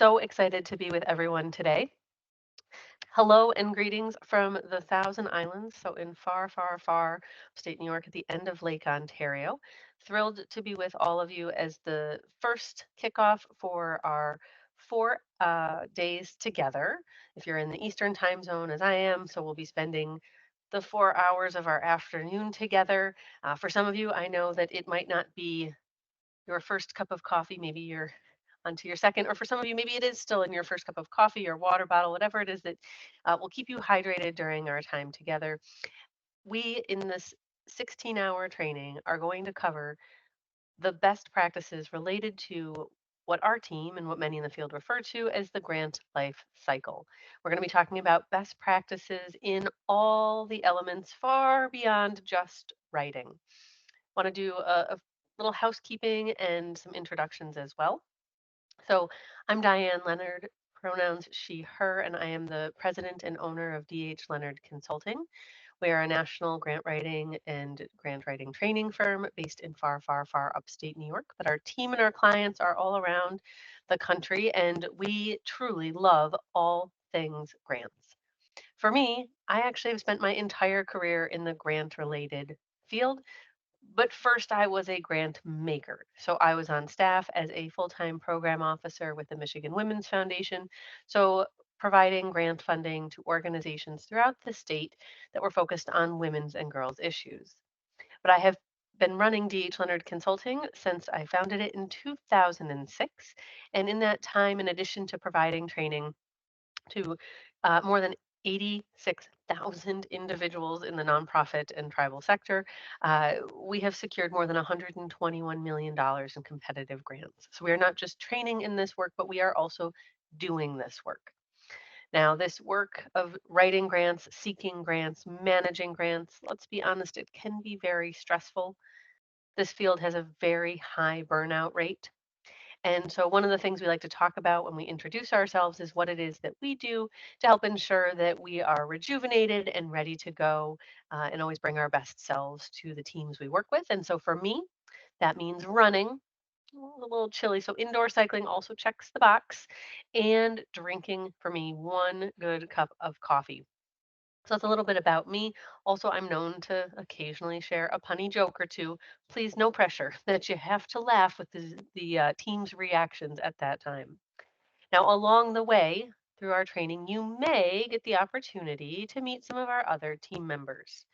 So excited to be with everyone today. Hello and greetings from the Thousand Islands, so in far, far, far upstate New York at the end of Lake Ontario. Thrilled to be with all of you as the first kickoff for our 4 days together. If you're in the Eastern time zone, as I am, so we'll be spending the 4 hours of our afternoon together. For some of you, I know that it might not be your first cup of coffee, maybe you're onto your second, or for some of you, maybe it is still in your first cup of coffee or water bottle, whatever it is that will keep you hydrated during our time together. We, in this 16-hour training, are going to cover the best practices related to what our team and what many in the field refer to as the grant life cycle. We're going to be talking about best practices in all the elements far beyond just writing. Want to do a little housekeeping and some introductions as well. So I'm Diane Leonard, pronouns she, her, and I am the president and owner of DH Leonard Consulting. We are a national grant writing and grant writing training firm based in far, far, far upstate New York. But our team and our clients are all around the country, and we truly love all things grants. For me, I actually have spent my entire career in the grant related field, but first, I was a grant maker. So I was on staff as a full-time program officer with the Michigan Women's Foundation. So providing grant funding to organizations throughout the state that were focused on women's and girls' issues. But I have been running DH Leonard Consulting since I founded it in 2006. And in that time, in addition to providing training to more than 86,000 individuals in the nonprofit and tribal sector. We have secured more than $121 million in competitive grants. So we are not just training in this work, but we are also doing this work. Now, this work of writing grants, seeking grants, managing grants, let's be honest, it can be very stressful. This field has a very high burnout rate. And so one of the things we like to talk about when we introduce ourselves is what it is that we do to help ensure that we are rejuvenated and ready to go and always bring our best selves to the teams we work with. And so for me, that means running. A little chilly. So indoor cycling also checks the box, and drinking for me 1 good cup of coffee. So that's a little bit about me. Also, I'm known to occasionally share a punny joke or two. Please, no pressure that you have to laugh with the team's reactions at that time. Now, along the way through our training, you may get the opportunity to meet some of our other team members.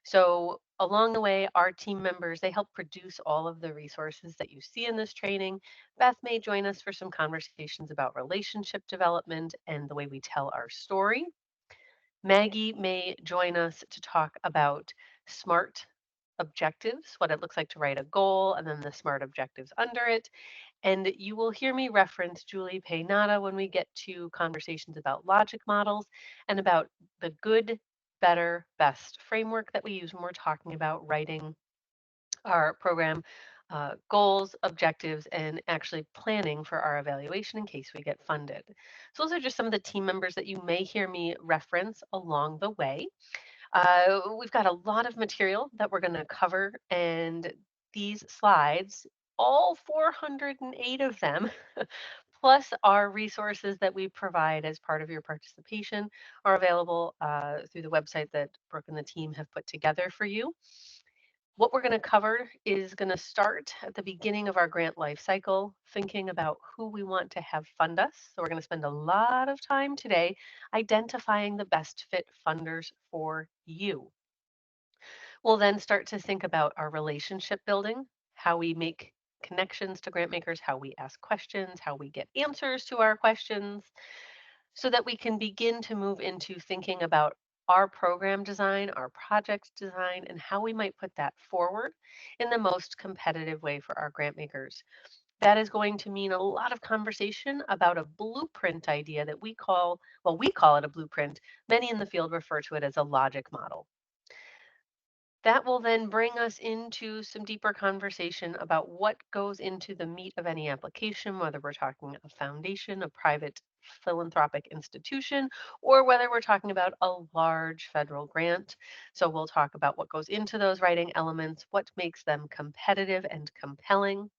So along the way, our team members, they help produce all of the resources that you see in this training. Beth may join us for some conversations about relationship development and the way we tell our story. Maggie may join us to talk about SMART objectives, what it looks like to write a goal, and then the SMART objectives under it. And you will hear me reference Julie Paynata when we get to conversations about logic models and about the good, better, best framework that we use when we're talking about writing our program goals, objectives, and actually planning for our evaluation in case we get funded. So those are just some of the team members that you may hear me reference along the way. We've got a lot of material that we're going to cover, and these slides, all 408 of them, plus our resources that we provide as part of your participation, are available through the website that Brooke and the team have put together for you. What we're going to cover is going to start at the beginning of our grant life cycle, thinking about who we want to have fund us. So we're going to spend a lot of time today identifying the best fit funders for you. We'll then start to think about our relationship building, how we make connections to grant makers, how we ask questions, how we get answers to our questions, so that we can begin to move into thinking about our program design, our project design, and how we might put that forward in the most competitive way for our grant makers. That is going to mean a lot of conversation about a blueprint idea that we call it a blueprint. Many in the field refer to it as a logic model. That will then bring us into some deeper conversation about what goes into the meat of any application, whether we're talking a foundation, a private philanthropic institution, or whether we're talking about a large federal grant. So we'll talk about what goes into those writing elements, what makes them competitive and compelling.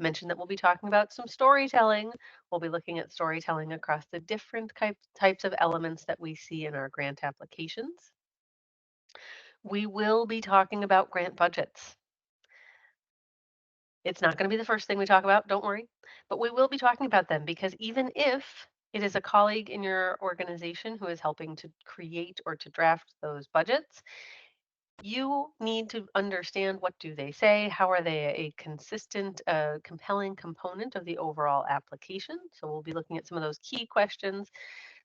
Mentioned that we'll be talking about some storytelling. We'll be looking at storytelling across the different types of elements that we see in our grant applications. We will be talking about grant budgets. It's not going to be the first thing we talk about, don't worry, but we will be talking about them because even if it is a colleague in your organization who is helping to create or to draft those budgets, you need to understand what do they say, how are they a consistent, compelling component of the overall application. So we'll be looking at some of those key questions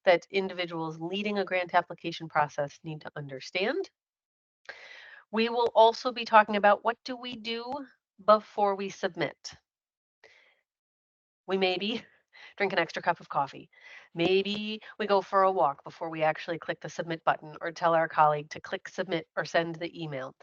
that individuals leading a grant application process need to understand. We will also be talking about what do we do before we submit. We maybe drink an extra cup of coffee. Maybe we go for a walk before we actually click the submit button or tell our colleague to click submit or send the email.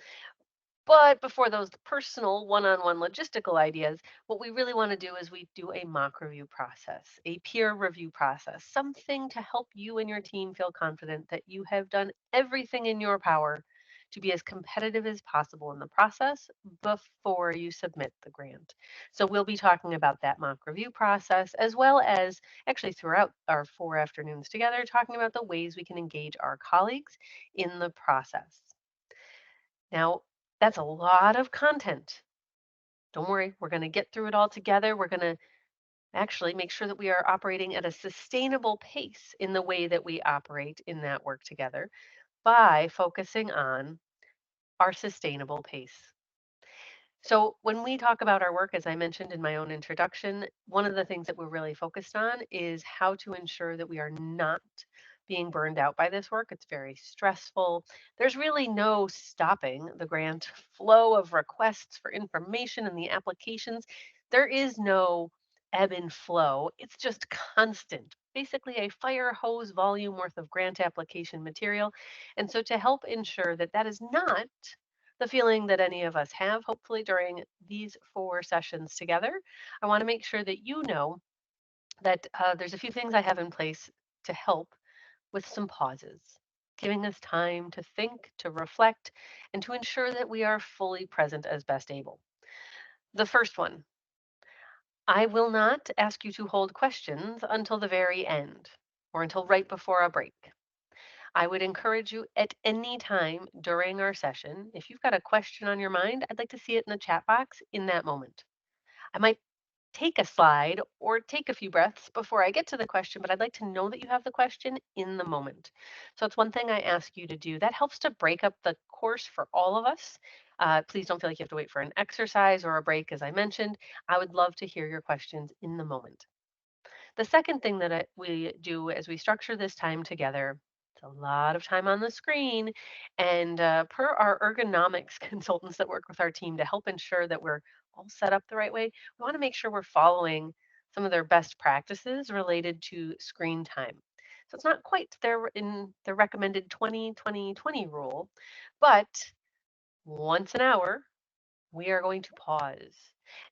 But before those personal one-on-one logistical ideas, what we really want to do is we do a mock review process, a peer review process, something to help you and your team feel confident that you have done everything in your power to be as competitive as possible in the process before you submit the grant. So we'll be talking about that mock review process as well as actually throughout our 4 afternoons together, talking about the ways we can engage our colleagues in the process. Now, that's a lot of content. Don't worry, we're going to get through it all together. We're going to actually make sure that we are operating at a sustainable pace in the way that we operate in that work together by focusing on our sustainable pace. So, when we talk about our work, as I mentioned in my own introduction, one of the things that we're really focused on is how to ensure that we are not being burned out by this work. It's very stressful. There's really no stopping the grant flow of requests for information and the applications. There is no ebb and flow, it's just constant. Basically, a fire hose volume worth of grant application material. And so, to help ensure that that is not the feeling that any of us have, hopefully, during these 4 sessions together, I want to make sure that you know that there's a few things I have in place to help with some pauses, giving us time to think, to reflect, and to ensure that we are fully present as best able. The first one, I will not ask you to hold questions until the very end or until right before a break. I would encourage you at any time during our session, if you've got a question on your mind, I'd like to see it in the chat box in that moment. I might take a slide or take a few breaths before I get to the question, but I'd like to know that you have the question in the moment. So it's one thing I ask you to do. That helps to break up the course for all of us. Please don't feel like you have to wait for an exercise or a break, as I mentioned. I would love to hear your questions in the moment. The second thing that we do as we structure this time together, it's a lot of time on the screen. And per our ergonomics consultants that work with our team to help ensure that we're all set up the right way, we want to make sure we're following some of their best practices related to screen time. So it's not quite there in the recommended 20-20-20 rule, but once an hour, we are going to pause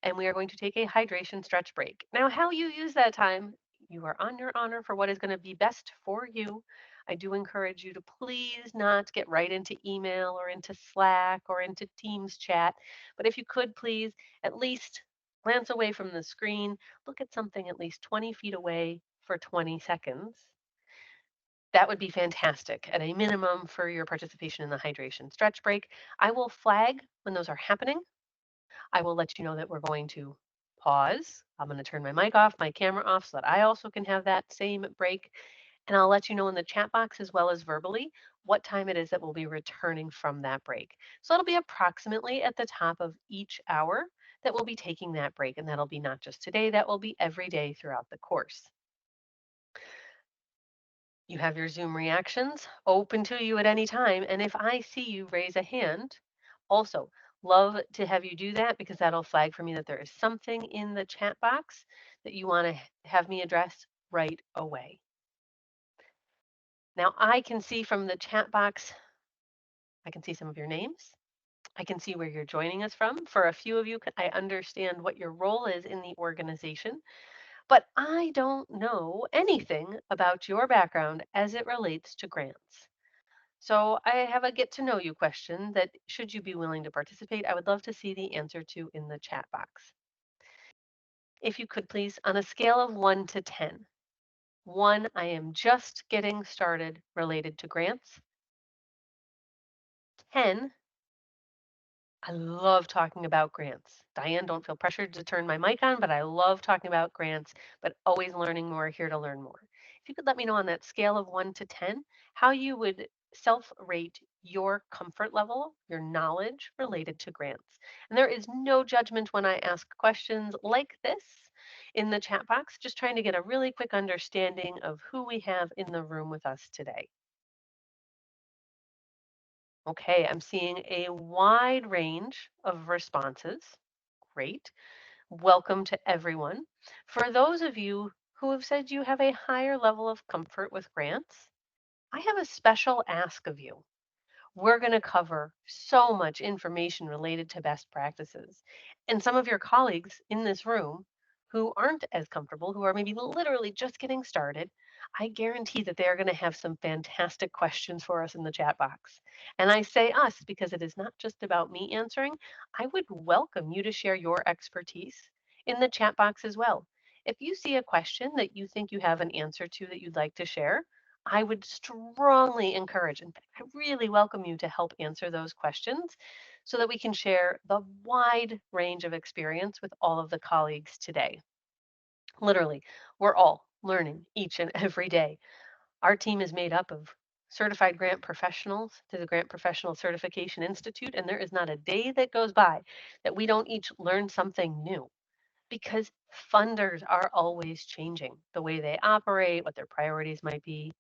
and we are going to take a hydration stretch break. Now, how you use that time, you are on your honor for what is going to be best for you. I do encourage you to please not get right into email or into Slack or into Teams chat. But if you could please at least glance away from the screen, look at something at least 20 feet away for 20 seconds. That would be fantastic at a minimum for your participation in the hydration stretch break. I will flag when those are happening. I will let you know that we're going to pause. I'm going to turn my mic off, my camera off so that I also can have that same break. And I'll let you know in the chat box as well as verbally what time it is that we'll be returning from that break. So it'll be approximately at the top of each hour that we'll be taking that break. And that'll be not just today, that will be every day throughout the course. You have your Zoom reactions open to you at any time. And if I see you raise a hand, also love to have you do that because that'll flag for me that there is something in the chat box that you want to have me address right away. Now I can see from the chat box, I can see some of your names. I can see where you're joining us from. For a few of you, I understand what your role is in the organization. But I don't know anything about your background as it relates to grants. So I have a get to know you question that should you be willing to participate, I would love to see the answer to in the chat box. If you could please, on a scale of 1 to 10, 1, I am just getting started related to grants. 10, I love talking about grants. Diane, don't feel pressured to turn my mic on, but I love talking about grants, but always learning more, here to learn more. If you could let me know on that scale of 1 to 10, how you would self rate your comfort level, your knowledge related to grants. And there is no judgment when I ask questions like this in the chat box, just trying to get a really quick understanding of who we have in the room with us today. Okay, I'm seeing a wide range of responses. Great. Welcome to everyone. For those of you who have said you have a higher level of comfort with grants, I have a special ask of you. We're going to cover so much information related to best practices. And some of your colleagues in this room who aren't as comfortable, who are maybe literally just getting started, I guarantee that they're going to have some fantastic questions for us in the chat box. And I say us because it is not just about me answering. I would welcome you to share your expertise in the chat box as well. If you see a question that you think you have an answer to that you'd like to share, I would strongly encourage, and I really welcome you to help answer those questions so that we can share the wide range of experience with all of the colleagues today. Literally, we're all learning each and every day. Our team is made up of certified grant professionals through the Grant Professional Certification Institute, and there is not a day that goes by that we don't each learn something new because funders are always changing the way they operate, what their priorities might be.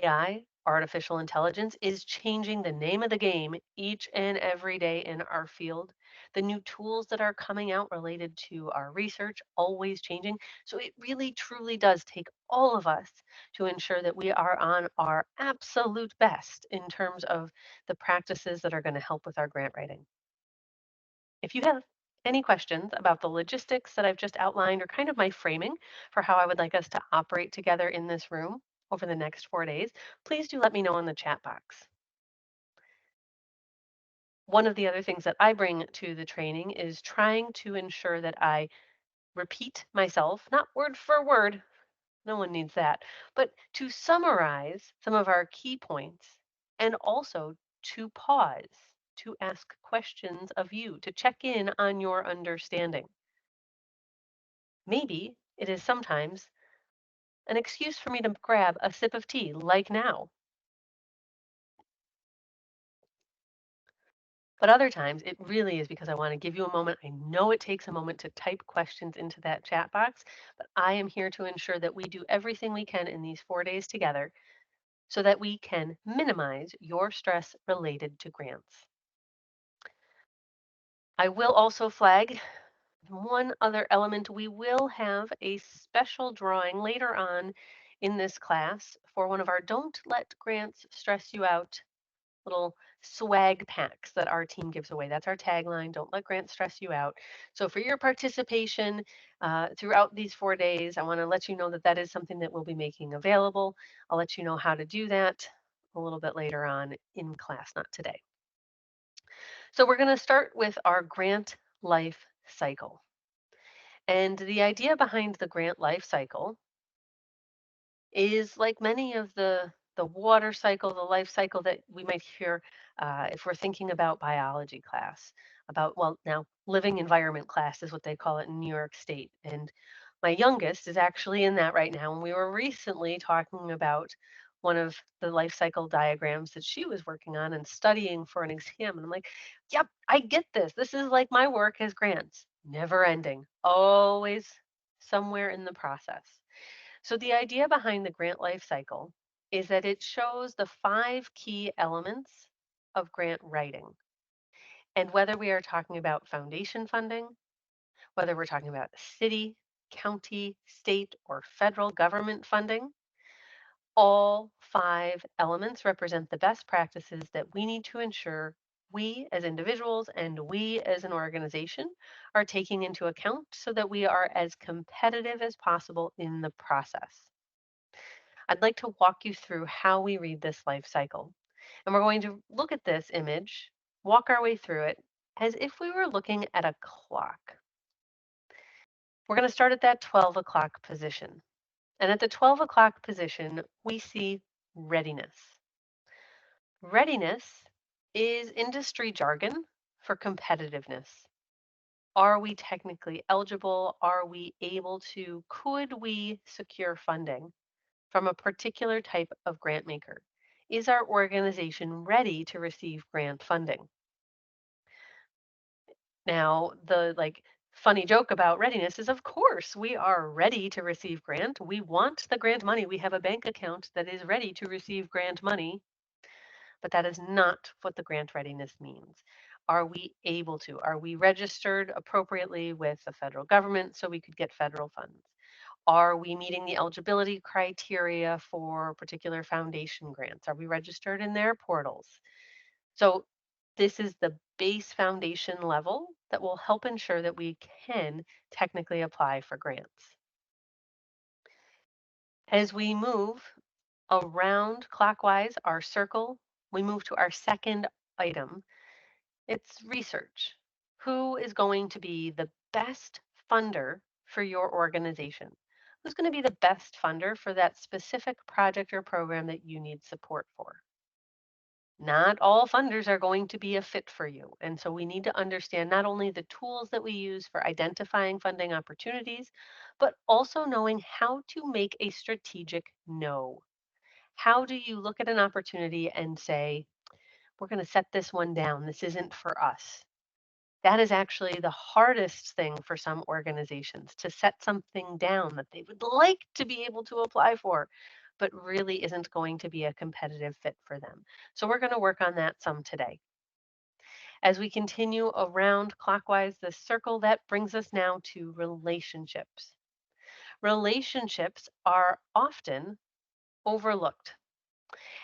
AI, artificial intelligence, is changing the name of the game each and every day in our field. The new tools that are coming out related to our research always changing. So it really truly does take all of us to ensure that we are on our absolute best in terms of the practices that are going to help with our grant writing. If you have any questions about the logistics that I've just outlined or kind of my framing for how I would like us to operate together in this room over the next 4 days, please do let me know in the chat box. One of the other things that I bring to the training is trying to ensure that I repeat myself, not word for word, no one needs that, but to summarize some of our key points and also to pause, to ask questions of you, to check in on your understanding. Maybe it is sometimes an excuse for me to grab a sip of tea, like now. But other times it really is because I want to give you a moment. I know it takes a moment to type questions into that chat box, but I am here to ensure that we do everything we can in these 4 days together so that we can minimize your stress related to grants. I will also flag one other element. We will have a special drawing later on in this class for one of our Don't Let Grants Stress You Out little swag packs that our team gives away. That's our tagline, don't let grants stress you out. So for your participation throughout these 4 days, I want to let you know that that is something that we'll be making available. I'll let you know how to do that a little bit later on in class, not today. So we're going to start with our grant life cycle. And the idea behind the grant life cycle is like many of the water cycle, the life cycle that we might hear if we're thinking about biology class, about, well, now living environment class is what they call it in New York State. And my youngest is actually in that right now. And we were recently talking about one of the life cycle diagrams that she was working on and studying for an exam. And I'm like, yep, I get this. This is like my work as grants, never ending, always somewhere in the process. So the idea behind the grant life cycle is that it shows the 5 key elements of grant writing. And whether we are talking about foundation funding, whether we're talking about city, county, state, or federal government funding, all 5 elements represent the best practices that we need to ensure we as individuals and we as an organization are taking into account so that we are as competitive as possible in the process. I'd like to walk you through how we read this life cycle. And we're going to look at this image, walk our way through it as if we were looking at a clock. We're going to start at that 12 o'clock position. And at the 12 o'clock position, we see readiness. Readiness is industry jargon for competitiveness. Are we technically eligible? Are we able to? Could we secure funding from a particular type of grant maker? Is our organization ready to receive grant funding? Now, the funny joke about readiness is of course we are ready to receive grant. We want the grant money. We have a bank account that is ready to receive grant money, but that is not what the grant readiness means. Are we able to? Are we registered appropriately with the federal government so we could get federal funds? Are we meeting the eligibility criteria for particular foundation grants? Are we registered in their portals? So this is the base foundation level that will help ensure that we can technically apply for grants. As we move around clockwise our circle, we move to our second item. It's research. Who is going to be the best funder for your organization? Who's going to be the best funder for that specific project or program that you need support for? Not all funders are going to be a fit for you. And so we need to understand not only the tools that we use for identifying funding opportunities, but also knowing how to make a strategic no. How do you look at an opportunity and say, we're going to set this one down. This isn't for us. That is actually the hardest thing for some organizations to set something down that they would like to be able to apply for, but really isn't going to be a competitive fit for them. So we're going to work on that some today. As we continue around clockwise this circle, that brings us now to relationships. Relationships are often overlooked.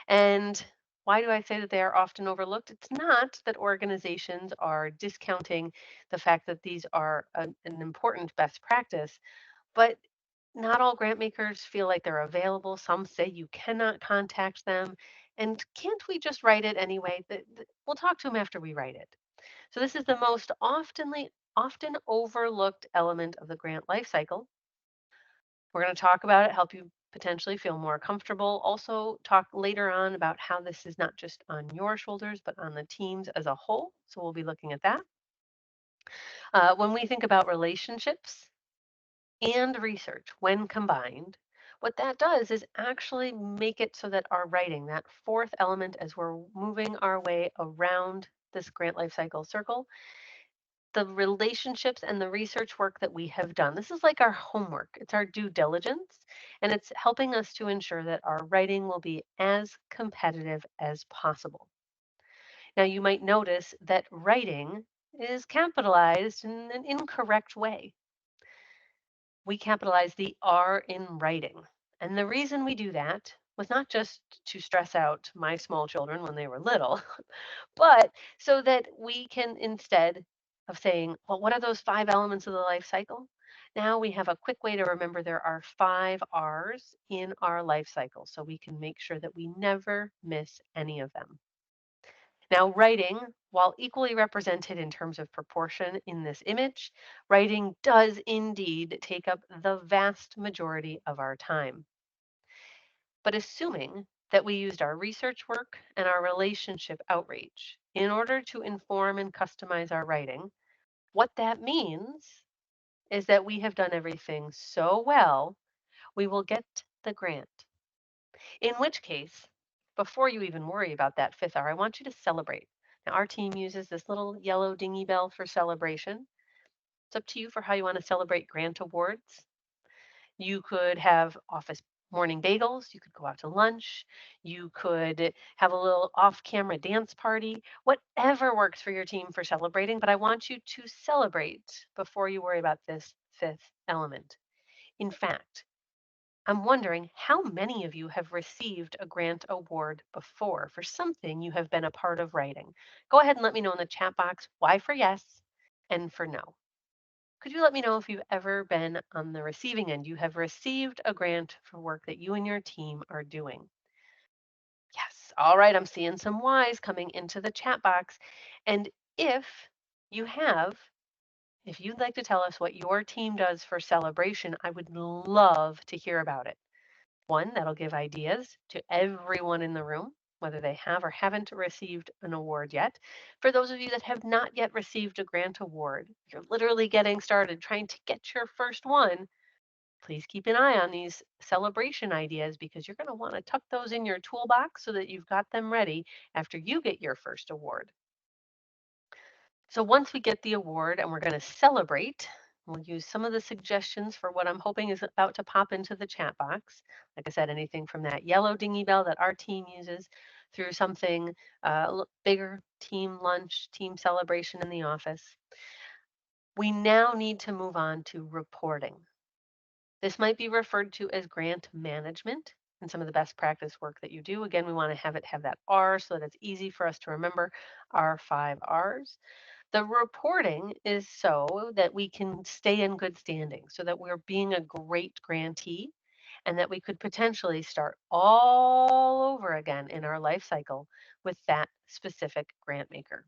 And why do I say that they are often overlooked? It's not that organizations are discounting the fact that these are an important best practice, but not all grant makers feel like they're available. Some say you cannot contact them. And can't we just write it anyway? We'll talk to them after we write it. So this is the most often overlooked element of the grant life cycle. We're going to talk about it, help you potentially feel more comfortable. Also, talk later on about how this is not just on your shoulders, but on the teams as a whole. So, we'll be looking at that. When we think about relationships and research, when combined, what that does is actually make it so that our writing, that fourth element as we're moving our way around this grant life cycle circle, the relationships and the research work that we have done. This is like our homework, it's our due diligence, and it's helping us to ensure that our writing will be as competitive as possible. Now, you might notice that writing is capitalized in an incorrect way. We capitalize the R in writing. And the reason we do that was not just to stress out my small children when they were little, but so that we can, instead of saying, well, what are those five elements of the life cycle? Now we have a quick way to remember there are five R's in our life cycle, so we can make sure that we never miss any of them. Now, writing, while equally represented in terms of proportion in this image, writing does indeed take up the vast majority of our time. But assuming that we used our research work and our relationship outreach in order to inform and customize our writing, what that means is that we have done everything so well, we will get the grant. In which case, before you even worry about that fifth R, I want you to celebrate. Now, our team uses this little yellow dingy bell for celebration. It's up to you for how you want to celebrate grant awards. You could have office morning bagels. You could go out to lunch. You could have a little off camera dance party, whatever works for your team for celebrating. But I want you to celebrate before you worry about this fifth element. In fact, I'm wondering how many of you have received a grant award before for something you have been a part of writing. Go ahead and let me know in the chat box why for yes and for no. Could you let me know if you've ever been on the receiving end? You have received a grant for work that you and your team are doing. Yes. All right. I'm seeing some Y's coming into the chat box. And if you have, If you'd like to tell us what your team does for celebration, I would love to hear about it. One, that'll give ideas to everyone in the room, whether they have or haven't received an award yet. For those of you that have not yet received a grant award, you're literally getting started trying to get your first one. Please keep an eye on these celebration ideas because you're going to want to tuck those in your toolbox so that you've got them ready after you get your first award. So once we get the award and we're going to celebrate, we'll use some of the suggestions for what I'm hoping is about to pop into the chat box. Like I said, anything from that yellow dingy bell that our team uses through something bigger, team lunch, team celebration in the office. We now need to move on to reporting. This might be referred to as grant management and some of the best practice work that you do. Again, we want to have it have that R so that it's easy for us to remember our 5 Rs. The reporting is so that we can stay in good standing, so that we're being a great grantee and that we could potentially start all over again in our life cycle with that specific grant maker.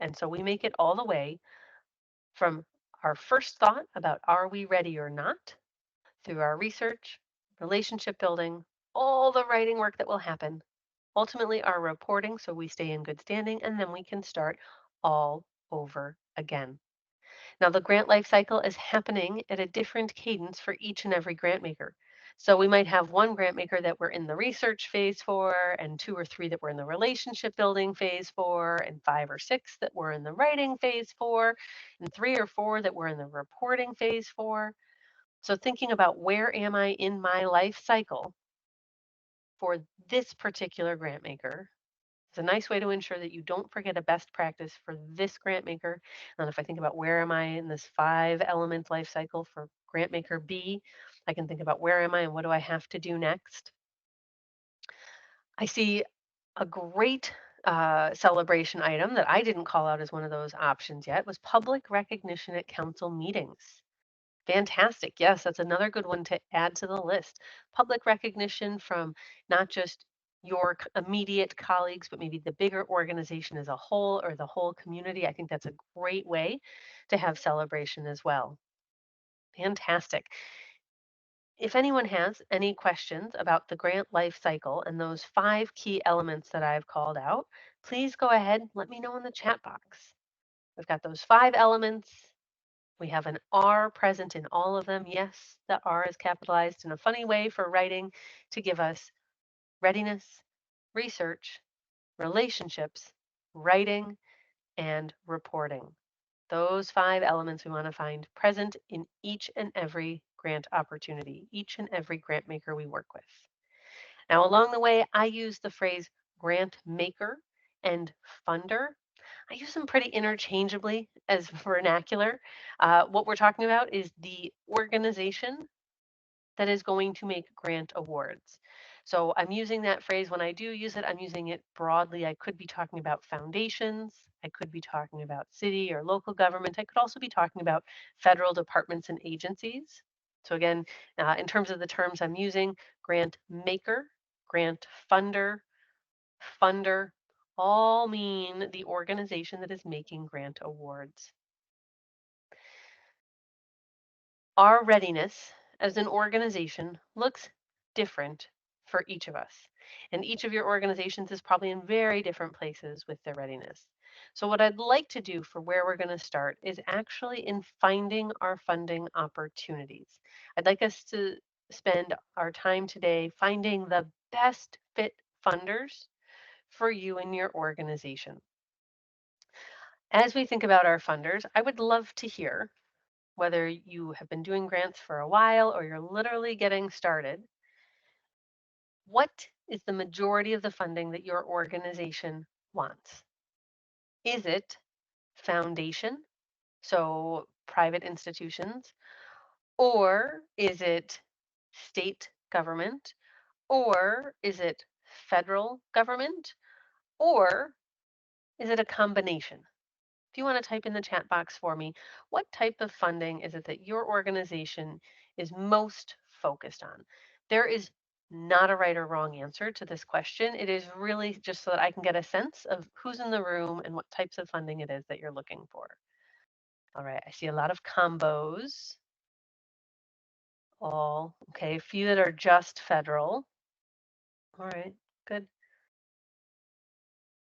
And so we make it all the way from our first thought about are we ready or not, through our research, relationship building, all the writing work that will happen, ultimately our reporting so we stay in good standing, and then we can start all over again. Now, the grant life cycle is happening at a different cadence for each and every grant maker. So we might have one grant maker that we're in the research phase for, and 2 or 3 that we're in the relationship building phase for, and 5 or 6 that we're in the writing phase for, and 3 or 4 that we're in the reporting phase for. So thinking about where am I in my life cycle for this particular grant maker. It's a nice way to ensure that you don't forget a best practice for this grant maker. And if I think about where am I in this 5 element life cycle for grant maker B, I can think about where am I and what do I have to do next. I see a great celebration item that I didn't call out as one of those options yet was public recognition at council meetings. Fantastic. Yes, that's another good one to add to the list. Public recognition from not just your immediate colleagues, but maybe the bigger organization as a whole or the whole community. I think that's a great way to have celebration as well. Fantastic. If anyone has any questions about the grant life cycle and those 5 key elements that I've called out, please go ahead and let me know in the chat box. We've got those 5 elements. We have an R present in all of them. Yes, the R is capitalized in a funny way for writing to give us readiness, research, relationships, writing, and reporting. Those 5 elements we want to find present in each and every grant opportunity, each and every grant maker we work with. Now, along the way, I use the phrase grant maker and funder. I use them pretty interchangeably as vernacular. What we're talking about is the organization that is going to make grant awards. So I'm using that phrase when I do use it, I'm using it broadly. I could be talking about foundations. I could be talking about city or local government. I could also be talking about federal departments and agencies. So again, in terms of the terms I'm using, grant maker, grant funder, all mean the organization that is making grant awards. Our readiness as an organization looks different for each of us. And each of your organizations is probably in very different places with their readiness. So what I'd like to do for where we're going to start is actually in finding our funding opportunities. I'd like us to spend our time today finding the best fit funders for you and your organization. As we think about our funders, I would love to hear whether you have been doing grants for a while or you're literally getting started. What is the majority of the funding that your organization wants? Is it foundation, so private institutions, or is it state government, or is it federal government, or is it a combination? If you want to type in the chat box for me, what type of funding is it that your organization is most focused on? There is not a right or wrong answer to this question. It is really just so that I can get a sense of who's in the room and what types of funding it is that you're looking for. All right, I see a lot of combos. All okay, a few that are just federal. All right, good.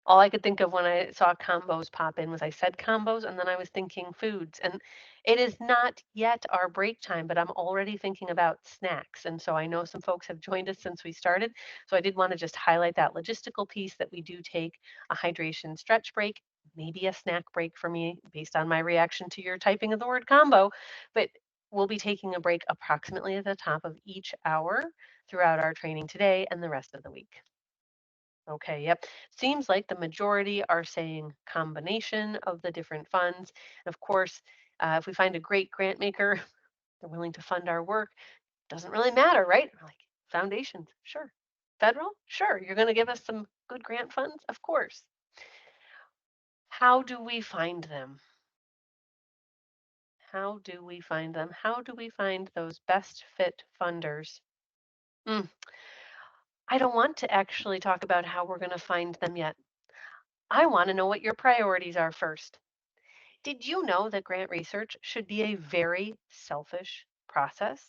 All I could think of when I saw combos pop in was I said combos and then I was thinking foods. And it is not yet our break time, but I'm already thinking about snacks. And so I know some folks have joined us since we started. So I did want to just highlight that logistical piece that we do take a hydration stretch break, maybe a snack break for me based on my reaction to your typing of the word combo. But we'll be taking a break approximately at the top of each hour throughout our training today and the rest of the week. Okay, yep. Seems like the majority are saying combination of the different funds. And of course, if we find a great grant maker, they're willing to fund our work. Doesn't really matter, right? We're like foundations, sure. Federal, sure. You're going to give us some good grant funds, of course. How do we find them? How do we find them? How do we find those best fit funders? Mm, I don't want to actually talk about how we're going to find them yet. I want to know what your priorities are first. Did you know that grant research should be a very selfish process?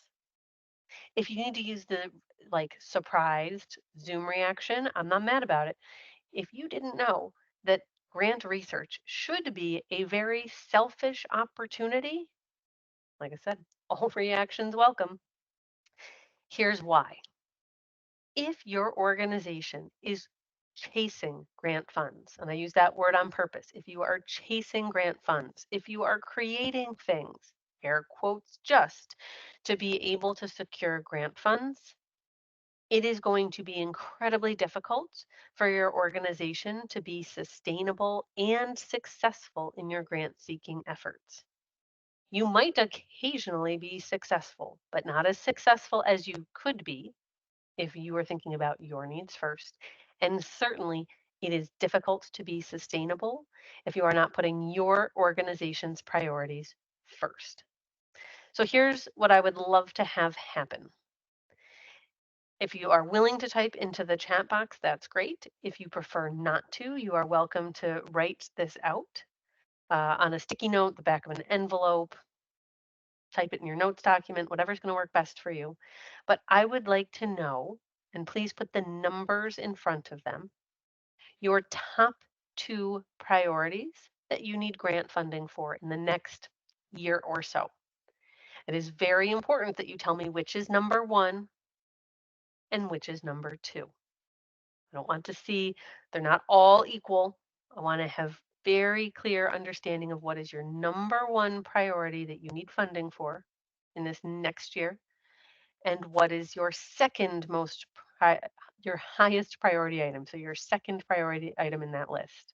If you need to use the like surprised Zoom reaction, I'm not mad about it. If you didn't know that grant research should be a very selfish opportunity, like I said, all reactions welcome. Here's why. If your organization is chasing grant funds, and I use that word on purpose, if you are chasing grant funds, if you are creating things, air quotes, just to be able to secure grant funds, it is going to be incredibly difficult for your organization to be sustainable and successful in your grant seeking efforts. You might occasionally be successful, but not as successful as you could be if you are thinking about your needs first. And certainly, it is difficult to be sustainable if you are not putting your organization's priorities first. So here's what I would love to have happen. If you are willing to type into the chat box, that's great. If you prefer not to, you are welcome to write this out on a sticky note, the back of an envelope, type it in your notes document, whatever's going to work best for you. But I would like to know, and please put the numbers in front of them, your top two priorities that you need grant funding for in the next year or so. It is very important that you tell me which is number one and which is number two. I don't want to see they're not all equal. I want to have very clear understanding of what is your number one priority that you need funding for in this next year and what is your second most your highest priority item. So your second priority item in that list.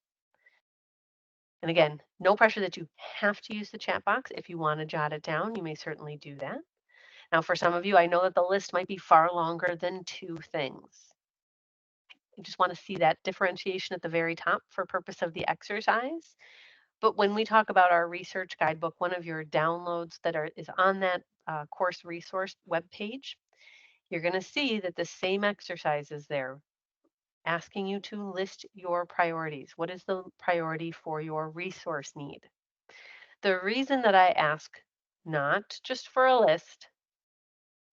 And again, no pressure that you have to use the chat box. If you want to jot it down, you may certainly do that. Now, for some of you, I know that the list might be far longer than two things. I just want to see that differentiation at the very top for purpose of the exercise. But when we talk about our research guidebook, one of your downloads that is on that course resource webpage, you're going to see that the same exercise is there, asking you to list your priorities. What is the priority for your resource need? The reason that I ask not just for a list,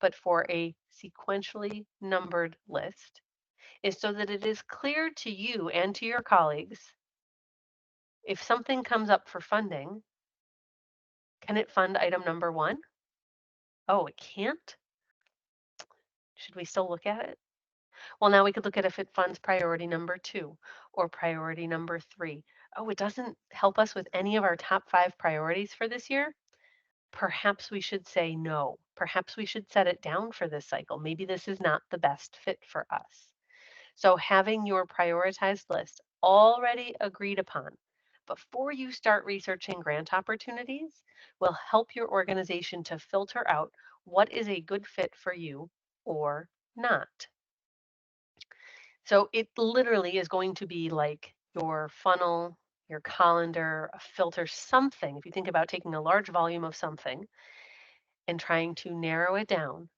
but for a sequentially numbered list is so that it is clear to you and to your colleagues if something comes up for funding, can it fund item number one? Oh, it can't? Should we still look at it? Well, now we could look at if it funds priority number two or priority number three. Oh, it doesn't help us with any of our top five priorities for this year? Perhaps we should say no. Perhaps we should set it down for this cycle. Maybe this is not the best fit for us. So having your prioritized list already agreed upon before you start researching grant opportunities will help your organization to filter out what is a good fit for you or not. So it literally is going to be like your funnel, your calendar, a filter, something. If you think about taking a large volume of something and trying to narrow it down,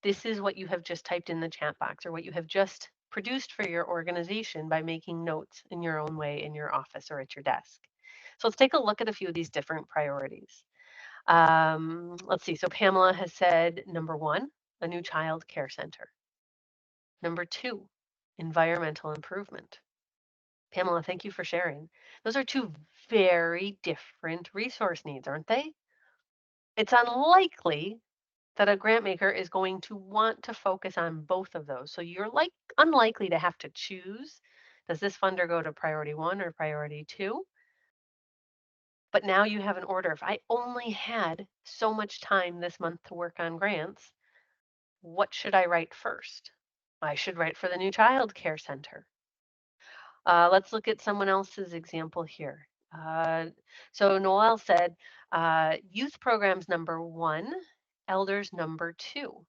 this is what you have just typed in the chat box or what you have just produced for your organization by making notes in your own way in your office or at your desk. So let's take a look at a few of these different priorities. Let's see. So Pamela has said number one, a new child care center. Number two, environmental improvement. Pamela, thank you for sharing. Those are two very different resource needs, aren't they? It's unlikely that a grant maker is going to want to focus on both of those. So you're unlikely to have to choose. Does this funder go to priority one or priority two? But now you have an order. If I only had so much time this month to work on grants, what should I write first? I should write for the new child care center. Let's look at someone else's example here. So Noel said, youth programs number one, elders number two.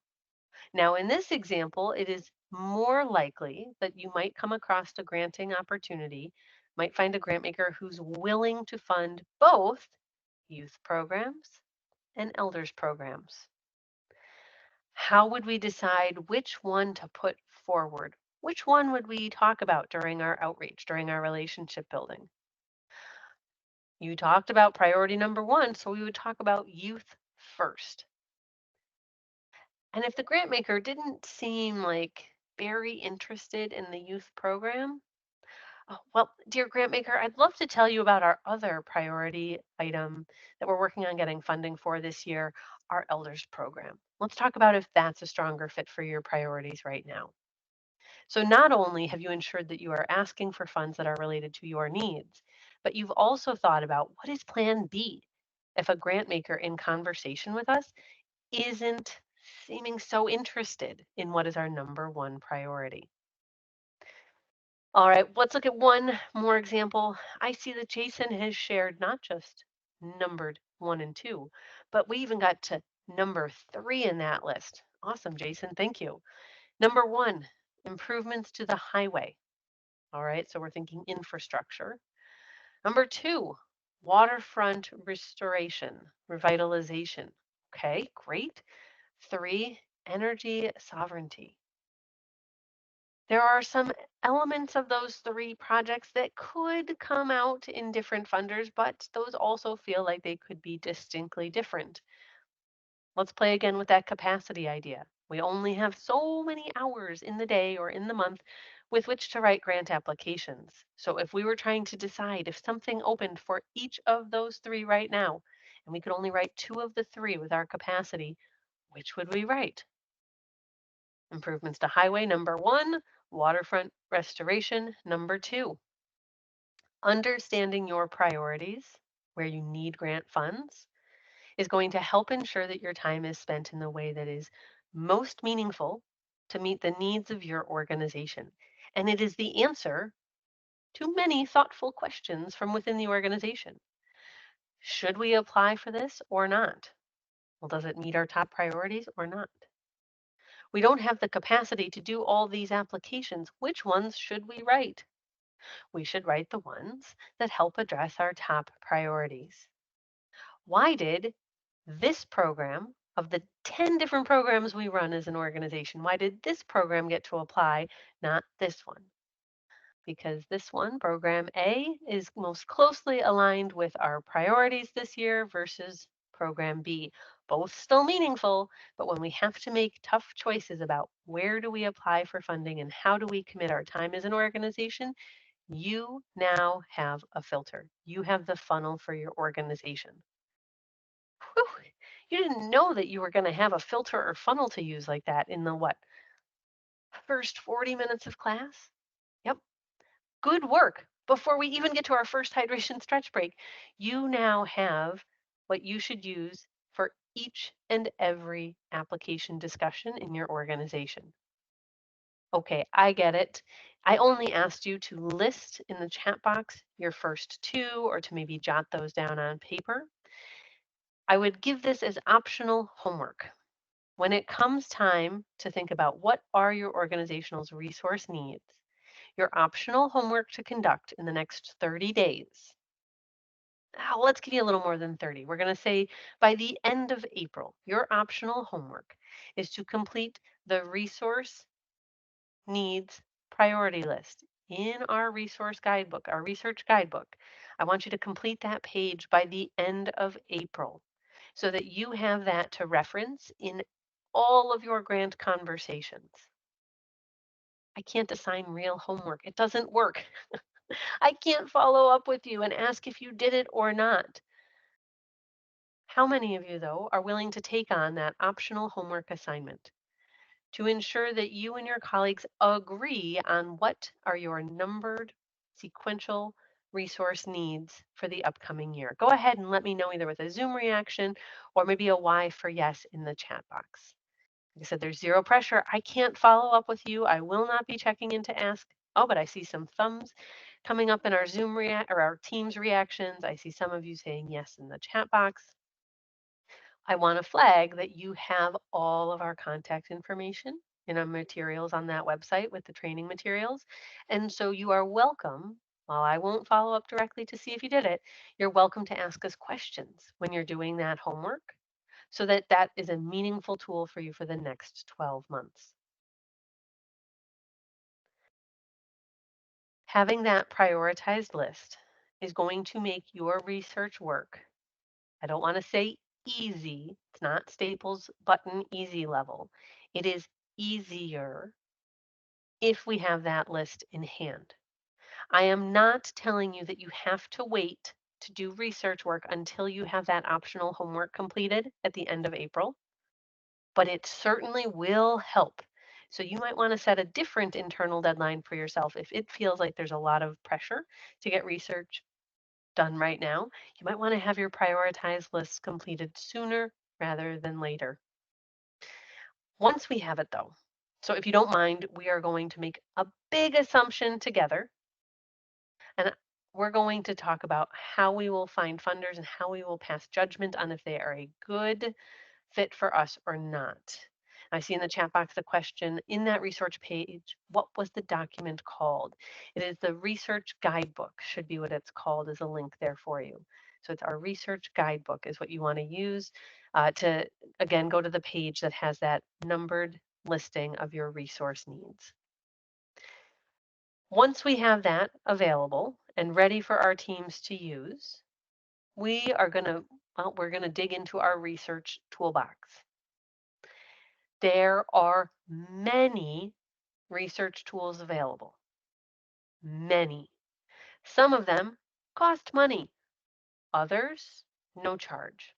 Now, in this example, it is more likely that you might come across a granting opportunity, might find a grant maker who's willing to fund both youth programs and elders programs. How would we decide which one to put forward? Which one would we talk about during our outreach, during our relationship building? You talked about priority number one, so we would talk about youth first. And if the grant maker didn't seem like very interested in the youth program, oh, well, dear grant maker, I'd love to tell you about our other priority item that we're working on getting funding for this year, our elders program. Let's talk about if that's a stronger fit for your priorities right now. So not only have you ensured that you are asking for funds that are related to your needs, but you've also thought about what is plan B if a grant maker in conversation with us isn't seeming so interested in what is our number one priority. All right, let's look at one more example. I see that Jason has shared not just numbered one and two, but we even got to number three in that list. Awesome, Jason. Thank you. Number one, improvements to the highway. All right, so we're thinking infrastructure. Number two, waterfront restoration, revitalization. Okay, great. Three, energy sovereignty. There are some elements of those three projects that could come out in different funders, but those also feel like they could be distinctly different. Let's play again with that capacity idea. We only have so many hours in the day or in the month with which to write grant applications. So if we were trying to decide if something opened for each of those three right now, and we could only write two of the three with our capacity, which would we write? Improvements to highway, number one. Waterfront restoration, number two. Understanding your priorities, where you need grant funds, is going to help ensure that your time is spent in the way that is most meaningful to meet the needs of your organization. And it is the answer to many thoughtful questions from within the organization. Should we apply for this or not? Well, does it meet our top priorities or not? We don't have the capacity to do all these applications. Which ones should we write? We should write the ones that help address our top priorities. Why did this program, of the 10 different programs we run as an organization, why did this program get to apply, not this one? Because this one, program A, is most closely aligned with our priorities this year versus program B. Both still meaningful, but when we have to make tough choices about where do we apply for funding and how do we commit our time as an organization, you now have a filter. You have the funnel for your organization. Whew, you didn't know that you were going to have a filter or funnel to use like that in the what? First 40 minutes of class? Yep. Good work. Before we even get to our first hydration stretch break, you now have what you should use for each and every application discussion in your organization. Okay, I get it. I only asked you to list in the chat box your first two or to maybe jot those down on paper. I would give this as optional homework. When it comes time to think about what are your organizational's resource needs, your optional homework to conduct in the next 30 days. Let's give you a little more than 30. We're going to say by the end of April, your optional homework is to complete the resource needs priority list. in our resource guidebook, our research guidebook. I want you to complete that page by the end of April so that you have that to reference in all of your grant conversations. I can't assign real homework. It doesn't work. I can't follow up with you and ask if you did it or not. How many of you, though, are willing to take on that optional homework assignment to ensure that you and your colleagues agree on what are your numbered sequential resource needs for the upcoming year? Go ahead and let me know either with a Zoom reaction or maybe a Y for yes in the chat box. Like I said, there's zero pressure. I can't follow up with you. I will not be checking in to ask. Oh, but I see some thumbs coming up in our Zoom or our Teams reactions. I see some of you saying yes in the chat box. I want to flag that you have all of our contact information in our materials on that website with the training materials. And so you are welcome, while I won't follow up directly to see if you did it, you're welcome to ask us questions when you're doing that homework so that that is a meaningful tool for you for the next 12 months. Having that prioritized list is going to make your research work. I don't want to say easy. It's not Staples button easy level. It is easier if we have that list in hand. I am not telling you that you have to wait to do research work until you have that optional homework completed at the end of April, but it certainly will help. So you might want to set a different internal deadline for yourself if it feels like there's a lot of pressure to get research done right now. You might want to have your prioritized lists completed sooner rather than later. Once we have it though, so if you don't mind, we are going to make a big assumption together and we're going to talk about how we will find funders and how we will pass judgment on if they are a good fit for us or not. I see in the chat box a question in that research page, what was the document called? It is the research guidebook, should be what it's called, as a link there for you. So it's our research guidebook is what you want to use to, again, go to the page that has that numbered listing of your resource needs. Once we have that available and ready for our teams to use, we are going to, well, we're going to dig into our research toolbox. There are many research tools available. Many. Some of them cost money, others, no charge.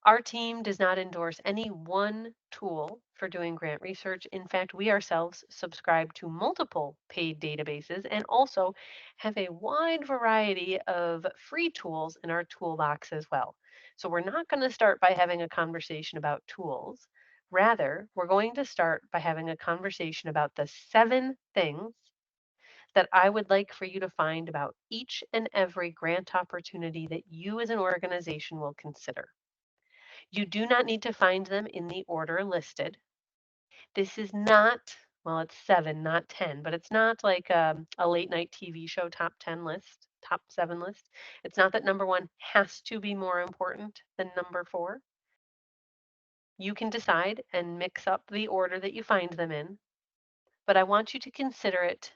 Our team does not endorse any one tool for doing grant research. In fact, we ourselves subscribe to multiple paid databases and also have a wide variety of free tools in our toolbox as well. So we're not going to start by having a conversation about tools. Rather, we're going to start by having a conversation about the 7 things that I would like for you to find about each and every grant opportunity that you as an organization will consider. You do not need to find them in the order listed. This is not, well, it's 7, not 10, but it's not like a late night TV show top 10 list, top 7 list. It's not that number 1 has to be more important than number 4. You can decide and mix up the order that you find them in, but I want you to consider it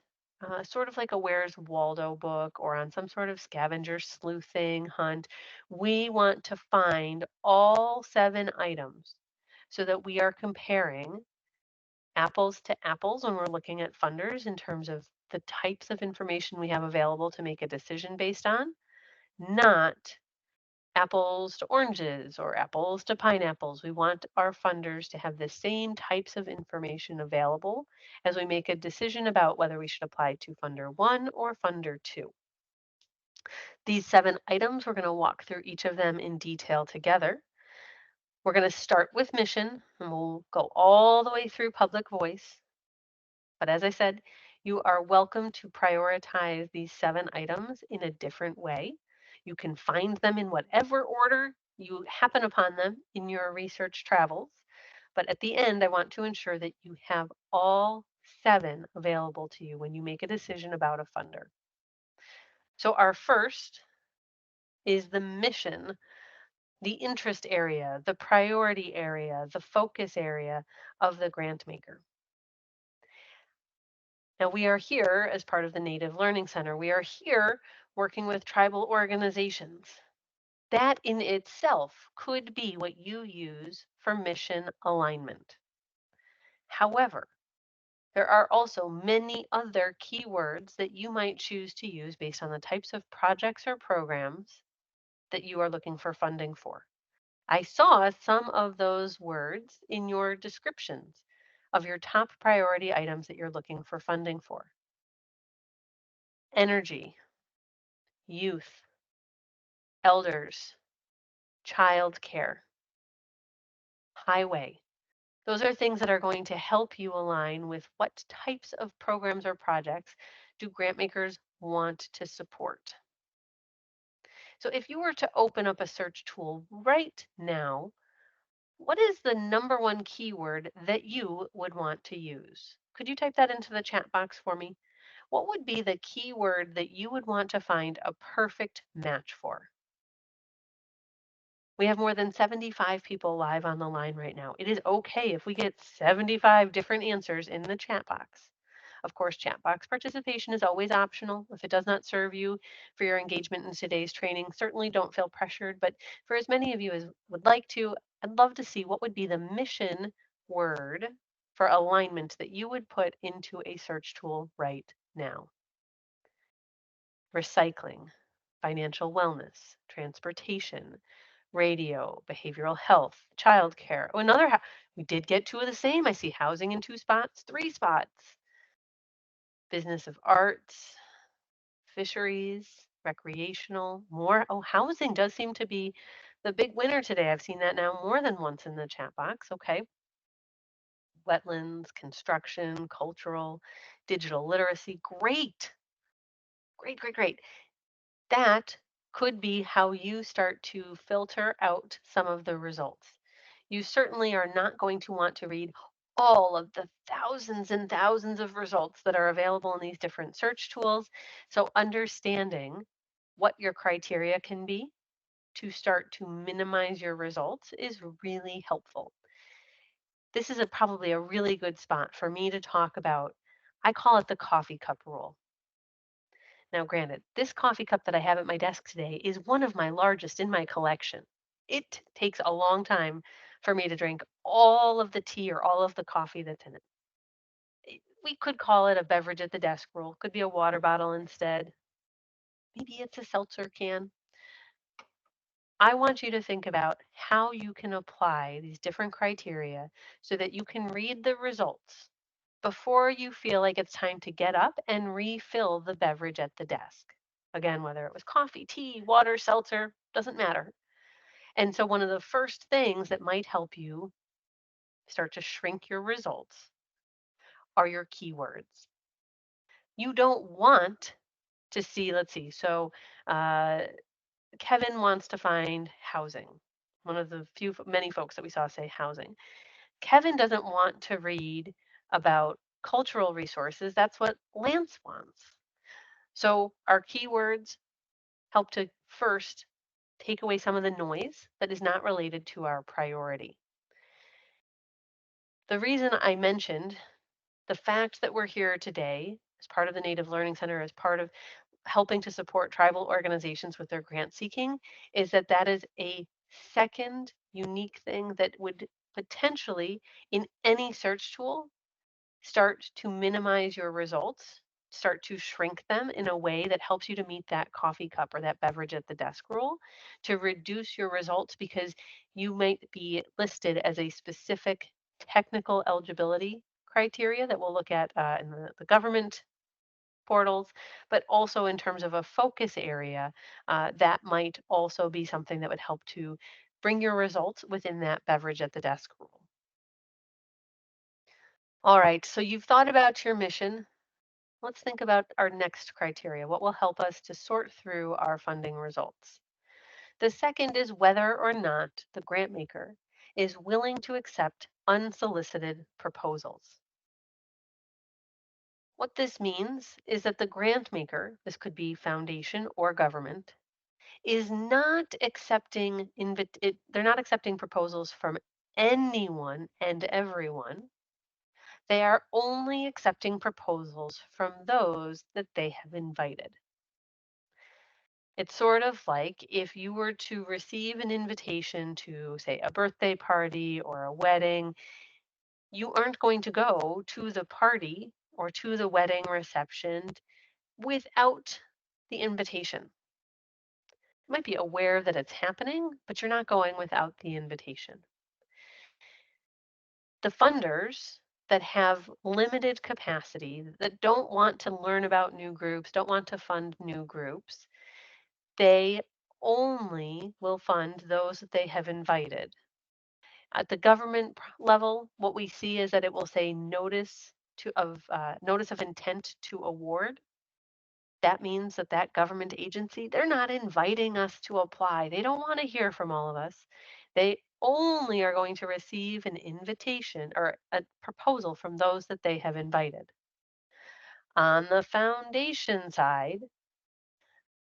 sort of like a Where's Waldo book or on some sort of scavenger sleuthing hunt. We want to find all 7 items so that we are comparing apples to apples when we're looking at funders in terms of the types of information we have available to make a decision based on, not apples to oranges or apples to pineapples. We want our funders to have the same types of information available as we make a decision about whether we should apply to funder 1 or funder 2. These 7 items, we're going to walk through each of them in detail together. We're going to start with mission and we'll go all the way through public voice. But as I said, you are welcome to prioritize these 7 items in a different way. You can find them in whatever order you happen upon them in your research travels. But at the end, I want to ensure that you have all 7 available to you when you make a decision about a funder. So our first is the mission, the interest area, the priority area, the focus area of the grant maker. Now, we are here as part of the Native Learning Center. We are here working with tribal organizations. That in itself could be what you use for mission alignment. However, there are also many other keywords that you might choose to use based on the types of projects or programs that you are looking for funding for. I saw some of those words in your descriptions of your top priority items that you're looking for funding for. Energy, youth, elders, child care, highway. Those are things that are going to help you align with what types of programs or projects do grant makers want to support. So if you were to open up a search tool right now, what is the number one keyword that you would want to use? Could you type that into the chat box for me? What would be the keyword that you would want to find a perfect match for? We have more than 75 people live on the line right now. It is okay if we get 75 different answers in the chat box. Of course, chat box participation is always optional. If it does not serve you for your engagement in today's training, certainly don't feel pressured. But for as many of you as would like to, I'd love to see what would be the mission word for alignment that you would put into a search tool right now. Recycling, financial wellness, transportation, radio, behavioral health, childcare. Oh, we did get two of the same. I see housing in two spots, three spots. Business of arts, fisheries, recreational, more. Oh, housing does seem to be the big winner today. I've seen that now more than once in the chat box. Okay. Wetlands, construction, cultural, digital literacy. Great. Great, great, great. That could be how you start to filter out some of the results. You certainly are not going to want to read all of the thousands and thousands of results that are available in these different search tools. So understanding what your criteria can be to start to minimize your results is really helpful. This is probably a really good spot for me to talk about. I call it the coffee cup rule. Now, granted, this coffee cup that I have at my desk today is one of my largest in my collection. It takes a long time for me to drink all of the tea or all of the coffee that's in it. We could call it a beverage at the desk rule. Could be a water bottle instead. Maybe it's a seltzer can. I want you to think about how you can apply these different criteria so that you can read the results before you feel like it's time to get up and refill the beverage at the desk. Again, whether it was coffee, tea, water, seltzer, doesn't matter. And so, one of the first things that might help you start to shrink your results are your keywords. You don't want to see, let's see, so uh, Kevin wants to find housing. One of the many folks that we saw say housing. Kevin doesn't want to read about cultural resources. That's what Lance wants. So our keywords help to first take away some of the noise that is not related to our priority. The reason I mentioned the fact that we're here today as part of the Native Learning Center, as part of helping to support tribal organizations with their grant seeking, is that that is a second unique thing that would potentially, in any search tool, start to minimize your results, start to shrink them in a way that helps you to meet that coffee cup or that beverage at the desk rule, to reduce your results because you might be listed as a specific technical eligibility criteria that we'll look at in the government portals, but also in terms of a focus area, that might also be something that would help to bring your results within that beverage at the desk rule. All right, so you've thought about your mission. Let's think about our next criteria. What will help us to sort through our funding results? The second is whether or not the grant maker is willing to accept unsolicited proposals. What this means is that the grant maker, this could be foundation or government, is not accepting they're not accepting proposals from anyone and everyone. They are only accepting proposals from those that they have invited. It's sort of like if you were to receive an invitation to, say, a birthday party or a wedding, you aren't going to go to the party or to the wedding reception without the invitation. You might be aware that it's happening, but you're not going without the invitation. The funders that have limited capacity, that don't want to learn about new groups, don't want to fund new groups, they only will fund those that they have invited. At the government level, what we see is that it will say notice of intent to award. That means that that government agency, they're not inviting us to apply. They don't want to hear from all of us. They only are going to receive an invitation or a proposal from those that they have invited. On the foundation side,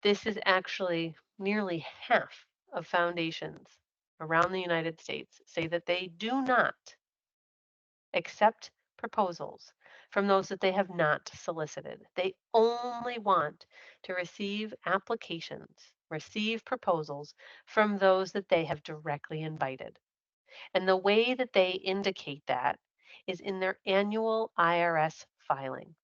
this is actually nearly half of foundations around the United States say that they do not accept proposals from those that they have not solicited. They only want to receive applications, receive proposals from those that they have directly invited. And the way that they indicate that is in their annual IRS filing.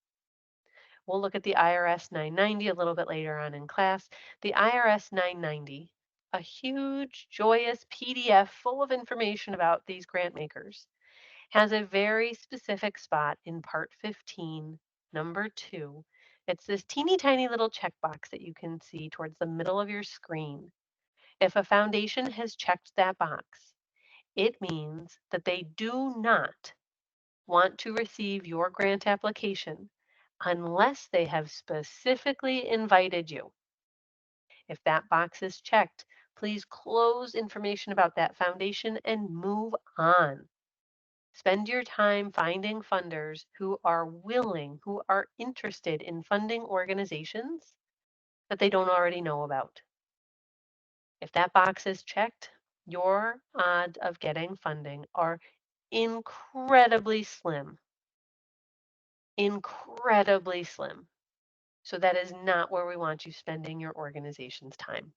We'll look at the IRS 990 a little bit later on in class. The IRS 990, a huge, joyous PDF full of information about these grant makers, has a very specific spot in Part 15, number 2. It's this teeny tiny little checkbox that you can see towards the middle of your screen. If a foundation has checked that box, it means that they do not want to receive your grant application unless they have specifically invited you. If that box is checked, please close information about that foundation and move on. Spend your time finding funders who are willing, who are interested in funding organizations that they don't already know about. If that box is checked, your odds of getting funding are incredibly slim. Incredibly slim. So that is not where we want you spending your organization's time.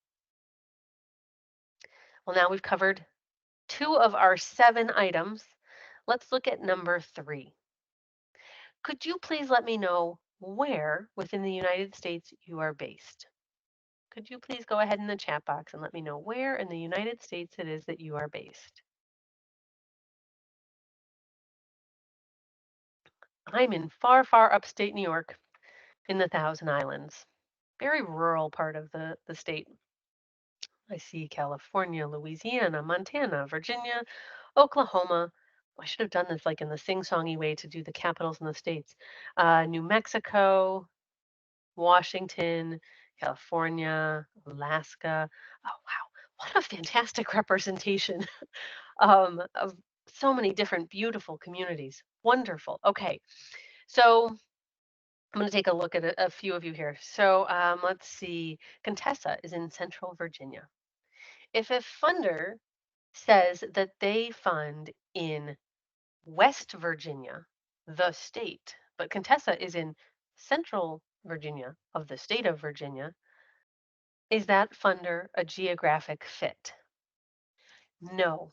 Well, now we've covered 2 of our 7 items. Let's look at number 3. Could you please let me know where within the United States you are based? Could you please go ahead in the chat box and let me know where in the United States it is that you are based? I'm in far, far upstate New York in the Thousand Islands. Very rural part of the state. I see California, Louisiana, Montana, Virginia, Oklahoma. I should have done this like in the sing-songy way to do the capitals in the states. New Mexico, Washington, California, Alaska. Oh, wow. What a fantastic representation of so many different beautiful communities. Wonderful. Okay. So I'm going to take a look at a few of you here. So let's see. Contessa is in Central Virginia. If a funder says that they fund in West Virginia, the state, but Contessa is in Central Virginia of the state of Virginia, is that funder a geographic fit? No.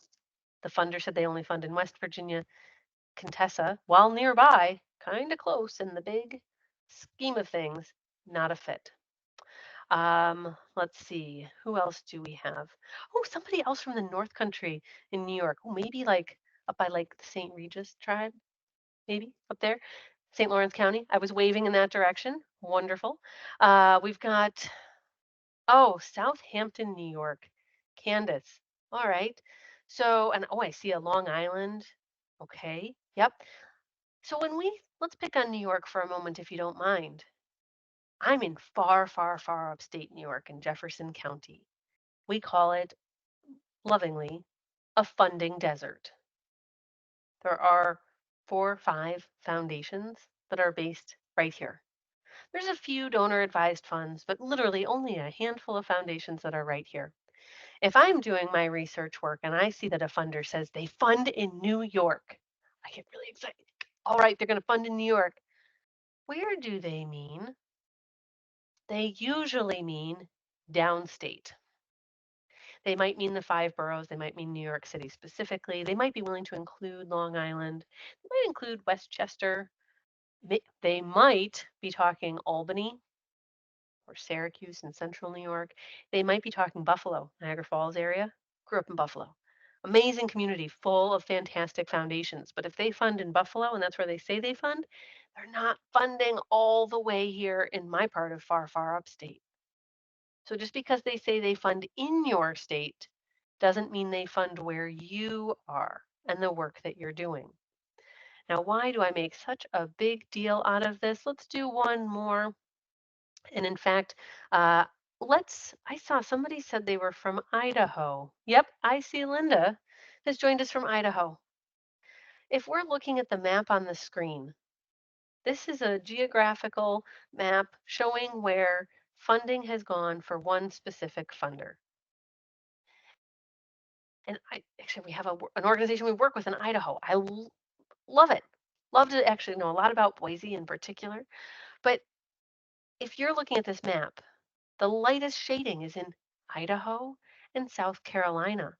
The funder said they only fund in West Virginia. Contessa, while nearby, kind of close in the big scheme of things, not a fit. Let's see, who else do we have? Oh, somebody else from the North Country in New York. Oh, maybe like up by like the St. Regis tribe, maybe up there, St. Lawrence County. I was waving in that direction. Wonderful. We've got, oh, Southampton, New York. Candace. All right. So, and oh, I see a Long Island. Okay. Yep. So let's pick on New York for a moment, if you don't mind. I'm in far, far, far upstate New York in Jefferson County. We call it lovingly a funding desert. There are 4 or 5 foundations that are based right here. There's a few donor advised funds, but literally only a handful of foundations that are right here. If I'm doing my research work and I see that a funder says they fund in New York, I get really excited. All right, they're going to fund in New York. Where do they mean? They usually mean downstate. They might mean the five boroughs. They might mean New York City specifically. They might be willing to include Long Island. They might include Westchester. They might be talking Albany or Syracuse in central New York. They might be talking Buffalo, Niagara Falls area. Grew up in Buffalo. Amazing community full of fantastic foundations. But if they fund in Buffalo and that's where they say they fund, they're not funding all the way here in my part of far, far upstate. So just because they say they fund in your state doesn't mean they fund where you are and the work that you're doing. Now, why do I make such a big deal out of this? Let's do one more. And in fact, uh, I saw somebody said they were from Idaho. Yep, I see Linda has joined us from Idaho. If we're looking at the map on the screen, this is a geographical map showing where funding has gone for one specific funder. And actually we have an organization we work with in Idaho. Love it. Love to actually know a lot about Boise in particular. But if you're looking at this map, the lightest shading is in Idaho and South Carolina.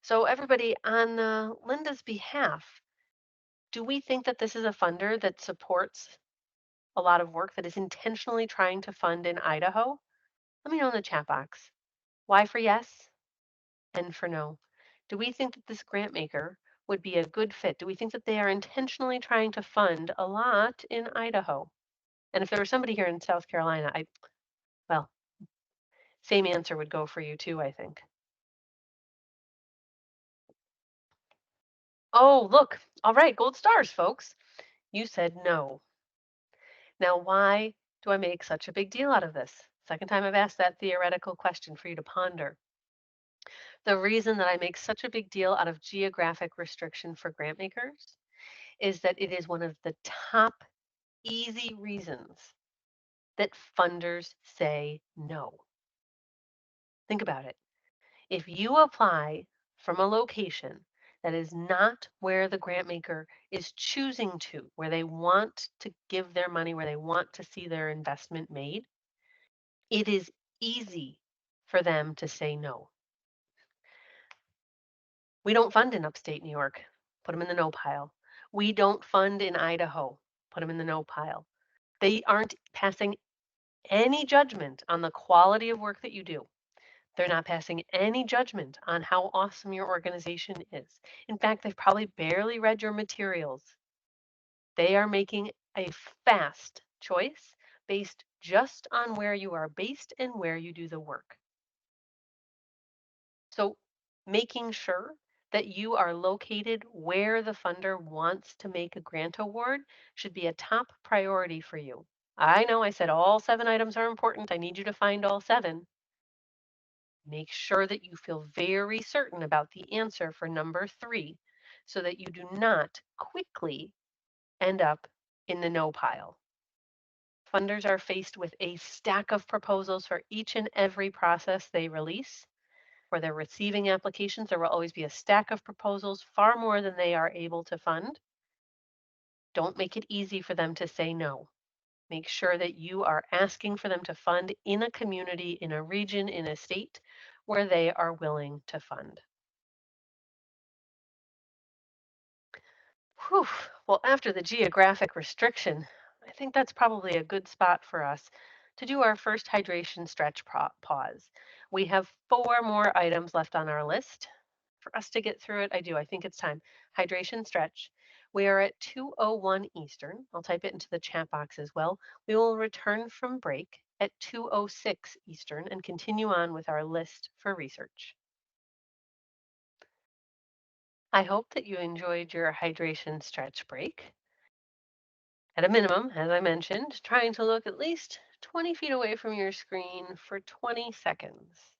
So everybody on Linda's behalf, do we think that this is a funder that supports a lot of work that is intentionally trying to fund in Idaho? Let me know in the chat box. Y for yes and for no. Do we think that this grant maker would be a good fit? Do we think that they are intentionally trying to fund a lot in Idaho? And if there was somebody here in South Carolina, well, same answer would go for you too, I think. Oh, look. All right, gold stars, folks. You said no. Now, why do I make such a big deal out of this? Second time I've asked that theoretical question for you to ponder. The reason that I make such a big deal out of geographic restriction for grant makers is that it is one of the top easy reasons that funders say no. Think about it. If you apply from a location that is not where the grant maker is choosing to, where they want to give their money, where they want to see their investment made, it is easy for them to say no. We don't fund in upstate New York, put them in the no pile. We don't fund in Idaho, put them in the no pile. They aren't passing any judgment on the quality of work that you do. They're not passing any judgment on how awesome your organization is. In fact, they've probably barely read your materials. They are making a fast choice based just on where you are based and where you do the work. So making sure that you are located where the funder wants to make a grant award should be a top priority for you. I know I said all 7 items are important. I need you to find all 7. Make sure that you feel very certain about the answer for number 3 so that you do not quickly end up in the no pile. Funders are faced with a stack of proposals for each and every process they release. Where they're receiving applications, there will always be a stack of proposals, far more than they are able to fund. Don't make it easy for them to say no. Make sure that you are asking for them to fund in a community, in a region, in a state where they are willing to fund. Whew. Well, after the geographic restriction, I think that's probably a good spot for us to do our first hydration stretch pause. We have 4 more items left on our list. For us to get through it, I think it's time. Hydration stretch. We are at 2:01 Eastern. I'll type it into the chat box as well. We will return from break at 2:06 Eastern and continue on with our list for research. I hope that you enjoyed your hydration stretch break. At a minimum, as I mentioned, trying to look at least 20 feet away from your screen for 20 seconds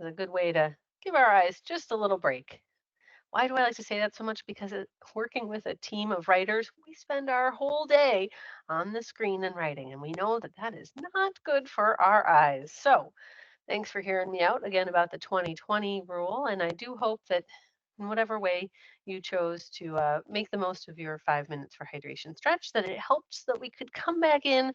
is a good way to give our eyes just a little break. Why do I like to say that so much? Because working with a team of writers, we spend our whole day on the screen and writing, and we know that that is not good for our eyes. So thanks for hearing me out again about the 20/20 rule, and I do hope that in whatever way you chose to make the most of your 5 minutes for hydration stretch, that it helped so that we could come back in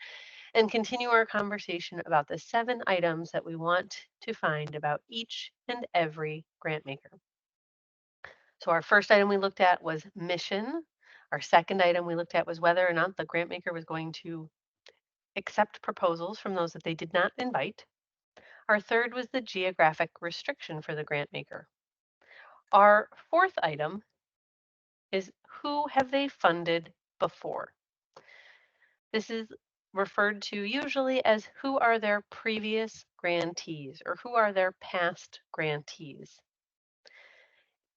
and continue our conversation about the 7 items that we want to find about each and every grant maker. So our first item we looked at was mission. Our second item we looked at was whether or not the grant maker was going to accept proposals from those that they did not invite. Our third was the geographic restriction for the grant maker. Our fourth item is who have they funded before? This is referred to usually as who are their previous grantees or who are their past grantees.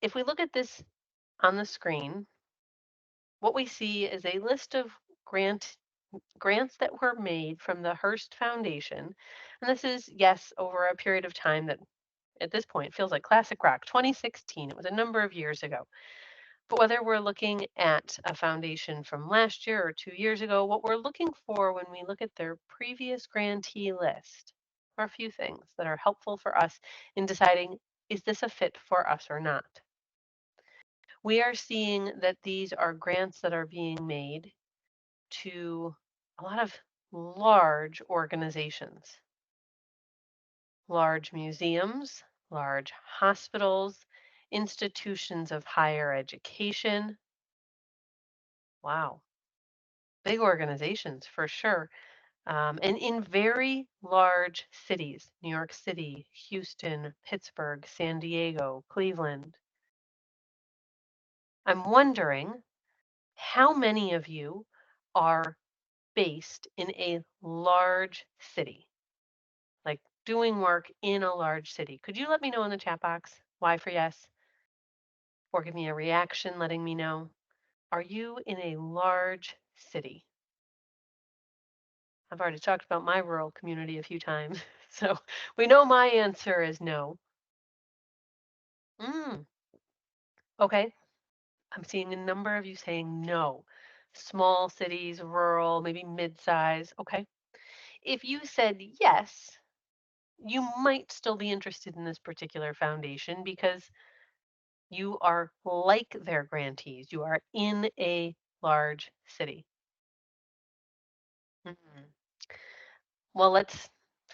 If we look at this on the screen, what we see is a list of grants that were made from the Hearst Foundation. And this is, yes, over a period of time that at this point feels like classic rock, 2016. It was a number of years ago. But whether we're looking at a foundation from last year or 2 years ago, what we're looking for when we look at their previous grantee list are a few things that are helpful for us in deciding, is this a fit for us or not? We are seeing that these are grants that are being made to a lot of large organizations, large museums, large hospitals, institutions of higher education. Wow, big organizations for sure. And in very large cities, New York City, Houston, Pittsburgh, San Diego, Cleveland. I'm wondering how many of you are based in a large city, like doing work in a large city. Could you let me know in the chat box why for yes? Or give me a reaction letting me know. Are you in a large city? I've already talked about my rural community a few times, so we know my answer is no. Mm, okay, I'm seeing a number of you saying no. Small cities, rural, maybe mid-size. Okay. If you said yes, you might still be interested in this particular foundation because you are like their grantees. You are in a large city. Mhm. Well, let's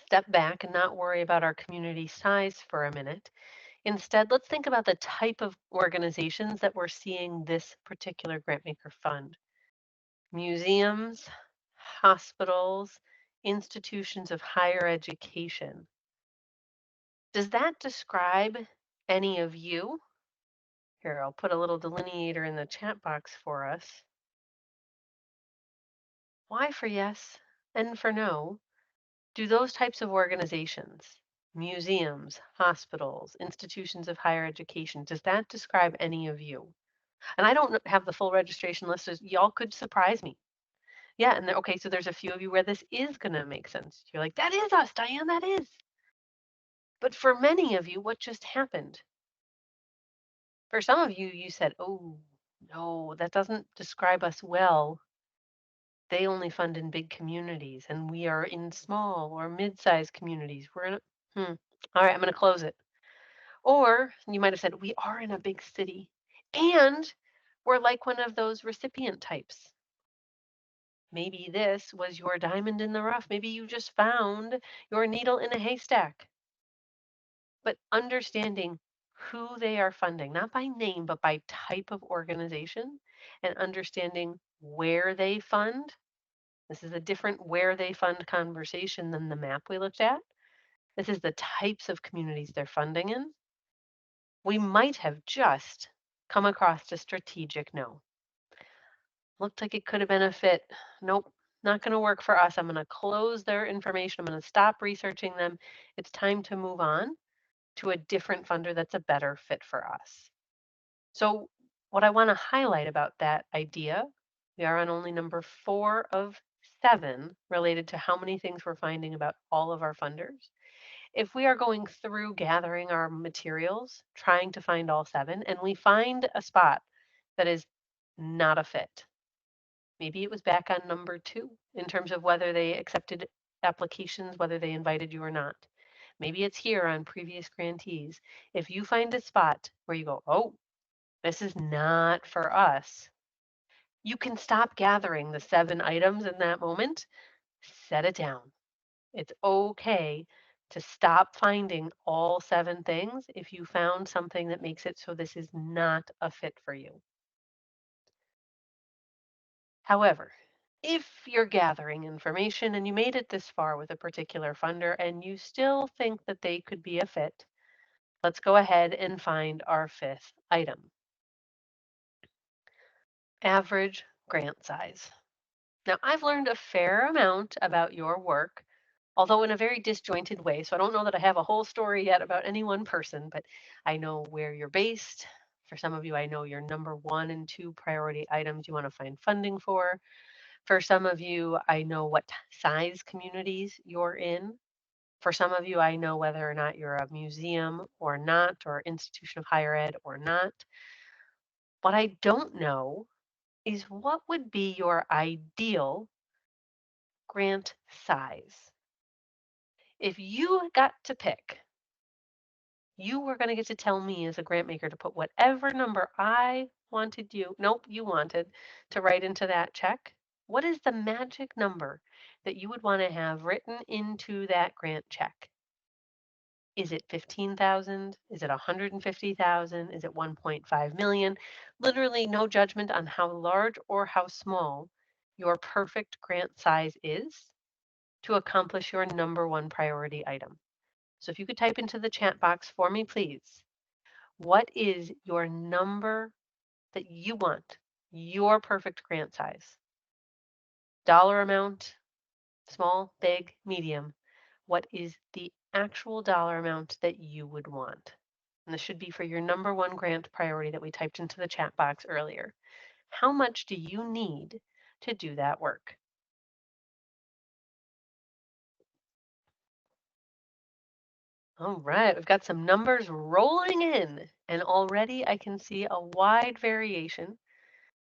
step back and not worry about our community size for a minute. Instead, let's think about the type of organizations that we're seeing this particular grantmaker fund. Museums, hospitals, institutions of higher education. Does that describe any of you? Here, I'll put a little delineator in the chat box for us. Why for yes and for no? Do those types of organizations, museums, hospitals, institutions of higher education, does that describe any of you? And I don't have the full registration list, so y'all could surprise me. Yeah, and okay, so there's a few of you where this is going to make sense. You're like, that is us, Diane, that is. But for many of you, what just happened? For some of you, you said, oh, no, that doesn't describe us well. They only fund in big communities, and we are in small or mid-sized communities. We're in a, all right, I'm going to close it. Or you might have said, we are in a big city, and we're like one of those recipient types. Maybe this was your diamond in the rough. Maybe you just found your needle in a haystack. But understanding who they are funding, not by name, but by type of organization, and understanding where they fund. This is a different where they fund conversation than the map we looked at. This is the types of communities they're funding in. We might have just come across a strategic no. Looked like it could have been a fit. Nope, not going to work for us. I'm going to close their information. I'm going to stop researching them. It's time to move on to a different funder that's a better fit for us. So what I want to highlight about that idea, we are on only number 4 of 7 related to how many things we're finding about all of our funders. If we are going through gathering our materials, trying to find all 7, and we find a spot that is not a fit, maybe it was back on number 2 in terms of whether they accepted applications, whether they invited you or not. Maybe it's here on previous grantees. If you find a spot where you go, oh, This is not for us. You can stop gathering the 7 items in that moment. Set it down. It's okay to stop finding all 7 things if you found something that makes it so this is not a fit for you. However, if you're gathering information and you made it this far with a particular funder and you still think that they could be a fit, let's go ahead and find our 5th item. Average grant size. Now, I've learned a fair amount about your work, although in a very disjointed way. So I don't know that I have a whole story yet about any one person, but I know where you're based. For some of you, I know your number 1 and 2 priority items you want to find funding for. For some of you, I know what size communities you're in. For some of you, I know whether or not you're a museum or not, or institution of higher ed or not. What I don't know is what would be your ideal grant size. If you got to pick, you were going to get to tell me as a grant maker to put whatever number I wanted you, nope, you wanted to write into that check. What is the magic number that you would want to have written into that grant check? Is it 15,000? Is it 150,000? Is it 1.5 million? Literally no judgment on how large or how small your perfect grant size is to accomplish your number 1 priority item. So if you could type into the chat box for me, please, what is your number that you want, your perfect grant size? Dollar amount, small, big, medium. What is the actual dollar amount that you would want? And this should be for your number 1 grant priority that we typed into the chat box earlier. How much do you need to do that work? All right, we've got some numbers rolling in, and already I can see a wide variation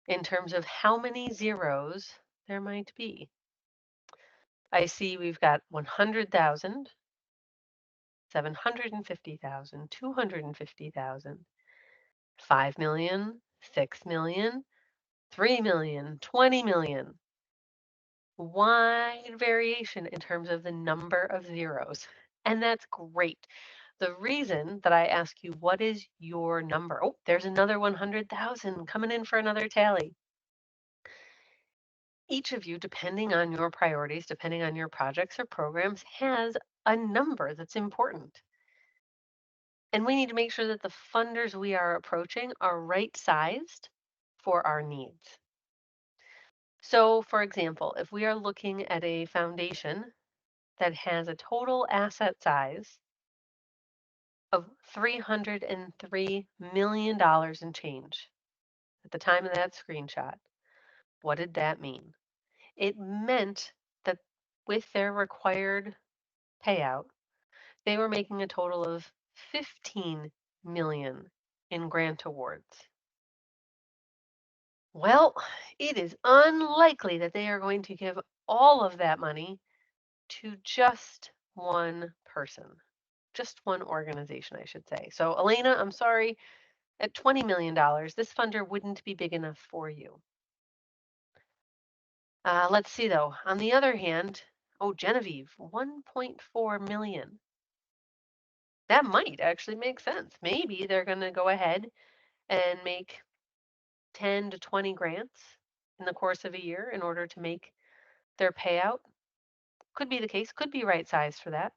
in terms of how many zeros there might be. I see we've got 100,000, 750,000, 250,000, 5 million, 6 million, 3 million, 20 million. Wide variation in terms of the number of zeros. And that's great. The reason that I ask you, what is your number? Oh, there's another 100,000 coming in for another tally. Each of you, depending on your priorities, depending on your projects or programs, has a number that's important. And we need to make sure that the funders we are approaching are right sized for our needs. So, for example, if we are looking at a foundation that has a total asset size of $303 million and change at the time of that screenshot, what did that mean? It meant that with their required payout, they were making a total of 15 million in grant awards. Well, it is unlikely that they are going to give all of that money to just one person, just one organization, I should say. So, Elena, I'm sorry, at $20 million, this funder wouldn't be big enough for you. Let's see though. On the other hand, oh, Genevieve, 1.4 million. That might actually make sense. Maybe they're going to go ahead and make 10 to 20 grants in the course of a year in order to make their payout. Could be the case, could be right size for that.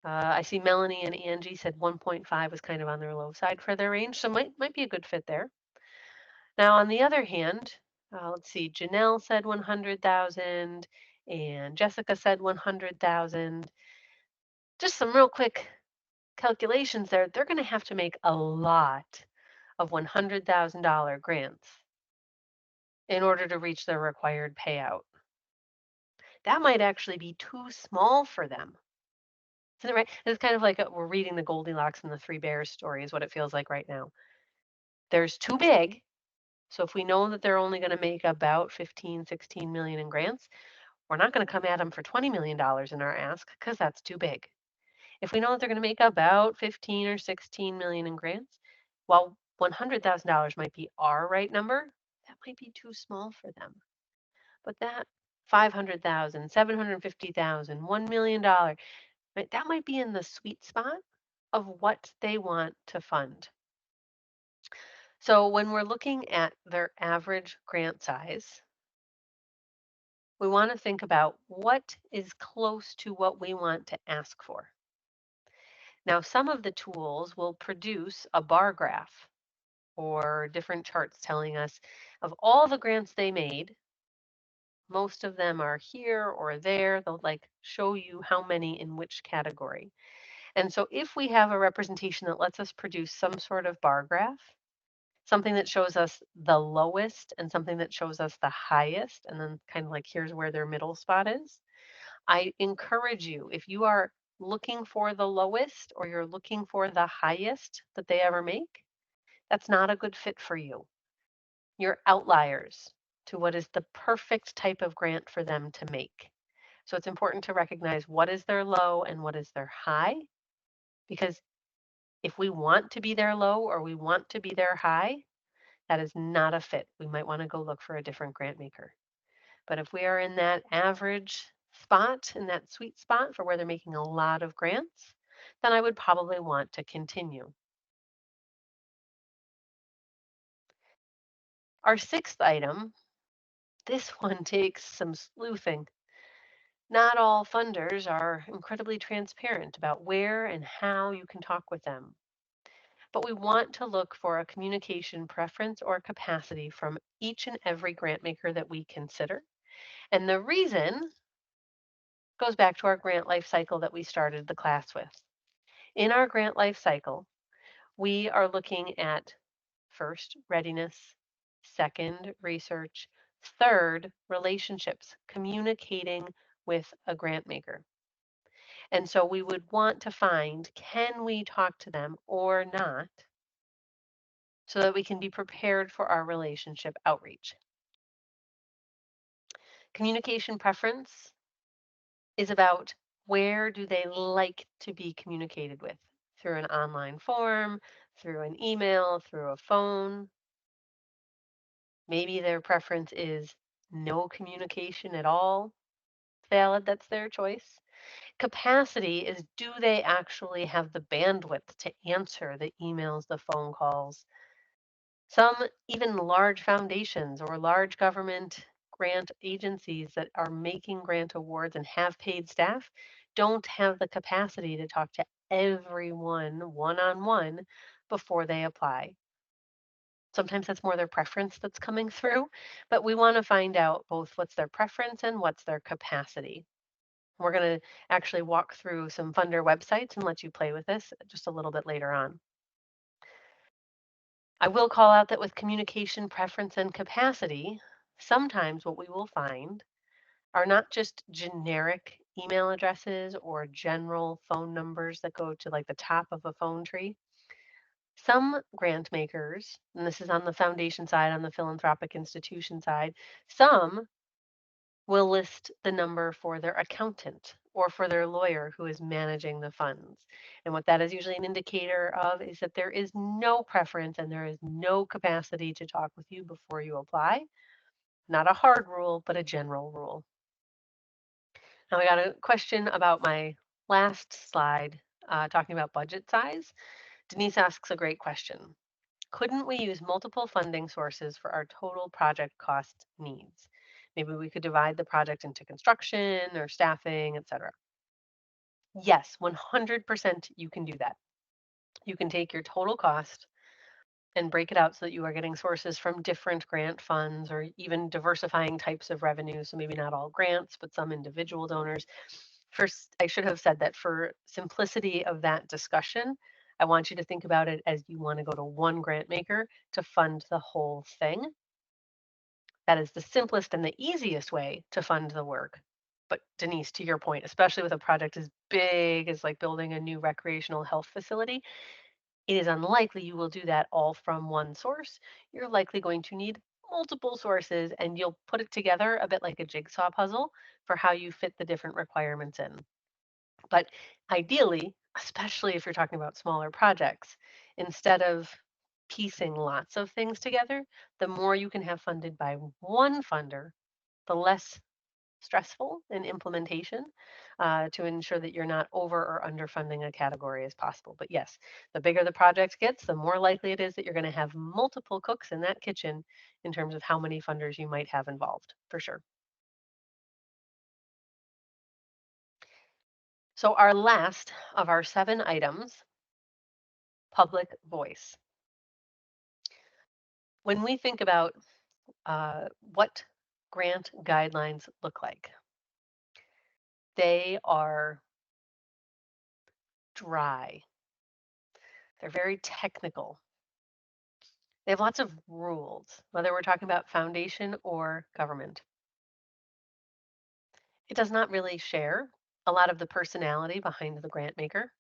I see Melanie and Angie said 1.5 was kind of on their low side for their range, so might be a good fit there. Now, on the other hand, let's see, Janelle said 100,000 and Jessica said 100,000. Just some real quick calculations there. They're going to have to make a lot of $100,000 grants in order to reach their required payout. That might actually be too small for them. Isn't it right? It's kind of like we're reading the Goldilocks and the Three Bears story is what it feels like right now. There's too big. So if we know that they're only going to make about 15, 16 million in grants, we're not going to come at them for $20 million in our ask because that's too big. If we know that they're going to make about 15 or 16 million in grants, well, $100,000 might be our right number. That might be too small for them. But that 500,000, 750,000, $1 million, right, that might be in the sweet spot of what they want to fund. So when we're looking at their average grant size, we want to think about what is close to what we want to ask for. Now, some of the tools will produce a bar graph or different charts telling us of all the grants they made. Most of them are here or there. They'll like show you how many in which category. And so if we have a representation that lets us produce some sort of bar graph, something that shows us the lowest and something that shows us the highest, and then kind of like here's where their middle spot is, I encourage you, if you are looking for the lowest or you're looking for the highest that they ever make, that's not a good fit for you. You're outliers to what is the perfect type of grant for them to make. So it's important to recognize what is their low and what is their high, because if we want to be their low or we want to be their high, that is not a fit. We might want to go look for a different grant maker. But if we are in that average spot, in that sweet spot for where they're making a lot of grants, then I would probably want to continue. Our sixth item, this one takes some sleuthing. Not all funders are incredibly transparent about where and how you can talk with them. But we want to look for a communication preference or capacity from each and every grant maker that we consider. And the reason goes back to our grant life cycle that we started the class with. In our grant life cycle, we are looking at first, readiness, second, research, third, relationships, communicating with a grant maker. And so we would want to find, can we talk to them or not, so that we can be prepared for our relationship outreach. Communication preference is about where do they like to be communicated with, through an online form, through an email, through a phone. Maybe their preference is no communication at all. Valid, that's their choice. Capacity is, do they actually have the bandwidth to answer the emails, the phone calls? Some even large foundations or large government grant agencies that are making grant awards and have paid staff don't have the capacity to talk to everyone one-on-one before they apply. Sometimes that's more their preference that's coming through, but we want to find out both what's their preference and what's their capacity. We're going to actually walk through some funder websites and let you play with this just a little bit later on. I will call out that with communication preference and capacity, sometimes what we will find are not just generic email addresses or general phone numbers that go to like the top of a phone tree. Some grant makers, and this is on the foundation side, on the philanthropic institution side, some will list the number for their accountant or for their lawyer who is managing the funds. And what that is usually an indicator of is that there is no preference and there is no capacity to talk with you before you apply. Not a hard rule, but a general rule. Now, I got a question about my last slide talking about budget size. Denise asks a great question. Couldn't we use multiple funding sources for our total project cost needs? Maybe we could divide the project into construction or staffing, etc. Yes, 100% you can do that. You can take your total cost and break it out so that you are getting sources from different grant funds or even diversifying types of revenue. So maybe not all grants, but some individual donors. First, I should have said that for simplicity of that discussion, I want you to think about it as you want to go to one grant maker to fund the whole thing. That is the simplest and the easiest way to fund the work. But Denise, to your point, especially with a project as big as like building a new recreational health facility, it is unlikely you will do that all from one source. You're likely going to need multiple sources and you'll put it together a bit like a jigsaw puzzle for how you fit the different requirements in. But ideally, especially if you're talking about smaller projects, instead of piecing lots of things together, the more you can have funded by one funder, the less stressful in implementation to ensure that you're not over or underfunding a category as possible. But yes, the bigger the project gets, the more likely it is that you're going to have multiple cooks in that kitchen in terms of how many funders you might have involved, for sure. So our last of our 7 items, public voice. When we think about what grant guidelines look like, they are dry. They're very technical. They have lots of rules, whether we're talking about foundation or government. It does not really share a lot of the personality behind the grant maker.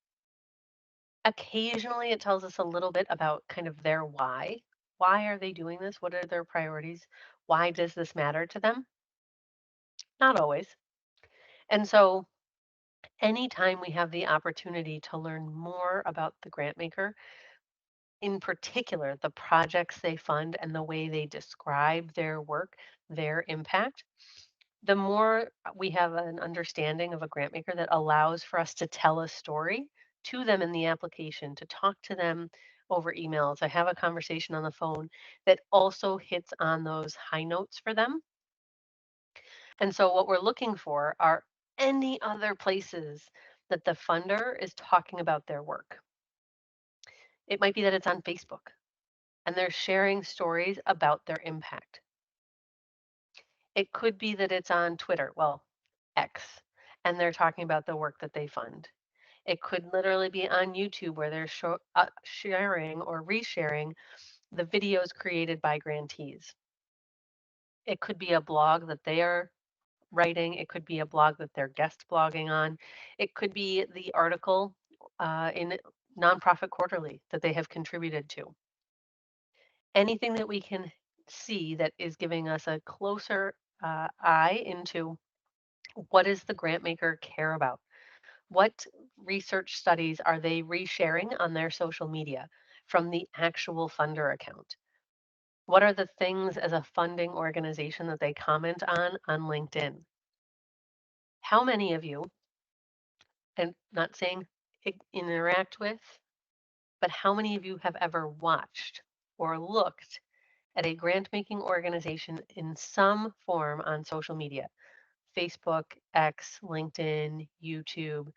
Occasionally, it tells us a little bit about kind of their why. Why are they doing this? What are their priorities? Why does this matter to them? Not always. And so, anytime we have the opportunity to learn more about the grant maker, in particular, the projects they fund and the way they describe their work, their impact, the more we have an understanding of a grant maker that allows for us to tell a story to them in the application, to talk to them over email, to have a conversation on the phone that also hits on those high notes for them. And so, what we're looking for are any other places that the funder is talking about their work. It might be that it's on Facebook and they're sharing stories about their impact. It could be that it's on Twitter, well, X, and they're talking about the work that they fund. It could literally be on YouTube where they're sharing or resharing the videos created by grantees. It could be a blog that they are writing. It could be a blog that they're guest blogging on. It could be the article in Nonprofit Quarterly that they have contributed to. Anything that we can see that is giving us a closer eye into what does the grant maker care about? What research studies are they resharing on their social media from the actual funder account? What are the things as a funding organization that they comment on LinkedIn? How many of you, and not saying interact with, but how many of you have ever watched or looked at a grant making organization in some form on social media? Facebook, X, LinkedIn, YouTube.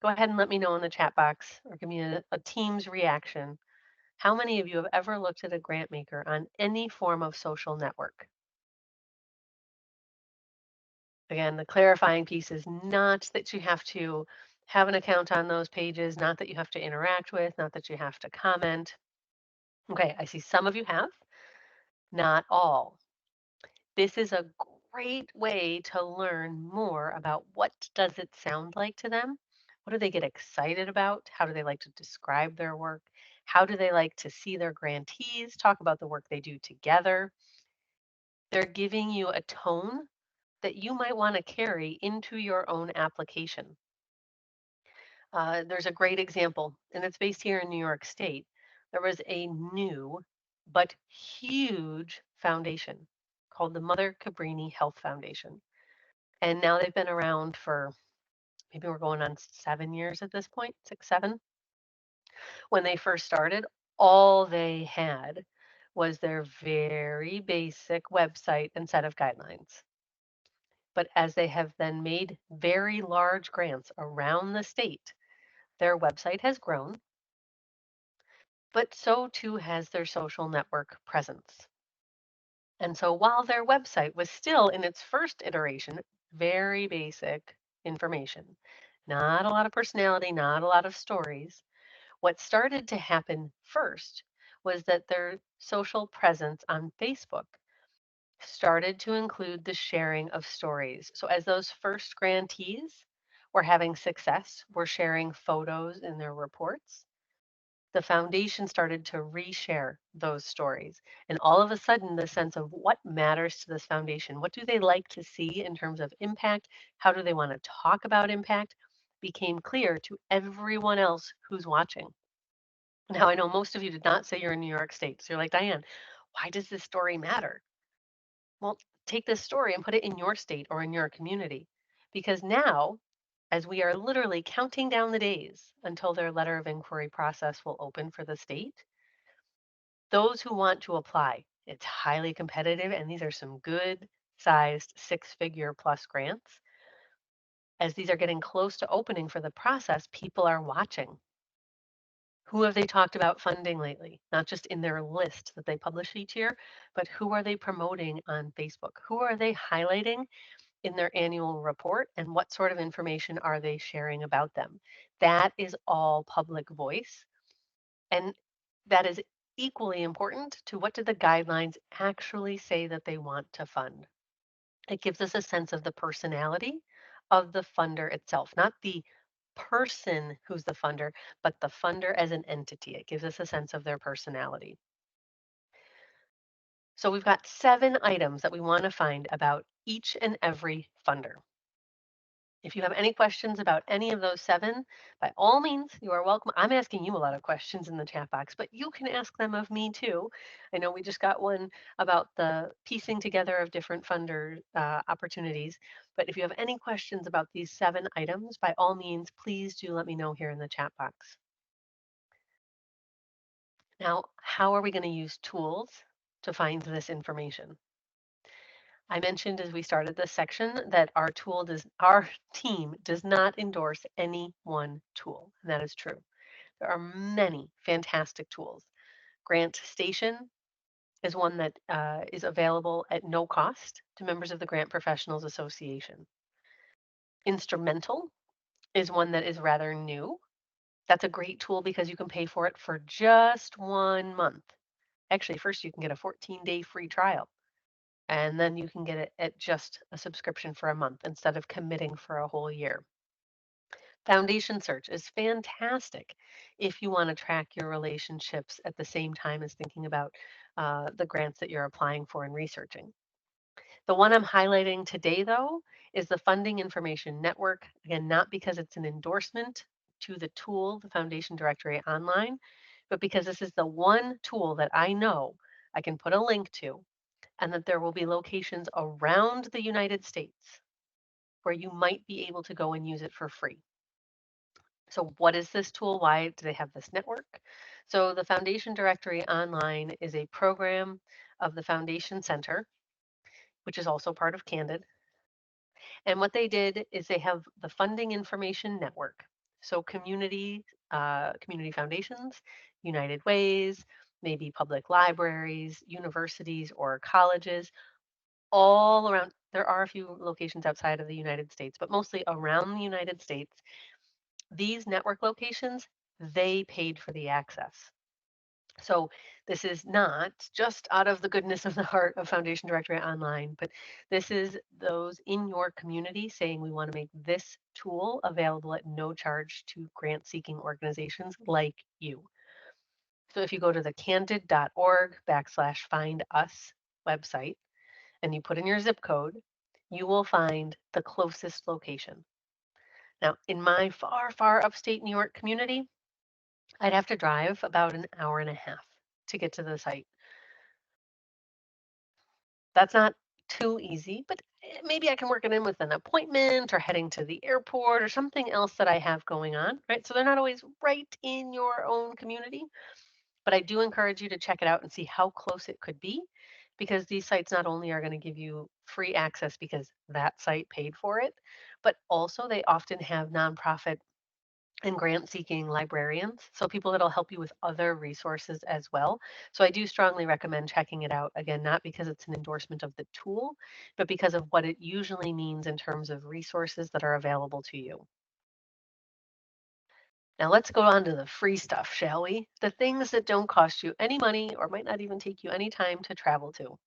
Go ahead and let me know in the chat box or give me a team's reaction. How many of you have ever looked at a grant maker on any form of social network? Again, the clarifying piece is not that you have to have an account on those pages, not that you have to interact with, not that you have to comment. Okay, I see some of you have, not all. This is a great way to learn more about what does it sound like to them? What do they get excited about? How do they like to describe their work? How do they like to see their grantees talk about the work they do together? They're giving you a tone that you might want to carry into your own application. There's a great example, and it's based here in New York State. There was a new but huge foundation called the Mother Cabrini Health Foundation. And now they've been around for maybe we're going on 7 years at this point, 6, 7. When they first started, all they had was their very basic website and set of guidelines. But as they have then made very large grants around the state, their website has grown, but so too has their social network presence. And so while their website was still in its first iteration, very basic information, not a lot of personality, not a lot of stories, what started to happen first was that their social presence on Facebook started to include the sharing of stories. So as those first grantees were having success, were sharing photos in their reports, the foundation started to reshare those stories. And all of a sudden, the sense of what matters to this foundation, what do they like to see in terms of impact, how do they want to talk about impact, became clear to everyone else who's watching. Now, I know most of you did not say you're in New York State. So you're like, Diane, why does this story matter? Well, take this story and put it in your state or in your community. Because now, as we are literally counting down the days until their letter of inquiry process will open for the state, those who want to apply, it's highly competitive, and these are some good sized six-figure plus grants. As these are getting close to opening for the process, people are watching. Who have they talked about funding lately? Not just in their list that they publish each year, but who are they promoting on Facebook? Who are they highlighting in their annual report? And what sort of information are they sharing about them? That is all public voice. And that is equally important to what did the guidelines actually say that they want to fund. It gives us a sense of the personality of the funder itself, not the person who's the funder, but the funder as an entity. It gives us a sense of their personality. So we've got 7 items that we want to find about each and every funder. If you have any questions about any of those 7, by all means, you are welcome. I'm asking you a lot of questions in the chat box, but you can ask them of me too. I know we just got one about the piecing together of different funder opportunities, but if you have any questions about these 7 items, by all means, please do let me know here in the chat box. Now, how are we going to use tools to find this information? I mentioned as we started this section that our team does not endorse any one tool, and that is true. There are many fantastic tools. Grant Station is one that is available at no cost to members of the Grant Professionals Association. Instrumental is one that is rather new. That's a great tool because you can pay for it for just 1 month. Actually, first you can get a 14-day free trial. And then you can get it at just a subscription for a month instead of committing for a whole year. Foundation Search is fantastic if you want to track your relationships at the same time as thinking about the grants that you're applying for and researching. The one I'm highlighting today, though, is the Funding Information Network. Again, not because it's an endorsement to the tool, the Foundation Directory Online, but because this is the one tool that I know I can put a link to and that there will be locations around the United States where you might be able to go and use it for free. So what is this tool? Why do they have this network? So the Foundation Directory Online is a program of the Foundation Center, which is also part of Candid. And what they did is they have the Funding Information Network. So community foundations, United Ways, maybe public libraries, universities, or colleges all around. There are a few locations outside of the United States, but mostly around the United States. These network locations, they paid for the access. So this is not just out of the goodness of the heart of Foundation Directory Online, but this is those in your community saying we want to make this tool available at no charge to grant seeking organizations like you. So if you go to the candid.org/find us website, and you put in your zip code, you will find the closest location. Now, in my far, far upstate New York community, I'd have to drive about an hour and a half to get to the site. That's not too easy, but maybe I can work it in with an appointment or heading to the airport or something else that I have going on, right? So they're not always right in your own community, but I do encourage you to check it out and see how close it could be because these sites not only are going to give you free access because that site paid for it, but also they often have nonprofit and grant seeking librarians. So people that'll help you with other resources as well. So I do strongly recommend checking it out. Again, not because it's an endorsement of the tool, but because of what it usually means in terms of resources that are available to you. Now let's go on to the free stuff, shall we? The things that don't cost you any money or might not even take you any time to travel to.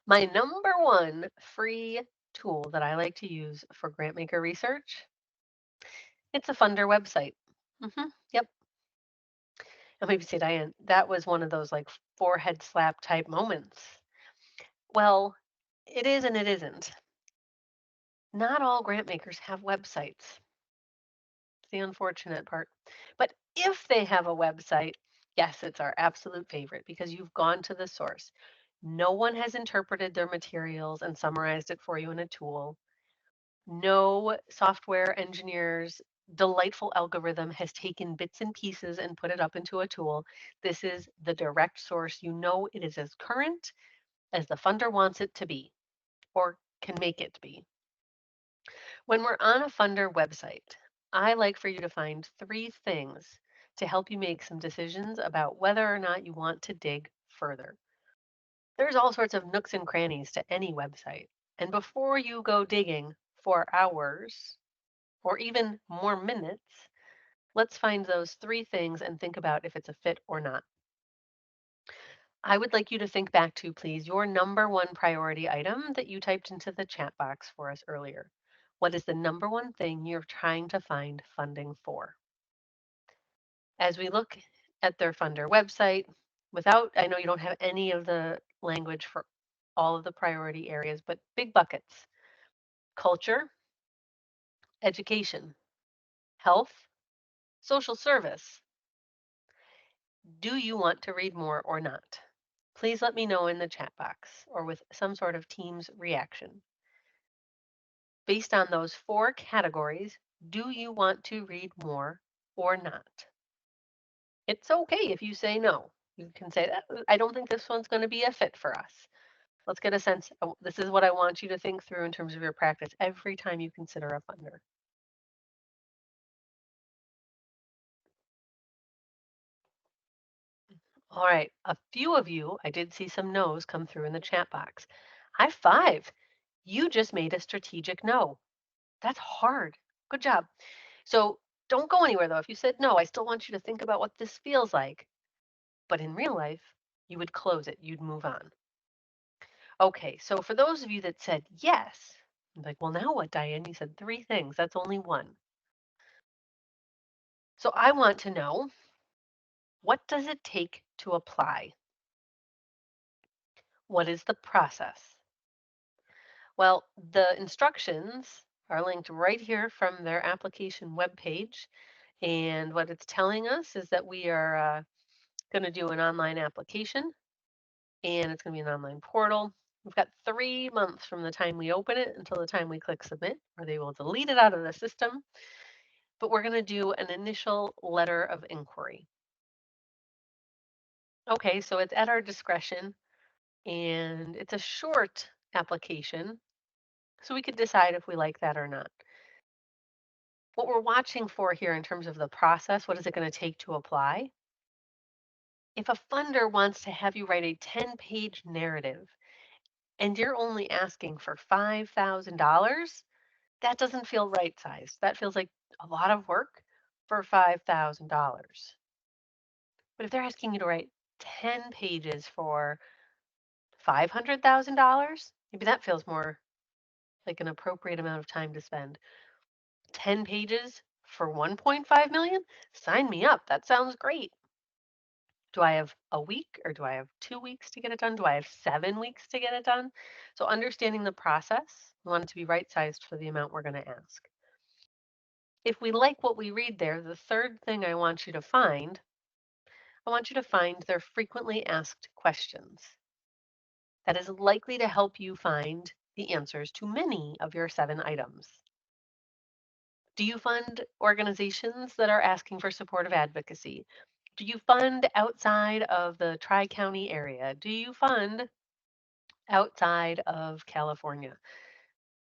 My number one free tool that I like to use for grantmaker research, it's a funder website. Yep. And maybe say, Diane, that was one of those like forehead slap type moments. Well, it is and it isn't. Not all grant makers have websites. It's the unfortunate part. But If they have a website, yes, it's our absolute favorite because you've gone to the source. No one has interpreted their materials and summarized it for you in a tool. No software engineer's delightful algorithm has taken bits and pieces and put it up into a tool. This is the direct source. You know it is as current as the funder wants it to be or can make it be. When we're on a funder website, I like for you to find 3 things to help you make some decisions about whether or not you want to dig further. There's all sorts of nooks and crannies to any website. And before you go digging for hours or even more minutes, let's find those 3 things and think about if it's a fit or not. I would like you to think back to, please, your number one priority item that you typed into the chat box for us earlier. What is the number one thing you're trying to find funding for? As we look at their funder website, I know you don't have any of the language for all of the priority areas, but big buckets: culture, education, health, social service. Do you want to read more or not? Please let me know in the chat box or with some sort of Teams reaction. Based on those 4 categories, do you want to read more or not? It's okay if you say no. You can say that I don't think this one's going to be a fit for us. Let's get a sense. This is what I want you to think through in terms of your practice every time you consider a funder. All right, a few of you, I did see some no's come through in the chat box. High five. You just made a strategic no. That's hard. Good job. So don't go anywhere though. If you said no, I still want you to think about what this feels like. But in real life, you would close it, you'd move on. Okay, so for those of you that said yes, I'm like, well, now what, Diane? You said 3 things. That's only one. So I want to know, what does it take to apply? What is the process? Well, the instructions are linked right here from their application webpage. And what it's telling us is that we are going to do an online application, and it's going to be an online portal. We've got 3 months from the time we open it until the time we click submit, or they will delete it out of the system. But we're going to do an initial letter of inquiry. Okay, so it's at our discretion, and it's a short application, so we could decide if we like that or not. What we're watching for here in terms of the process, what is it going to take to apply? If a funder wants to have you write a 10-page narrative and you're only asking for $5,000, that doesn't feel right sized. That feels like a lot of work for $5,000. But if they're asking you to write 10 pages for $500,000, maybe that feels more like an appropriate amount of time to spend. 10 pages for 1.5 million? Sign me up. That sounds great. Do I have a week or do I have 2 weeks to get it done? Do I have 7 weeks to get it done? So understanding the process, we want it to be right sized for the amount we're going to ask. If we like what we read there, the third thing I want you to find, I want you to find their frequently asked questions. That is likely to help you find the answers to many of your 7 items. Do you fund organizations that are asking for supportive advocacy? Do you fund outside of the Tri-County area? Do you fund outside of California?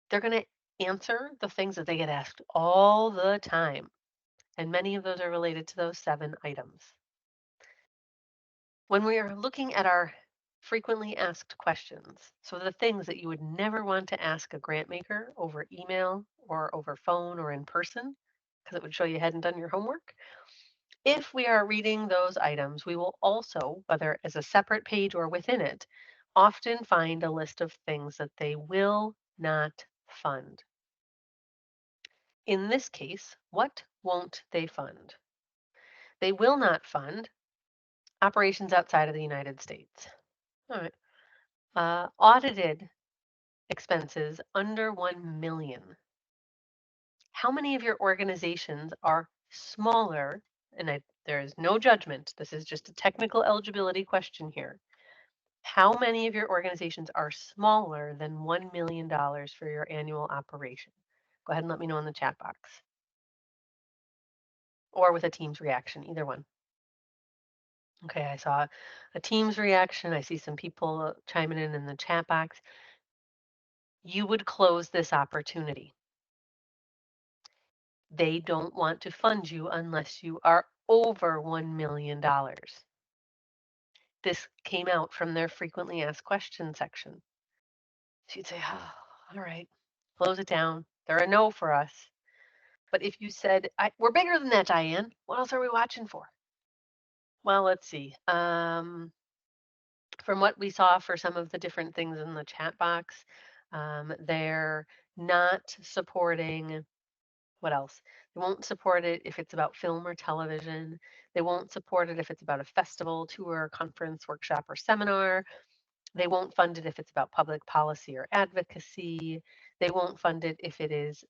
They're going to answer the things that they get asked all the time. And many of those are related to those 7 items. When we are looking at our frequently asked questions, so the things that you would never want to ask a grant maker over email or over phone or in person, because it would show you hadn't done your homework. If we are reading those items, we will also, whether as a separate page or within it, often find a list of things that they will not fund. In this case, what won't they fund? They will not fund operations outside of the United States. All right. Audited expenses under 1 million. How many of your organizations are smaller, and There is no judgment. This is just a technical eligibility question here. How many of your organizations are smaller than $1 million for your annual operation? Go ahead and let me know in the chat box or with a team's reaction, either one. Okay, I saw a team's reaction. I see some people chiming in the chat box. You would close this opportunity. They don't want to fund you unless you are over $1 million. This came out from their frequently asked questions section. So you'd say, oh, all right, close it down. They're a no for us. But if you said, we're bigger than that, Diane, what else are we watching for? Well, let's see. From what we saw for some of the different things in the chat box, they're not supporting what else? They won't support it if it's about film or television. They won't support it if it's about a festival, tour, conference, workshop, or seminar. They won't fund it if it's about public policy or advocacy. They won't fund it if it is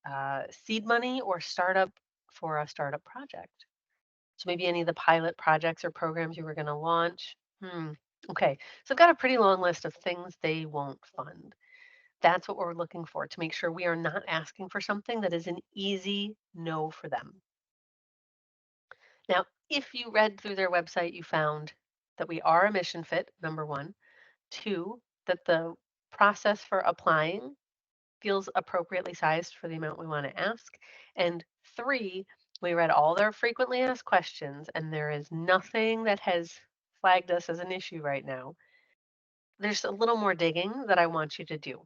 seed money or startup for a startup project. So maybe any of the pilot projects or programs you were going to launch. Okay, so I've got a pretty long list of things they won't fund. That's what we're looking for to make sure we are not asking for something that is an easy no for them. Now, if you read through their website, you found that we are a mission fit, number one. Two, that the process for applying feels appropriately sized for the amount we want to ask. And three, we read all their frequently asked questions, and there is nothing that has flagged us as an issue right now. There's a little more digging that I want you to do.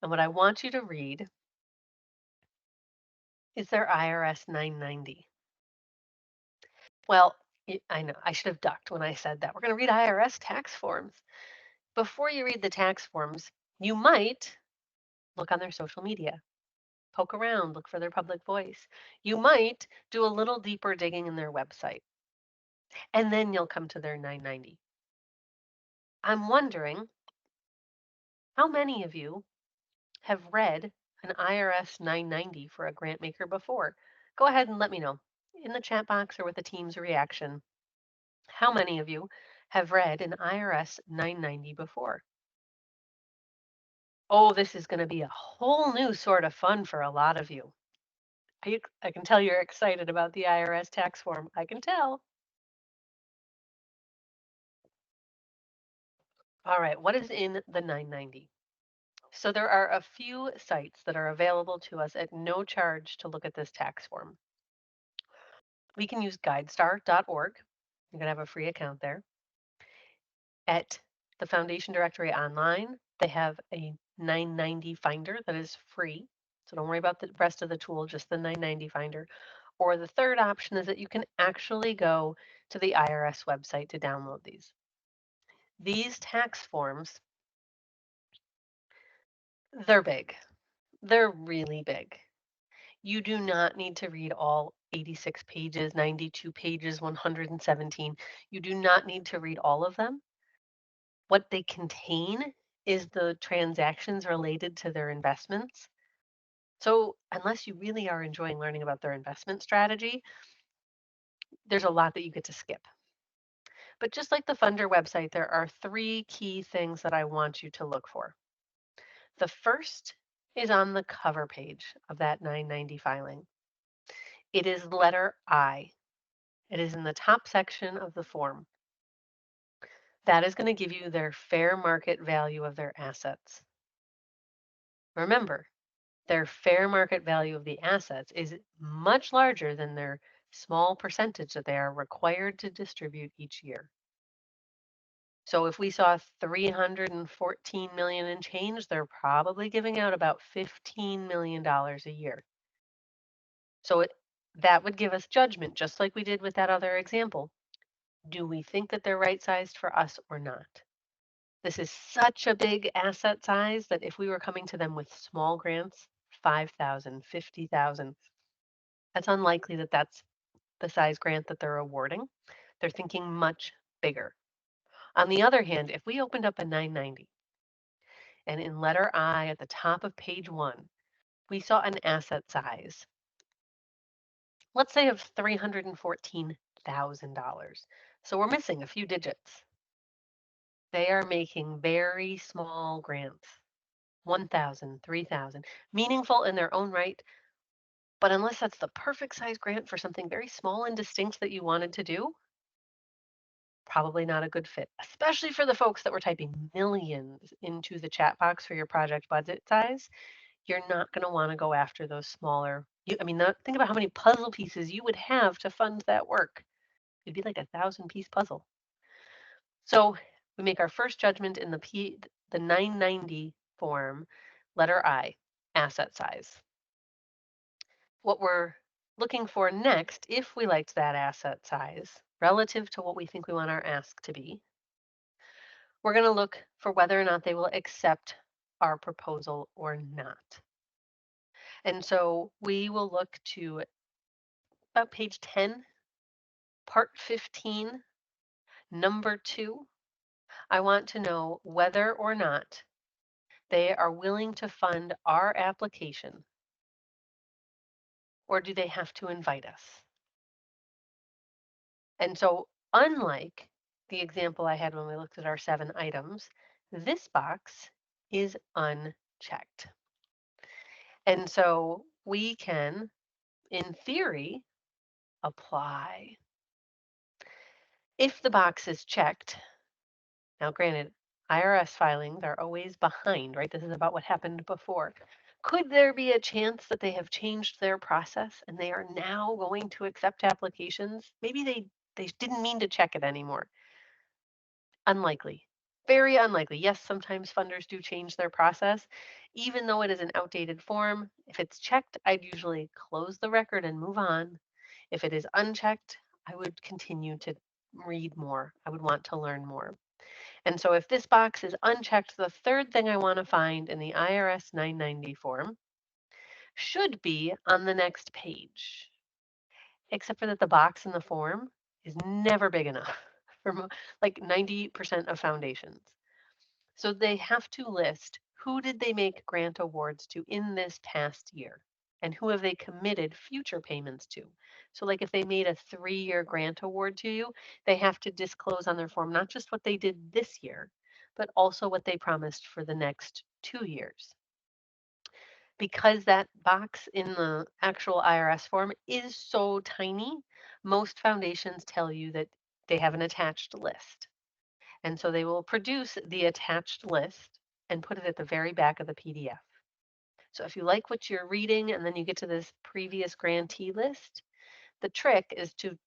And what I want you to read is their IRS 990. Well, I know I should have ducked when I said that. We're going to read IRS tax forms. Before you read the tax forms, you might look on their social media, poke around, look for their public voice. You might do a little deeper digging in their website, and then you'll come to their 990. I'm wondering how many of you have read an IRS 990 for a grant maker before? Go ahead and let me know in the chat box or with the team's reaction. How many of you have read an IRS 990 before? Oh, this is going to be a whole new sort of fun for a lot of you. I can tell you're excited about the IRS tax form. I can tell. All right, what is in the 990? So there are a few sites that are available to us at no charge to look at this tax form. We can use guidestar.org. You're going to have a free account there. At the Foundation Directory online, they have a 990 finder that is free. So don't worry about the rest of the tool, just the 990 finder. Or the third option is that you can actually go to the IRS website to download these. These tax forms, they're big. They're really big. You do not need to read all 86 pages, 92 pages, 117. You do not need to read all of them. What they contain is the transactions related to their investments. So unless you really are enjoying learning about their investment strategy, there's a lot that you get to skip. But just like the funder website, there are three key things that I want you to look for. The first is on the cover page of that 990 filing. It is letter I. It is in the top section of the form. That is going to give you their fair market value of their assets. Remember, their fair market value of the assets is much larger than their small percentage that they are required to distribute each year. So if we saw 314 million in change, they're probably giving out about $15 million a year. So that would give us judgment, just like we did with that other example. Do we think that they're right sized for us or not? This is such a big asset size that if we were coming to them with small grants, 5,000, 50,000, that's unlikely that that's the size grant that they're awarding. They're thinking much bigger. On the other hand, if we opened up a 990 and in letter I at the top of page 1, we saw an asset size let's say of $314,000. So we're missing a few digits. They are making very small grants, 1,000, 3,000, meaningful in their own right, but unless that's the perfect size grant for something very small and distinct that you wanted to do, probably not a good fit, especially for the folks that were typing millions into the chat box for your project budget size. You're not going to want to go after those smaller. Think about how many puzzle pieces you would have to fund that work. It'd be like a 1,000-piece puzzle. So we make our first judgment in the 990 form, letter I, asset size. What we're looking for next, if we liked that asset size relative to what we think we want our ask to be, we're going to look for whether or not they will accept our proposal or not. And so we will look to about page 10, part 15, number 2. I want to know whether or not they are willing to fund our application, or do they have to invite us? And so, unlike the example I had when we looked at our 7 items, this box is unchecked. And so we can, in theory, apply. If the box is checked, now granted, IRS filings are always behind, right? This is about what happened before. Could there be a chance that they have changed their process and they are now going to accept applications? Maybe they didn't mean to check it anymore. Unlikely. Very unlikely. Yes, sometimes funders do change their process. Even though it is an outdated form, if it's checked, I'd usually close the record and move on. If it is unchecked, I would continue to read more. I would want to learn more. And so if this box is unchecked, the third thing I want to find in the IRS 990 form should be on the next page, except for that the box in the form is never big enough for like 90% of foundations. So they have to list who did they make grant awards to in this past year and who have they committed future payments to. So like if they made a 3-year grant award to you, they have to disclose on their form not just what they did this year, but also what they promised for the next 2 years. Because that box in the actual IRS form is so tiny, most foundations tell you that they have an attached list. And so they will produce the attached list and put it at the very back of the PDF. So if you like what you're reading and then you get to this previous grantee list, the trick is to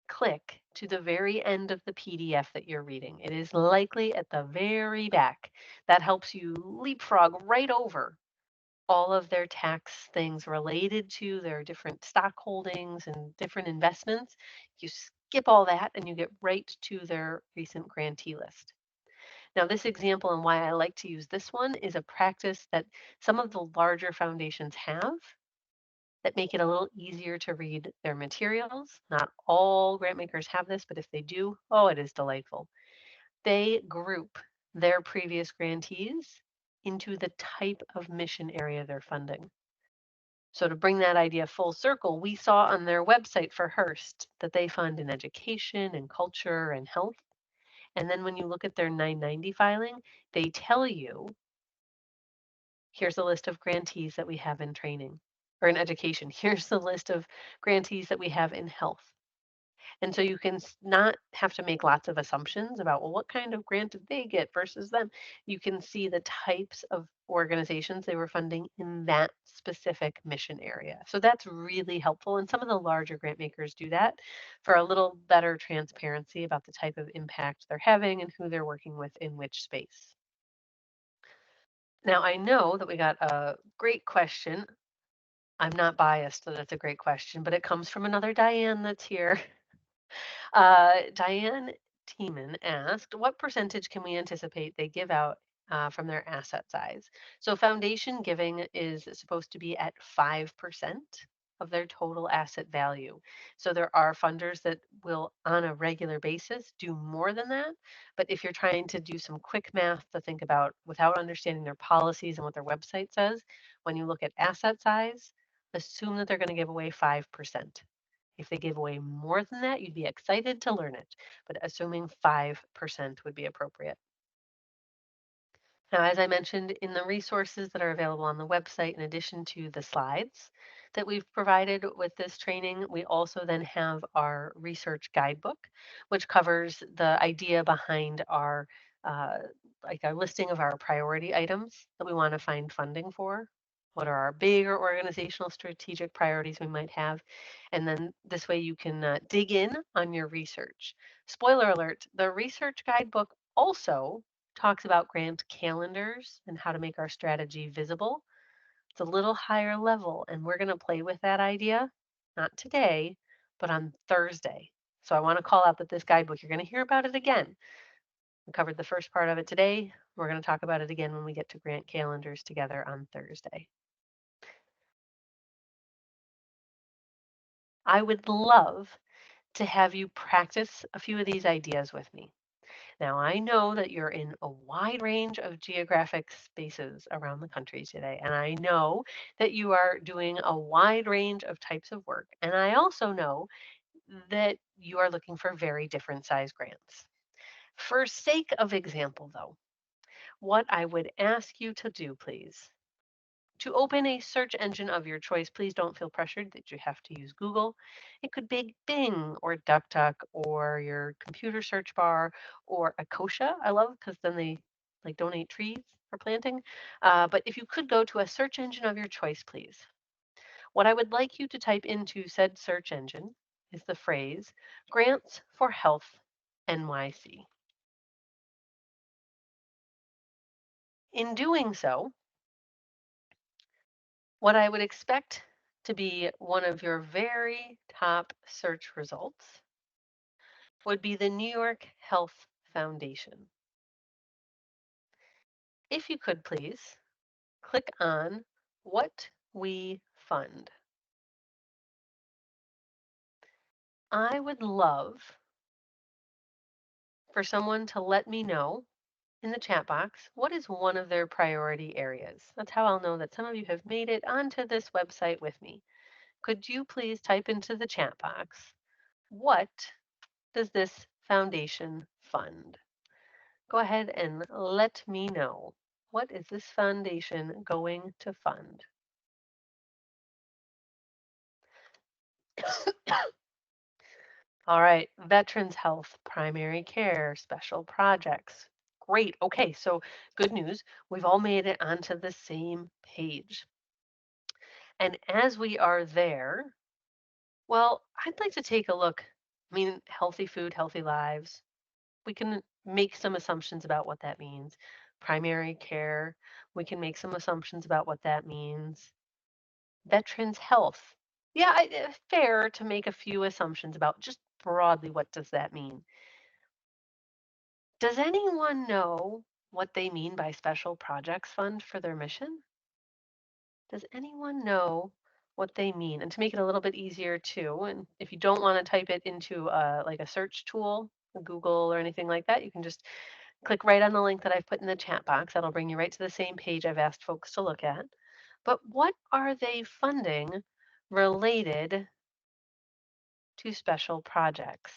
click to the very end of the PDF that you're reading. It is likely at the very back. That helps you leapfrog right over all of their tax things related to their different stock holdings and different investments. You skip all that and you get right to their recent grantee list. Now, this example and why I like to use this one is a practice that some of the larger foundations have that make it a little easier to read their materials. Not all grant makers have this, but if they do, oh, it is delightful. They group their previous grantees into the type of mission area they're funding. So to bring that idea full circle, we saw on their website for Hearst that they fund in education and culture and health. And then when you look at their 990 filing, they tell you, here's a list of grantees that we have in training or in education. Here's the list of grantees that we have in health. And so you can not have to make lots of assumptions about, well, what kind of grant did they get versus them? You can see the types of organizations they were funding in that specific mission area. So that's really helpful. And some of the larger grant makers do that for a little better transparency about the type of impact they're having and who they're working with in which space. Now, I know that we got a great question. I'm not biased that it's a great question, but it comes from another Diane that's here. Diane Tiemann asked, what percentage can we anticipate they give out from their asset size? So foundation giving is supposed to be at 5% of their total asset value. So there are funders that will, on a regular basis, do more than that. But if you're trying to do some quick math to think about without understanding their policies and what their website says, when you look at asset size, assume that they're going to give away 5%. If they give away more than that, you'd be excited to learn it, but assuming 5% would be appropriate. Now, as I mentioned in the resources that are available on the website, in addition to the slides that we've provided with this training, we also then have our research guidebook, which covers the idea behind our uh, like our listing of our priority items that we want to find funding for. What are our bigger organizational strategic priorities we might have? And then this way you can dig in on your research. Spoiler alert, the research guidebook also talks about grant calendars and how to make our strategy visible. It's a little higher level, and we're going to play with that idea, not today, but on Thursday. So I want to call out that this guidebook, you're going to hear about it again. We covered the first part of it today. We're going to talk about it again when we get to grant calendars together on Thursday. I would love to have you practice a few of these ideas with me. Now, I know that you're in a wide range of geographic spaces around the country today, and I know that you are doing a wide range of types of work. And I also know that you are looking for very different size grants. For sake of example, though, what I would ask you to do, please, to open a search engine of your choice, please don't feel pressured that you have to use Google. It could be Bing or DuckDuck or your computer search bar or Acacia. I love because then they like donate trees for planting. But if you could go to a search engine of your choice, please. What I would like you to type into said search engine is the phrase Grants for Health NYC. In doing so, what I would expect to be one of your very top search results would be the New York Health Foundation. If you could please click on What We Fund. I would love for someone to let me know in the chat box what is one of their priority areas. That's how I'll know that some of you have made it onto this website with me. Could you please type into the chat box, what does this foundation fund? Go ahead and let me know. What is this foundation going to fund? All right, veterans health, primary care, special projects. Great. Okay, so good news. We've all made it onto the same page. And as we are there, well, I'd like to take a look. I mean, healthy food, healthy lives. We can make some assumptions about what that means. Primary care, we can make some assumptions about what that means. Veterans health. Yeah, fair to make a few assumptions about just broadly what does that mean. Does anyone know what they mean by special projects fund for their mission? Does anyone know what they mean? And to make it a little bit easier too, and if you don't want to type it into like a search tool, Google or anything like that, you can just click right on the link that I've put in the chat box. That'll bring you right to the same page I've asked folks to look at. But what are they funding related to special projects?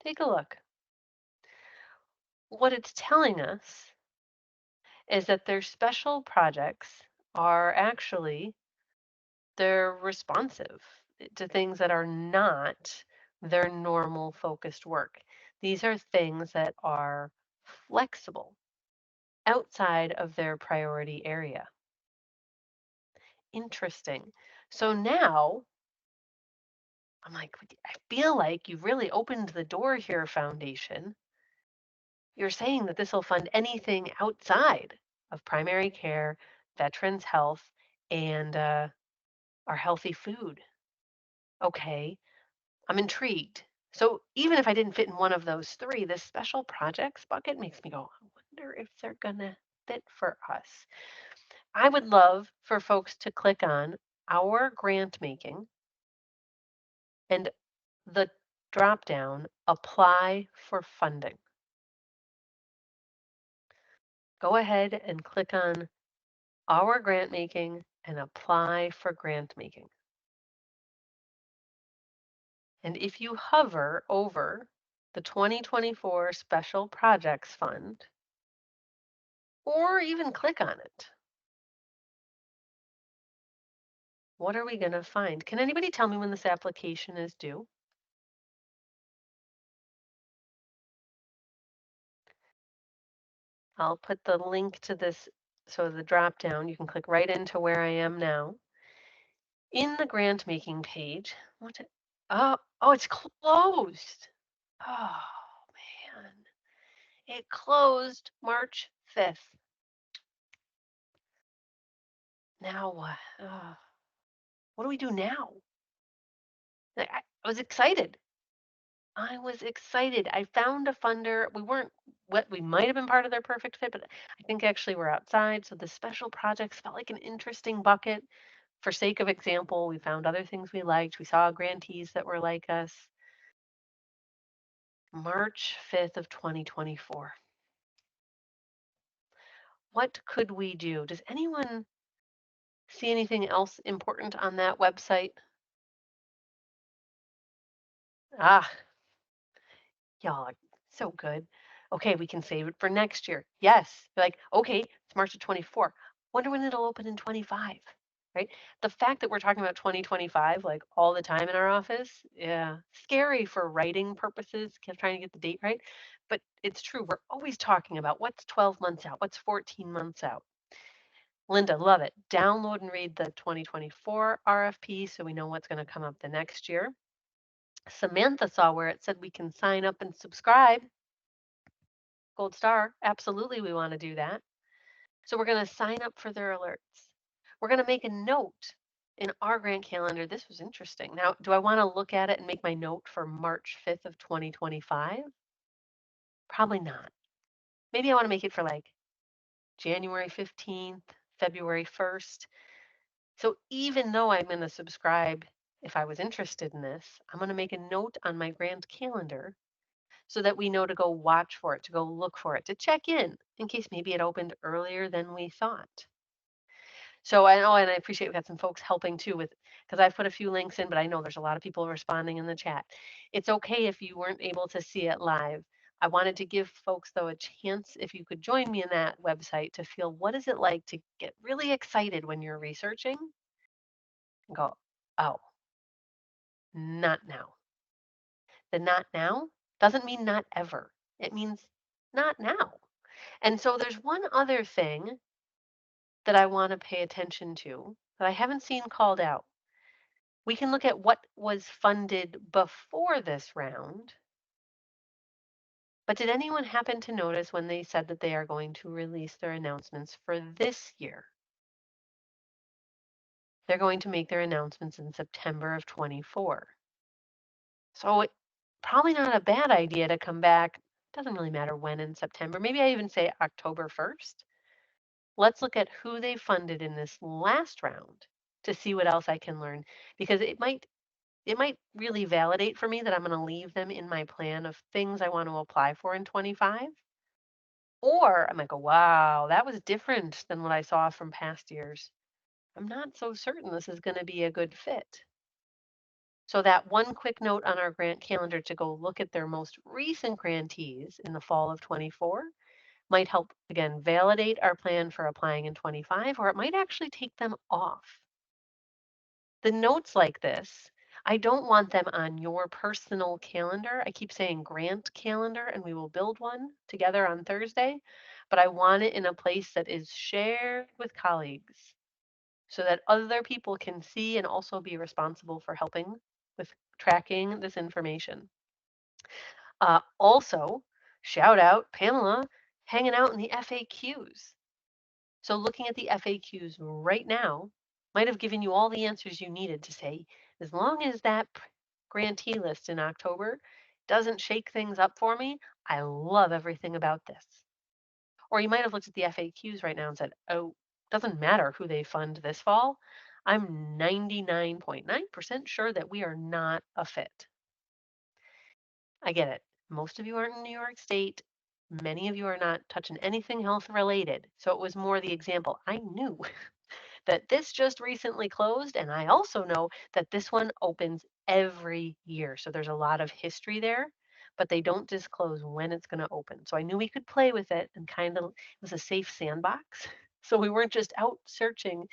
Take a look. What it's telling us is that their special projects are actually they're responsive to things that are not their normal focused work. These are things that are flexible outside of their priority area. Interesting. So now I'm like, I feel like you've really opened the door here, Foundation. You're saying that this will fund anything outside of primary care, veterans health, and our healthy food. Okay, I'm intrigued. So even if I didn't fit in one of those three, this special projects bucket makes me go, I wonder if they're gonna fit for us. I would love for folks to click on our grant making and the drop down apply for funding. Go ahead and click on our grant making and apply for grant making. And if you hover over the 2024 Special Projects Fund, or even click on it, what are we going to find? Can anybody tell me when this application is due? I'll put the link to this, so the drop down, you can click right into where I am now. In the grant making page, oh, it's closed. Oh man, it closed March 5th. Now what? What do we do now? I was excited. I was excited. I found a funder. We weren't what we might have been part of their perfect fit, but I think actually we're outside. So the special projects felt like an interesting bucket. For sake of example, we found other things we liked. We saw grantees that were like us. March 5th of 2024. What could we do? Does anyone see anything else important on that website? Ah, y'all are so good. Okay, we can save it for next year. Yes. Like, okay, it's March of 24. Wonder when it'll open in 25, right? The fact that we're talking about 2025 like all the time in our office, yeah, scary for writing purposes, kept trying to get the date right. But it's true. We're always talking about what's 12 months out, what's 14 months out. Linda, love it. Download and read the 2024 RFP so we know what's going to come up the next year. Samantha saw where it said we can sign up and subscribe. Gold star. Absolutely, we want to do that. So we're going to sign up for their alerts. We're going to make a note in our grant calendar. This was interesting. Now, do I want to look at it and make my note for March 5th of 2025? Probably not. Maybe I want to make it for like January 15th, February 1st. So even though I'm going to subscribe, if I was interested in this, I'm going to make a note on my grant calendar so that we know to go watch for it, to go look for it, to check in case maybe it opened earlier than we thought. So I know, and I appreciate we've got some folks helping too with, because I've put a few links in, but I know there's a lot of people responding in the chat. It's okay if you weren't able to see it live. I wanted to give folks though a chance, if you could join me in that website, to feel what is it like to get really excited when you're researching and go, oh, not now. The not now doesn't mean not ever. It means not now. And so there's one other thing that I want to pay attention to that I haven't seen called out. We can look at what was funded before this round, but did anyone happen to notice when they said that they are going to release their announcements for this year? They're going to make their announcements in September of 24. So probably not a bad idea to come back. Doesn't really matter when in September. Maybe I even say October 1st. Let's look at who they funded in this last round to see what else I can learn, because it might really validate for me that I'm going to leave them in my plan of things I want to apply for in 25. Or I might go, wow, that was different than what I saw from past years. I'm not so certain this is going to be a good fit. So that one quick note on our grant calendar to go look at their most recent grantees in the fall of 24 might help, again, validate our plan for applying in 25, or it might actually take them off. The notes like this, I don't want them on your personal calendar. I keep saying grant calendar, and we will build one together on Thursday, but I want it in a place that is shared with colleagues so that other people can see and also be responsible for helping with tracking this information. Also, shout out Pamela hanging out in the FAQs. So looking at the FAQs right now might have given you all the answers you needed to say, as long as that grantee list in October doesn't shake things up for me, I love everything about this. Or you might have looked at the FAQs right now and said, oh, doesn't matter who they fund this fall. I'm 99.9% sure that we are not a fit. I get it. Most of you aren't in New York State. Many of you are not touching anything health related. So it was more the example. I knew that this just recently closed, and I also know that this one opens every year. So there's a lot of history there, but they don't disclose when it's going to open. So I knew we could play with it and kind of, it was a safe sandbox. So we weren't just out searching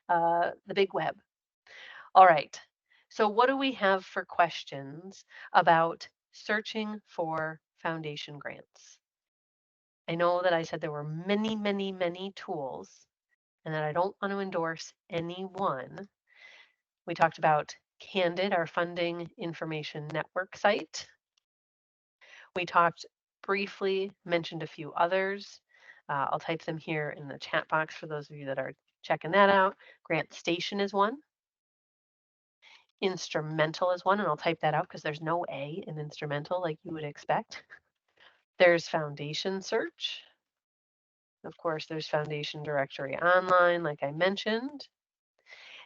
the big web. All right. So what do we have for questions about searching for foundation grants? I know that I said there were many, many, many tools and that I don't want to endorse any one. We talked about Candid, our funding information network site. We talked briefly, mentioned a few others. I'll type them here in the chat box for those of you that are checking that out. Grant Station is one. Instrumental is one, and I'll type that out because there's no A in instrumental like you would expect. There's Foundation Search. Of course, there's Foundation Directory Online, like I mentioned,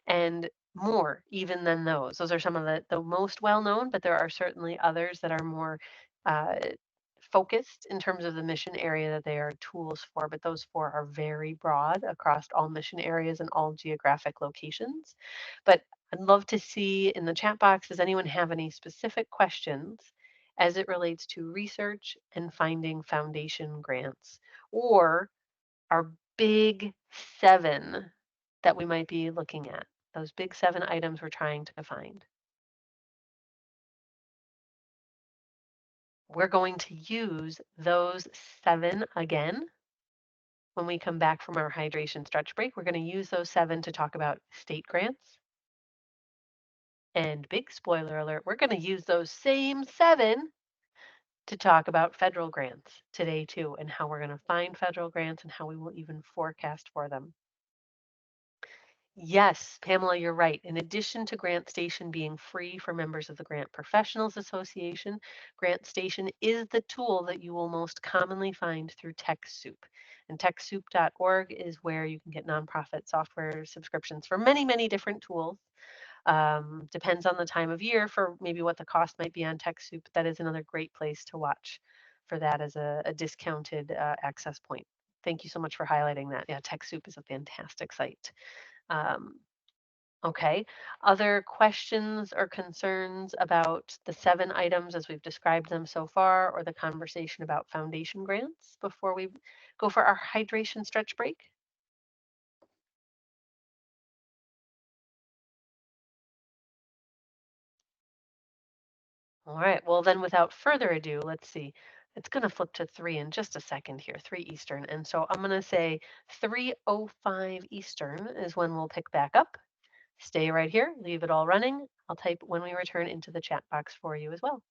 and more even than those. Those are some of the most well-known, but there are certainly others that are more uh, focused in terms of the mission area that they are tools for, but those four are very broad across all mission areas and all geographic locations. But I'd love to see in the chat box, does anyone have any specific questions as it relates to research and finding foundation grants or our big seven that we might be looking at? Those big seven items we're trying to find. We're going to use those seven again when we come back from our hydration stretch break. We're going to use those seven to talk about state grants. And big spoiler alert, we're going to use those same seven to talk about federal grants today too, and how we're going to find federal grants and how we will even forecast for them. Yes, Pamela, you're right. In addition to Grant Station being free for members of the Grant Professionals Association, Grant Station is the tool that you will most commonly find through TechSoup. And TechSoup.org is where you can get nonprofit software subscriptions for many, many different tools. Depends on the time of year for maybe what the cost might be on TechSoup. That is another great place to watch for that as a discounted access point. Thank you so much for highlighting that. Yeah, TechSoup is a fantastic site. Um, okay, other questions or concerns about the seven items as we've described them so far, or the conversation about foundation grants before we go for our hydration stretch break? All right, well then without further ado, let's see. It's going to flip to 3 in just a second here, 3 Eastern. And so I'm going to say 3:05 Eastern is when we'll pick back up. Stay right here, leave it all running. I'll type when we return into the chat box for you as well.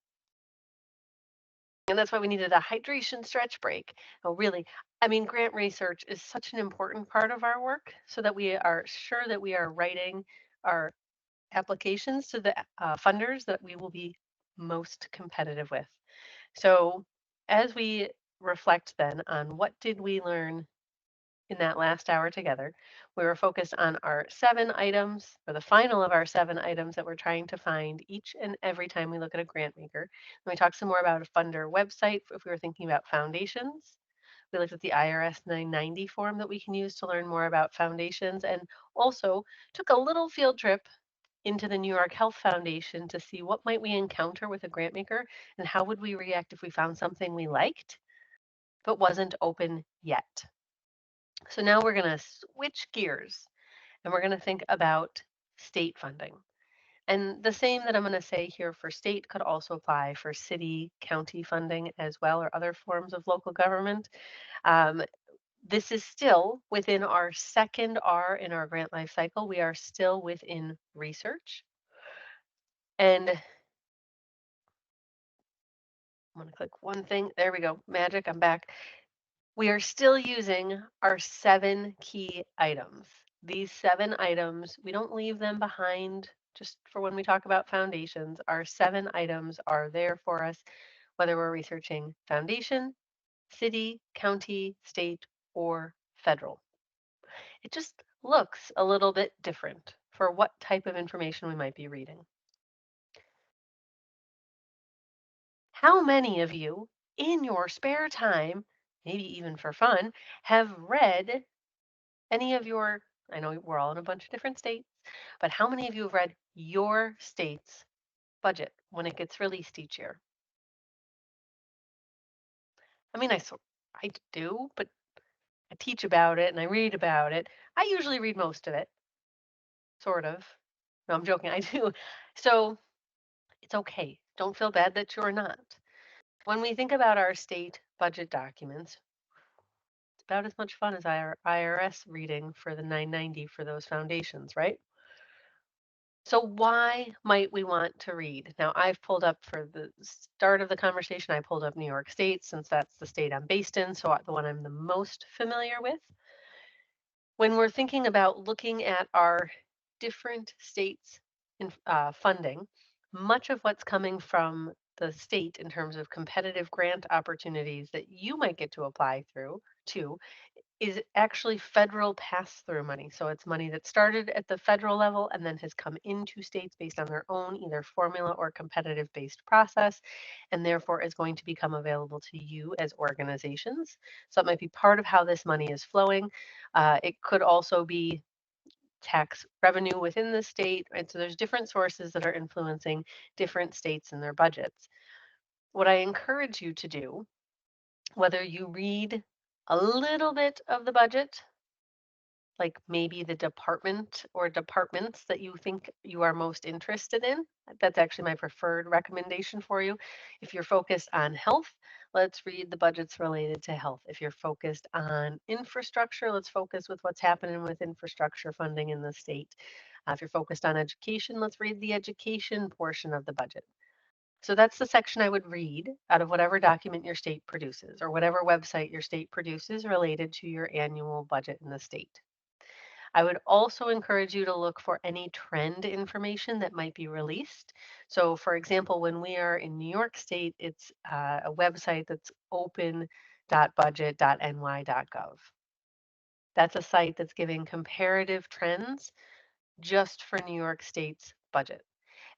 And that's why we needed a hydration stretch break. Oh, really, I mean, grant research is such an important part of our work so that we are sure that we are writing our applications to the funders that we will be most competitive with. So as we reflect then on what did we learn in that last hour together, we were focused on our seven items, or the final of our seven items that we're trying to find each and every time we look at a grant maker. And we talked some more about a funder website if we were thinking about foundations. We looked at the IRS 990 form that we can use to learn more about foundations, and also took a little field trip into the New York Health Foundation to see what might we encounter with a grant maker and how would we react if we found something we liked but wasn't open yet. So now we're going to switch gears and we're going to think about state funding. And the same that I'm going to say here for state could also apply for city, county funding as well, or other forms of local government. Um, this is still within our second R in our grant life cycle. We are still within research. And I'm going to click one thing. There we go. Magic. I'm back. We are still using our seven key items. These seven items, we don't leave them behind just for when we talk about foundations. Our seven items are there for us, whether we're researching foundation, city, county, state, or federal. It just looks a little bit different for what type of information we might be reading. How many of you in your spare time, maybe even for fun, have read any of your, I know we're all in a bunch of different states, but how many of you have read your state's budget when it gets released each year? I mean, I do, but I teach about it and I read about it. I usually read most of it, sort of. No, I'm joking. I do. So it's okay. Don't feel bad that you're not. When we think about our state budget documents, it's about as much fun as our IRS reading for the 990 for those foundations, right? So why might we want to read? Now, I've pulled up for the start of the conversation, I pulled up New York State since that's the state I'm based in, so the one I'm the most familiar with. When we're thinking about looking at our different states in funding, much of what's coming from the state in terms of competitive grant opportunities that you might get to apply through to is actually federal pass-through money. So it's money that started at the federal level and then has come into states based on their own either formula or competitive based process, and therefore is going to become available to you as organizations. So it might be part of how this money is flowing. It could also be tax revenue within the state, right? So there's different sources that are influencing different states and their budgets. What I encourage you to do, whether you read a little bit of the budget, like maybe the department or departments that you think you are most interested in. That's actually my preferred recommendation for you. If you're focused on health, let's read the budgets related to health. If you're focused on infrastructure, let's focus with what's happening with infrastructure funding in the state. If you're focused on education, let's read the education portion of the budget. So that's the section I would read out of whatever document your state produces or whatever website your state produces related to your annual budget in the state. I would also encourage you to look for any trend information that might be released. So, for example, when we are in New York State, it's a website that's open.budget.ny.gov. That's a site that's giving comparative trends just for New York State's budget.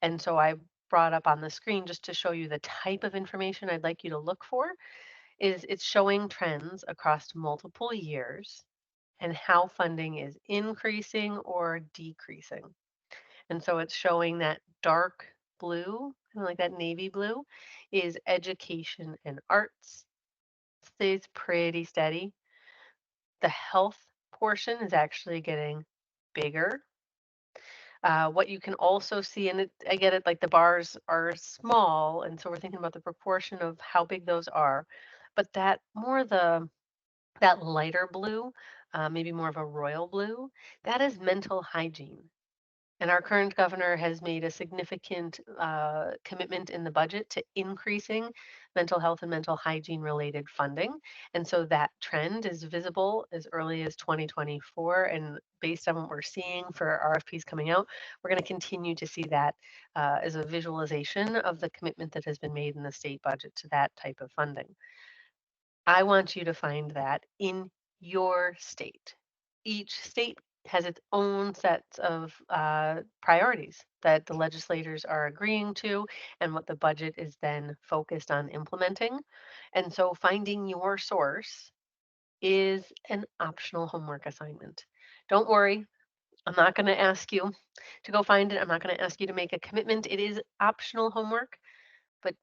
And so I brought up on the screen just to show you the type of information I'd like you to look for is it's showing trends across multiple years and how funding is increasing or decreasing. And so it's showing that dark blue, kind of like that navy blue, is education and arts. Stays pretty steady. The health portion is actually getting bigger. What you can also see, and I get it, like the bars are small, and so we're thinking about the proportion of how big those are. But that lighter blue, maybe more of a royal blue, that is mental hygiene. And our current governor has made a significant commitment in the budget to increasing mental health and mental hygiene related funding. And so that trend is visible as early as 2024. And based on what we're seeing for RFPs coming out, we're going to continue to see that as a visualization of the commitment that has been made in the state budget to that type of funding. I want you to find that in your state. Each state has its own sets of priorities that the legislators are agreeing to and what the budget is then focused on implementing. And so finding your source is an optional homework assignment. Don't worry, I'm not going to ask you to go find it. I'm not going to ask you to make a commitment. It is optional homework, but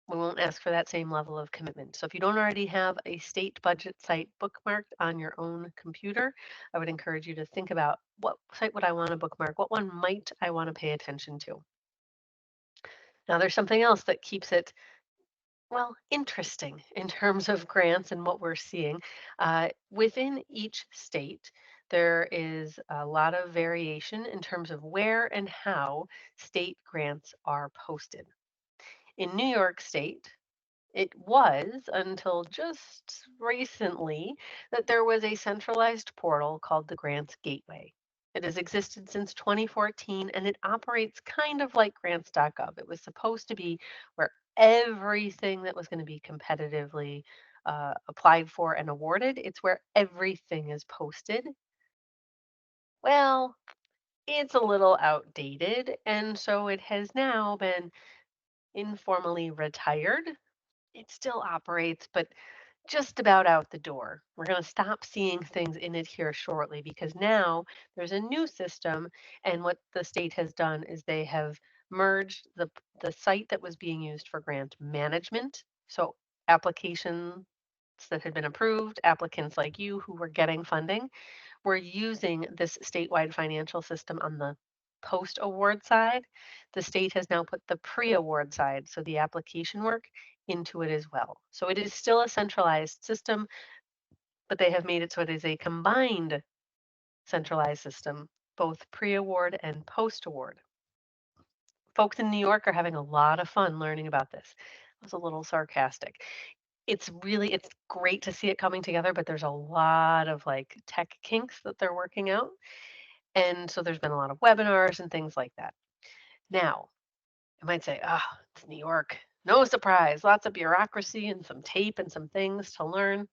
we won't ask for that same level of commitment. So if you don't already have a state budget site bookmarked on your own computer, I would encourage you to think about what site would I want to bookmark? What one might I want to pay attention to? Now, there's something else that keeps it, well, interesting in terms of grants and what we're seeing. Within each state, there is a lot of variation in terms of where and how state grants are posted. In New York State, it was until just recently that there was a centralized portal called the Grants Gateway. It has existed since 2014 and it operates kind of like grants.gov. It was supposed to be where everything that was going to be competitively applied for and awarded, it's where everything is posted. Well, it's a little outdated, and so it has now been informally retired. It still operates, but just about out the door. We're going to stop seeing things in it here shortly because now there's a new system. And what the state has done is they have merged the site that was being used for grant management, so applications that had been approved, applicants like you who were getting funding, were using this statewide financial system on the post-award side. The state has now put the pre-award side, so the application work, into it as well. So it is still a centralized system, but they have made it so it is a combined centralized system, both pre-award and post-award. Folks in New York are having a lot of fun learning about this. I was a little sarcastic. It's great to see it coming together, but there's a lot of like tech kinks that they're working out. And so there's been a lot of webinars and things like that. Now, I might say, oh, it's New York. No surprise, lots of bureaucracy and some tape and some things to learn.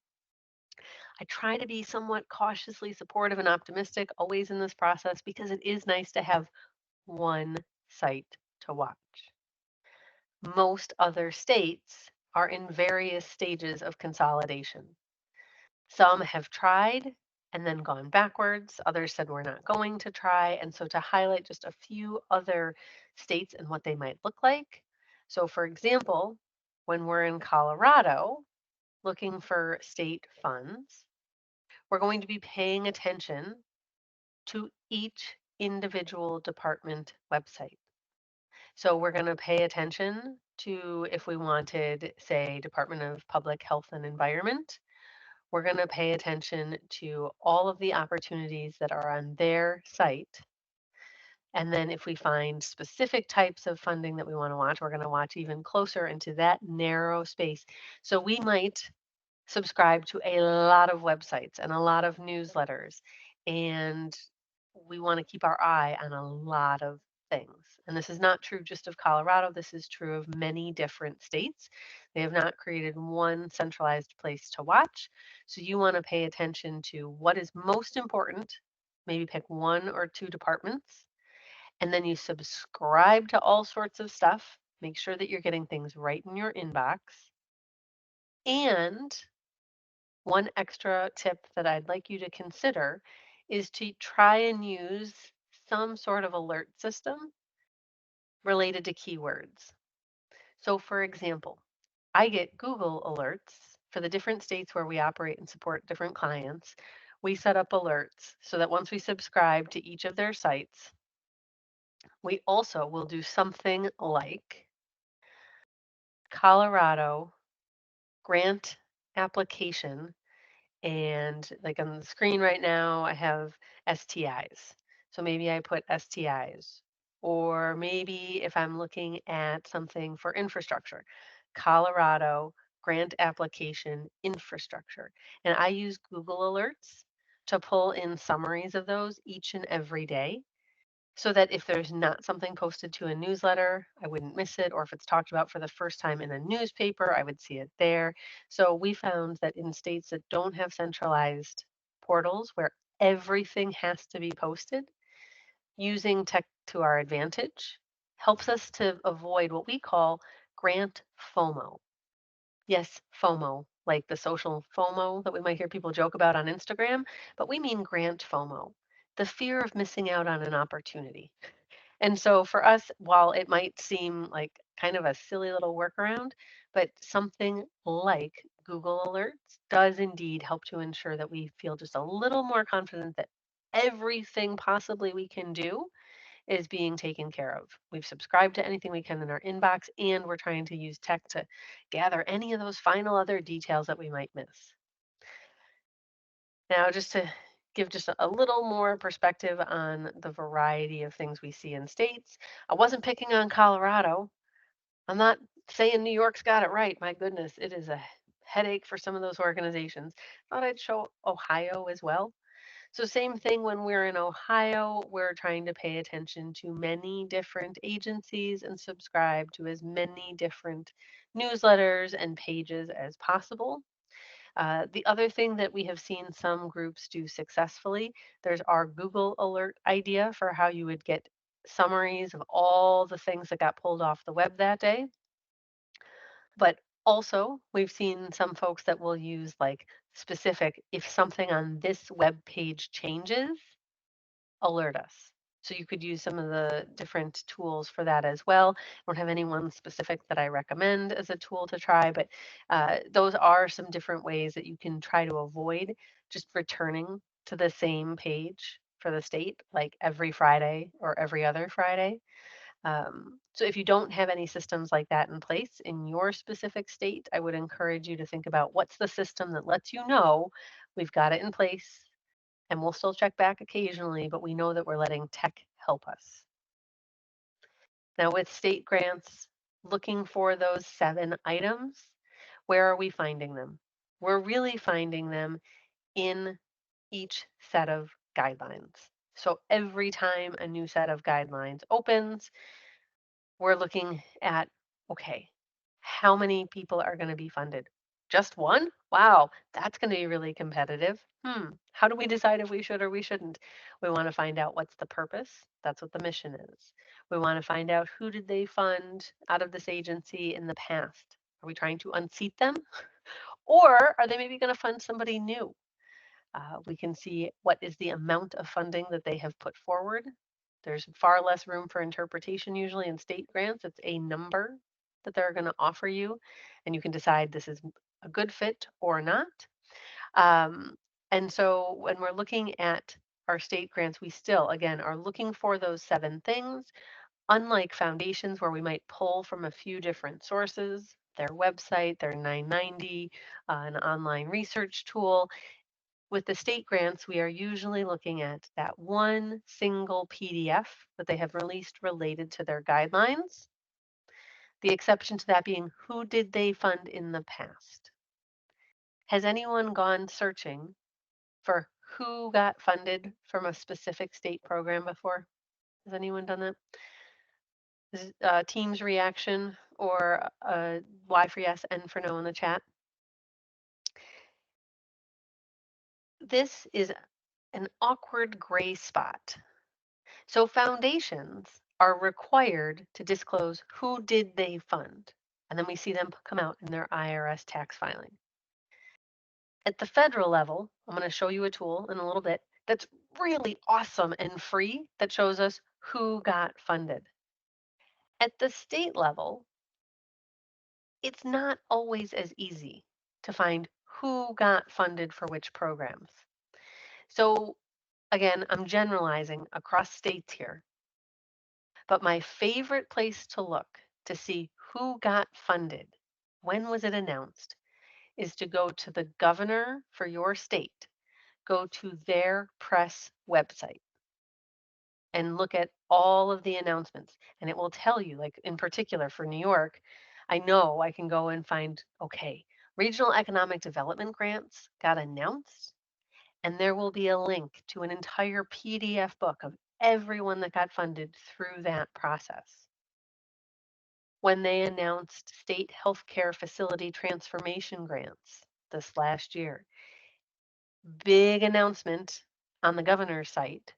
I try to be somewhat cautiously supportive and optimistic always in this process because it is nice to have one site to watch. Most other states are in various stages of consolidation. Some have tried and then gone backwards. Others said we're not going to try. And so to highlight just a few other states and what they might look like. So for example, when we're in Colorado looking for state funds, we're going to be paying attention to each individual department website. So we're going to pay attention to if we wanted, say, Department of Public Health and Environment, we're going to pay attention to all of the opportunities that are on their site. And then if we find specific types of funding that we want to watch, we're going to watch even closer into that narrow space. So we might subscribe to a lot of websites and a lot of newsletters, and we want to keep our eye on a lot of things. And this is not true just of Colorado, this is true of many different states. They have not created one centralized place to watch. So you want to pay attention to what is most important, maybe pick one or two departments, and then you subscribe to all sorts of stuff. Make sure that you're getting things right in your inbox. And one extra tip that I'd like you to consider is to try and use some sort of alert system related to keywords. So, for example, I get Google alerts for the different states where we operate and support different clients. We set up alerts so that once we subscribe to each of their sites, we also will do something like Colorado grant application. And like on the screen right now, I have STIs. So maybe I put STIs. Or maybe if I'm looking at something for infrastructure, Colorado grant application infrastructure. And I use Google Alerts to pull in summaries of those each and every day so that if there's not something posted to a newsletter, I wouldn't miss it. Or if it's talked about for the first time in a newspaper, I would see it there. So we found that in states that don't have centralized portals where everything has to be posted, using tech to our advantage helps us to avoid what we call grant FOMO. Yes, FOMO, like the social FOMO that we might hear people joke about on Instagram, but we mean grant FOMO, the fear of missing out on an opportunity. And so for us, while it might seem like kind of a silly little workaround, but something like Google Alerts does indeed help to ensure that we feel just a little more confident that everything possibly we can do is being taken care of. We've subscribed to anything we can in our inbox, and we're trying to use tech to gather any of those final other details that we might miss. Now, just to give just a little more perspective on the variety of things we see in states, I wasn't picking on Colorado. I'm not saying New York's got it right. My goodness, it is a headache for some of those organizations. Thought I'd show Ohio as well. So same thing when we're in Ohio, we're trying to pay attention to many different agencies and subscribe to as many different newsletters and pages as possible. The other thing that we have seen some groups do successfully, there's our Google Alert idea for how you would get summaries of all the things that got pulled off the web that day. But also, we've seen some folks that will use like specific, if something on this web page changes, alert us. So you could use some of the different tools for that as well. I don't have any one specific that I recommend as a tool to try, but those are some different ways that you can try to avoid just returning to the same page for the state, like every Friday or every other Friday. So if you don't have any systems like that in place in your specific state, I would encourage you to think about what's the system that lets you know we've got it in place and we'll still check back occasionally, but we know that we're letting tech help us. Now, with state grants, looking for those 7 items, where are we finding them? We're really finding them in each set of guidelines. So every time a new set of guidelines opens, we're looking at, okay, how many people are going to be funded? Just one? Wow, that's going to be really competitive. How do we decide if we should or we shouldn't? We want to find out what's the purpose. That's what the mission is. We want to find out who did they fund out of this agency in the past? Are we trying to unseat them? Or are they maybe going to fund somebody new? We can see what is the amount of funding that they have put forward. There's far less room for interpretation usually in state grants. It's a number that they're going to offer you, and you can decide this is a good fit or not. Um, and so when we're looking at our state grants, we still, again, are looking for those 7 things. Unlike foundations where we might pull from a few different sources, their website, their 990, an online research tool, with the state grants, we are usually looking at that one single PDF that they have released related to their guidelines. The exception to that being who did they fund in the past? Has anyone gone searching for who got funded from a specific state program before? Has anyone done that? Team's reaction or Y for yes, N for no in the chat? This is an awkward gray spot. So foundations are required to disclose who did they fund, and then we see them come out in their IRS tax filing. At the federal level, I'm going to show you a tool in a little bit that's really awesome and free that shows us who got funded. At the state level, it's not always as easy to find who got funded for which programs. So again, I'm generalizing across states here. But my favorite place to look to see who got funded, when was it announced, is to go to the governor for your state, go to their press website and look at all of the announcements. And it will tell you, like in particular for New York, I know I can go and find, okay, regional economic development grants got announced, and there will be a link to an entire PDF book of everyone that got funded through that process. When they announced state healthcare facility transformation grants this last year. Big announcement on the governor's site.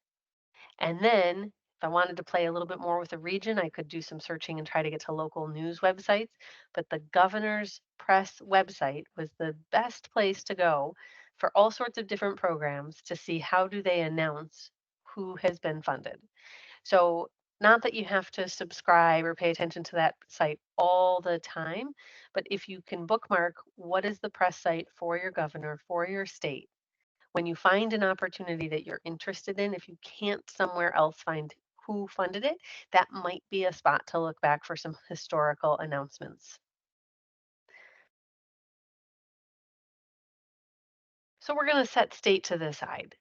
And then if I wanted to play a little bit more with the region, I could do some searching and try to get to local news websites. But the governor's press website was the best place to go for all sorts of different programs to see how do they announce who has been funded. So not that you have to subscribe or pay attention to that site all the time, but if you can bookmark what is the press site for your governor, for your state, when you find an opportunity that you're interested in, if you can't somewhere else find who funded it, that might be a spot to look back for some historical announcements. So we're going to set state to the side.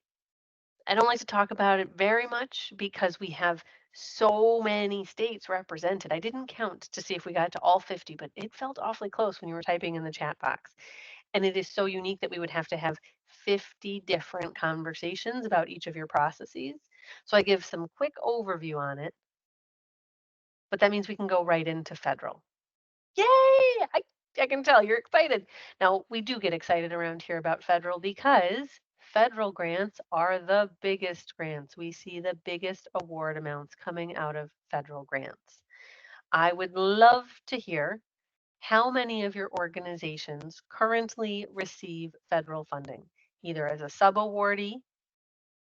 I don't like to talk about it very much because we have so many states represented. I didn't count to see if we got to all 50, but it felt awfully close when you were typing in the chat box. And it is so unique that we would have to have 50 different conversations about each of your processes. So I give some quick overview on it, but that means we can go right into federal. Yay! I can tell you're excited. Now, we do get excited around here about federal because federal grants are the biggest grants. We see the biggest award amounts coming out of federal grants. I would love to hear how many of your organizations currently receive federal funding, either as a sub-awardee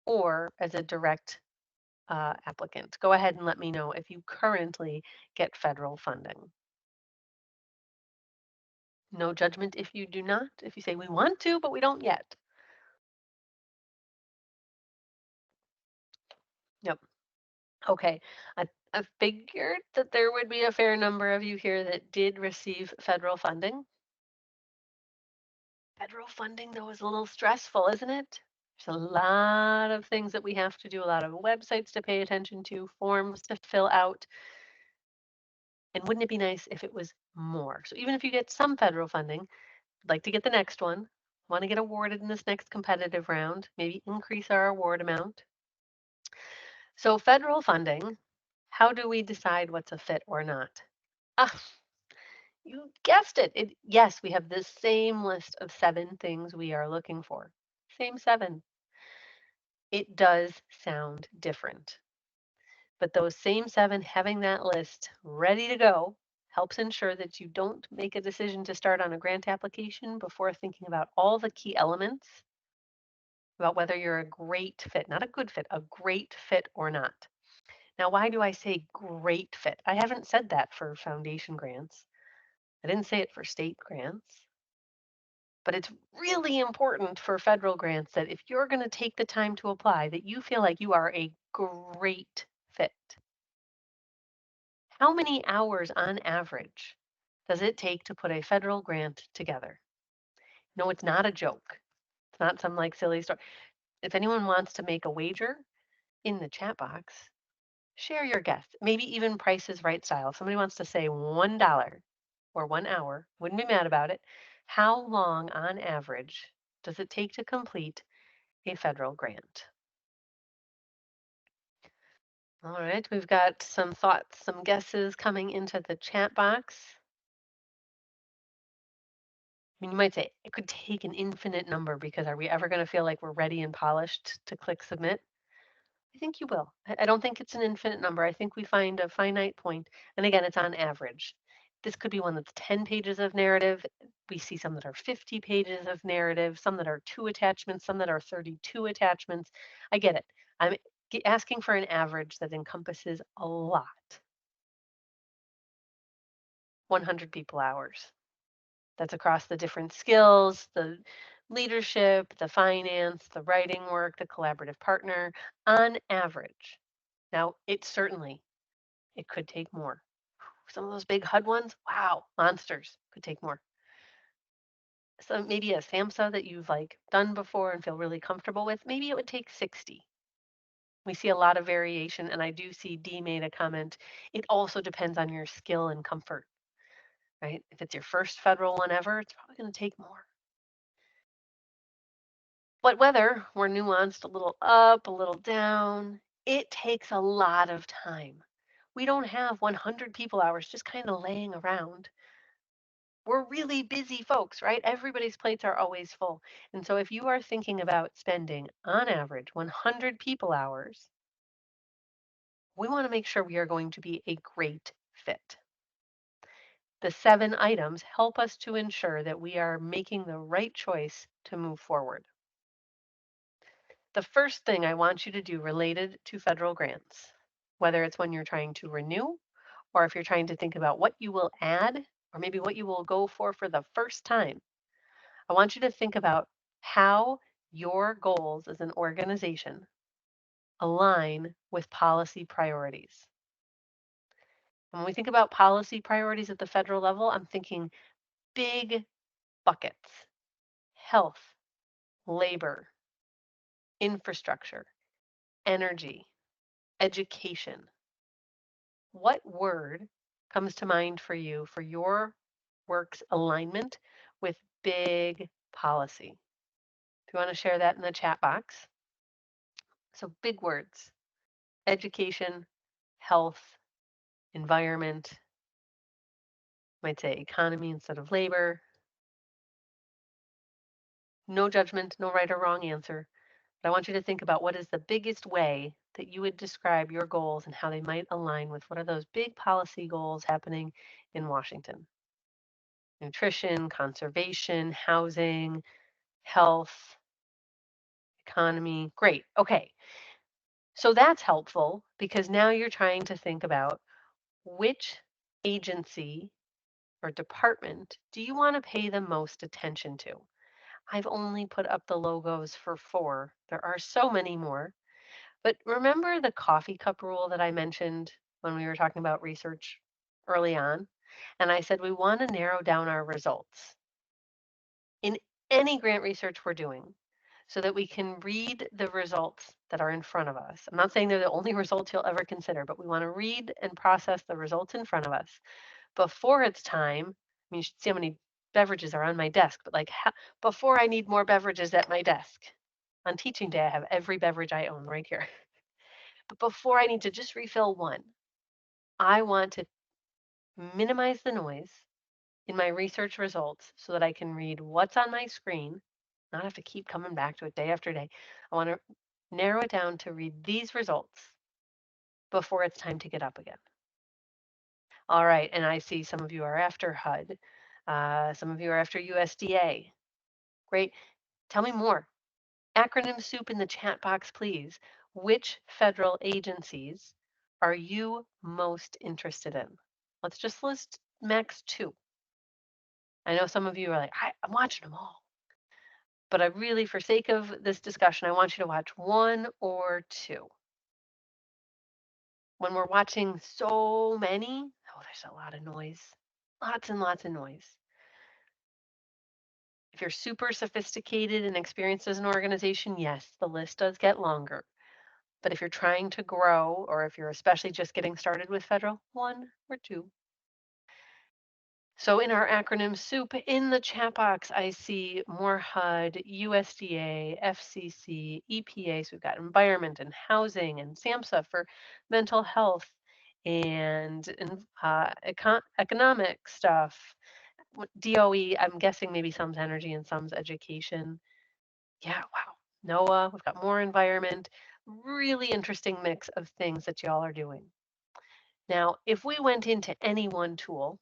or as a direct applicant. Go ahead and let me know if you currently get federal funding. No judgment if you do not. If you say we want to, but we don't yet. Yep. Okay. I figured that there would be a fair number of you here that did receive federal funding. Federal funding, though, is a little stressful, isn't it? There's a lot of things that we have to do, a lot of websites to pay attention to, forms to fill out. And wouldn't it be nice if it was more? So even if you get some federal funding, I'd like to get the next one, want to get awarded in this next competitive round, maybe increase our award amount. So federal funding, how do we decide what's a fit or not? Ah, you guessed it. Yes, we have the same list of 7 things we are looking for. Same 7. It does sound different. But those same 7, having that list ready to go, helps ensure that you don't make a decision to start on a grant application before thinking about all the key elements about whether you're a great fit, not a good fit, a great fit or not. Now, why do I say great fit? I haven't said that for foundation grants. I didn't say it for state grants. But it's really important for federal grants that if you're going to take the time to apply, that you feel like you are a great fit. How many hours on average does it take to put a federal grant together? No, it's not a joke. It's not some like silly story. If anyone wants to make a wager in the chat box, share your guess. Maybe even Price is Right style. If somebody wants to say $1 or 1 hour, wouldn't be mad about it. How long on average does it take to complete a federal grant? All right, we've got some thoughts, some guesses coming into the chat box. I mean, you might say it could take an infinite number because are we ever going to feel like we're ready and polished to click submit? I think you will. I don't think it's an infinite number. I think we find a finite point, and again, it's on average. This could be one that's 10 pages of narrative. We see some that are 50 pages of narrative, some that are 2 attachments, some that are 32 attachments. I get it. I'm asking for an average that encompasses a lot. 100 people hours. That's across the different skills, the leadership, the finance, the writing work, the collaborative partner on average. Now, it could take more. Some of those big HUD ones, wow, monsters, could take more. So maybe a SAMHSA that you've like done before and feel really comfortable with, maybe it would take 60. We see a lot of variation, and I do see D made a comment. It also depends on your skill and comfort, right? If it's your first federal one ever, it's probably going to take more. But whether we're nuanced a little up, a little down, it takes a lot of time. We don't have 100 people hours just kind of laying around. We're really busy folks, right? Everybody's plates are always full. And so if you are thinking about spending on average 100 people hours, we want to make sure we are going to be a great fit. The 7 items help us to ensure that we are making the right choice to move forward. The first thing I want you to do related to federal grants, whether it's when you're trying to renew or if you're trying to think about what you will add or maybe what you will go for the first time, I want you to think about how your goals as an organization align with policy priorities. And when we think about policy priorities at the federal level, I'm thinking big buckets: health, labor, infrastructure, energy, education. What word comes to mind for you for your work's alignment with big policy? If you want to share that in the chat box. So big words: education, health, environment, might say economy instead of labor. No judgment, no right or wrong answer. But I want you to think about what is the biggest way that you would describe your goals and how they might align with what are those big policy goals happening in Washington. Nutrition, conservation, housing, health, economy. Great. Okay. So that's helpful because now you're trying to think about which agency or department do you want to pay the most attention to? I've only put up the logos for 4. There are so many more. But remember the coffee cup rule that I mentioned when we were talking about research early on? And I said we want to narrow down our results in any grant research we're doing so that we can read the results that are in front of us. I'm not saying they're the only results you'll ever consider, but we want to read and process the results in front of us before it's time. I mean, you should see how many beverages are on my desk, but like before I need more beverages at my desk. On teaching day, I have every beverage I own right here. But before I need to just refill one, I want to minimize the noise in my research results so that I can read what's on my screen, not have to keep coming back to it day after day. I want to narrow it down to read these results before it's time to get up again. All right, and I see some of you are after HUD. Some of you are after USDA. Great. Tell me more. Acronym soup in the chat box, please. Which federal agencies are you most interested in? Let's just list max 2. I know some of you are like, I'm watching them all. But I really, for sake of this discussion, I want you to watch 1 or 2. When we're watching so many, oh, there's a lot of noise. Lots and lots of noise. If you're super sophisticated and experienced as an organization, yes, the list does get longer. But if you're trying to grow, or if you're especially just getting started with federal, 1 or 2. So in our acronym soup, in the chat box, I see more HUD, USDA, FCC, EPA. So we've got environment and housing and SAMHSA for mental health and economic stuff. DOE, I'm guessing maybe some's energy and some's education. Yeah, wow. NOAA, we've got more environment. Really interesting mix of things that y'all are doing. Now, if we went into any one tool,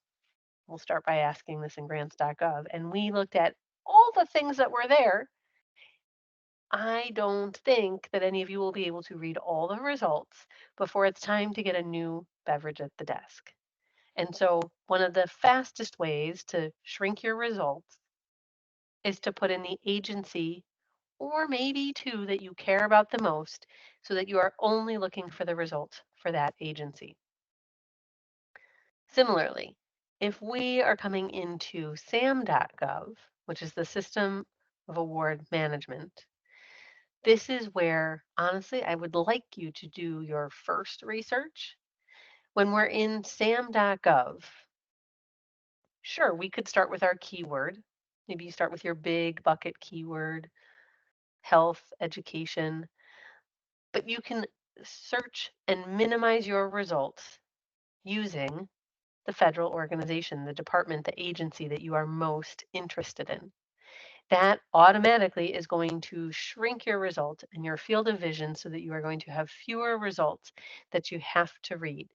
we'll start by asking this in grants.gov, and we looked at all the things that were there, I don't think that any of you will be able to read all the results before it's time to get a new beverage at the desk. And so one of the fastest ways to shrink your results is to put in the agency or maybe 2 that you care about the most so that you are only looking for the results for that agency. Similarly, if we are coming into SAM.gov, which is the System of Award Management, this is where, honestly, I would like you to do your first research. When we're in SAM.gov, sure, we could start with our keyword. Maybe you start with your big bucket keyword, health, education, but you can search and minimize your results using the federal organization, the department, the agency that you are most interested in. That automatically is going to shrink your result and your field of vision so that you are going to have fewer results that you have to read.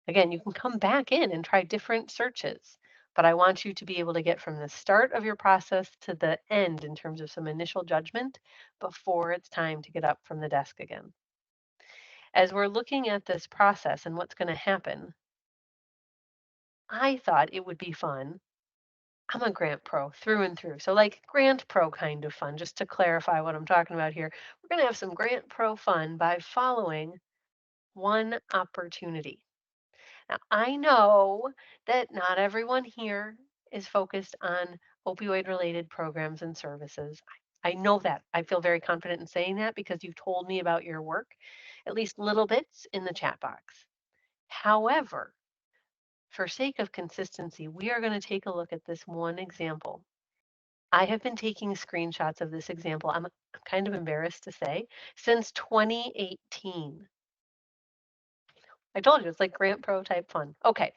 Again, you can come back in and try different searches, but I want you to be able to get from the start of your process to the end in terms of some initial judgment before it's time to get up from the desk again. As we're looking at this process and what's going to happen, I thought it would be fun. I'm a grant pro through and through. So like grant pro kind of fun, just to clarify what I'm talking about here. We're going to have some grant pro fun by following one opportunity. Now, I know that not everyone here is focused on opioid related programs and services. I know that. I feel very confident in saying that because you've told me about your work, at least little bits in the chat box. However, for sake of consistency, we are going to take a look at this one example. I have been taking screenshots of this example, I'm kind of embarrassed to say, since 2018. I told you, it's like Grant Pro type fun. Okay,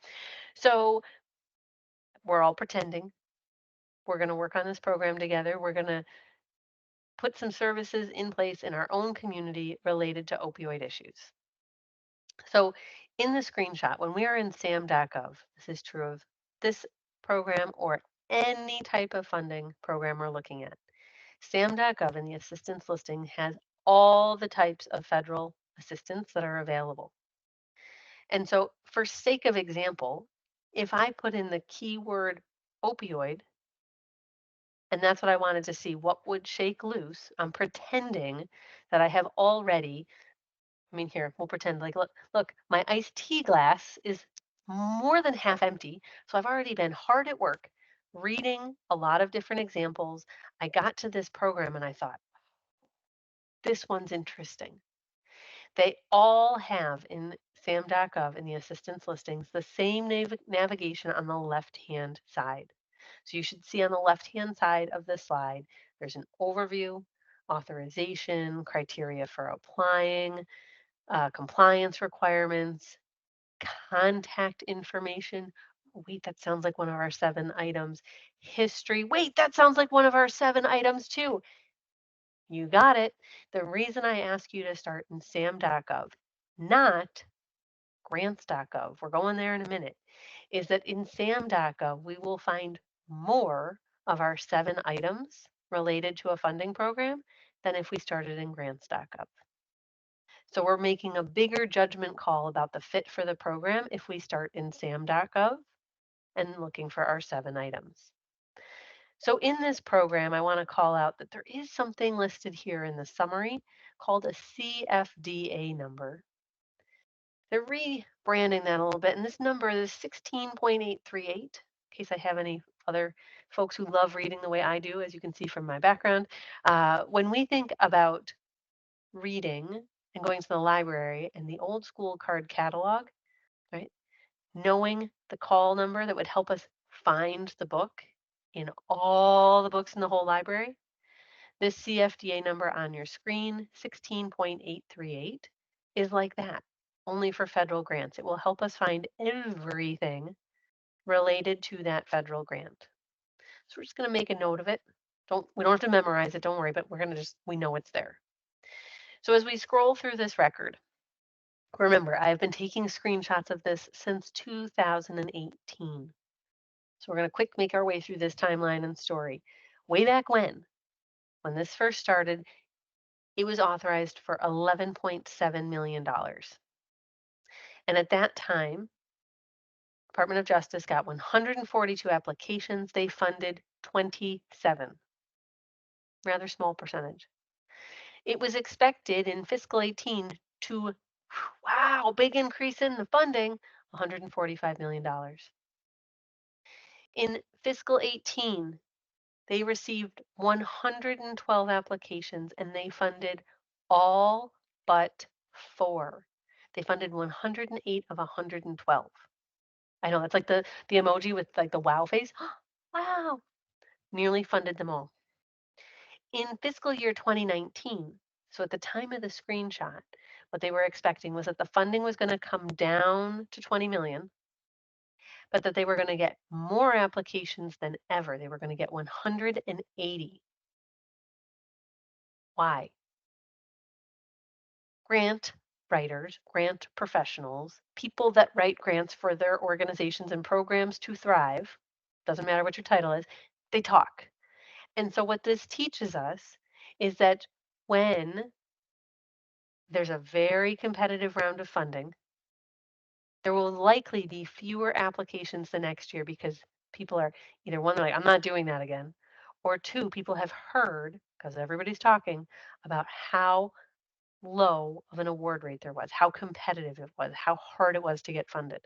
so we're all pretending. We're going to work on this program together. We're going to put some services in place in our own community related to opioid issues. So in the screenshot, when we are in SAM.gov, this is true of this program or any type of funding program we're looking at. SAM.gov in the assistance listing has all the types of federal assistance that are available. And so, for sake of example, if I put in the keyword opioid, and that's what I wanted to see, what would shake loose? I'm pretending that I have already, I mean, here, we'll pretend like, look, my iced tea glass is more than half empty. So I've already been hard at work reading a lot of different examples. I got to this program and I thought, this one's interesting. They all have in SAM.gov in the assistance listings the same navigation on the left-hand side. So you should see on the left-hand side of the slide, there's an overview, authorization, criteria for applying, compliance requirements, contact information. Wait, that sounds like one of our 7 items. History. Wait, that sounds like one of our 7 items too. You got it. The reason I ask you to start in SAM.gov, not grants.gov, we're going there in a minute, is that in SAM.gov, we will find more of our 7 items related to a funding program than if we started in grants.gov. So we're making a bigger judgment call about the fit for the program if we start in SAM.gov and looking for our 7 items. So in this program, I want to call out that there is something listed here in the summary called a CFDA number. They're rebranding that a little bit, and this number is 16.838, in case I have any other folks who love reading the way I do, as you can see from my background. When we think about reading and going to the library and the old school card catalog, right? Knowing the call number that would help us find the book in all the books in the whole library. This CFDA number on your screen, 16.838, is like that, only for federal grants. It will help us find everything related to that federal grant. So we're just going to make a note of it. We don't have to memorize it, don't worry, but we know it's there. So as we scroll through this record, remember, I've been taking screenshots of this since 2018. So we're going to make our way through this timeline and story. Way back when this first started, it was authorized for $11.7 million. And at that time, Department of Justice got 142 applications. They funded 27, rather small percentage. It was expected in fiscal 18 to, wow, big increase in the funding, $145 million. In fiscal 18, they received 112 applications and they funded all but 4. They funded 108 of 112. I know that's like the emoji with like the wow face. Wow, nearly funded them all. In fiscal year 2019, so at the time of the screenshot, what they were expecting was that the funding was going to come down to 20 million, but that they were going to get more applications than ever. They were going to get 180. Why? Grant writers, grant professionals, people that write grants for their organizations and programs to thrive, doesn't matter what your title is, they talk. And so what this teaches us is that when there's a very competitive round of funding, there will likely be fewer applications the next year because people are either one, they're like, I'm not doing that again, or two, people have heard, because everybody's talking, about how low of an award rate there was, how competitive it was, how hard it was to get funded,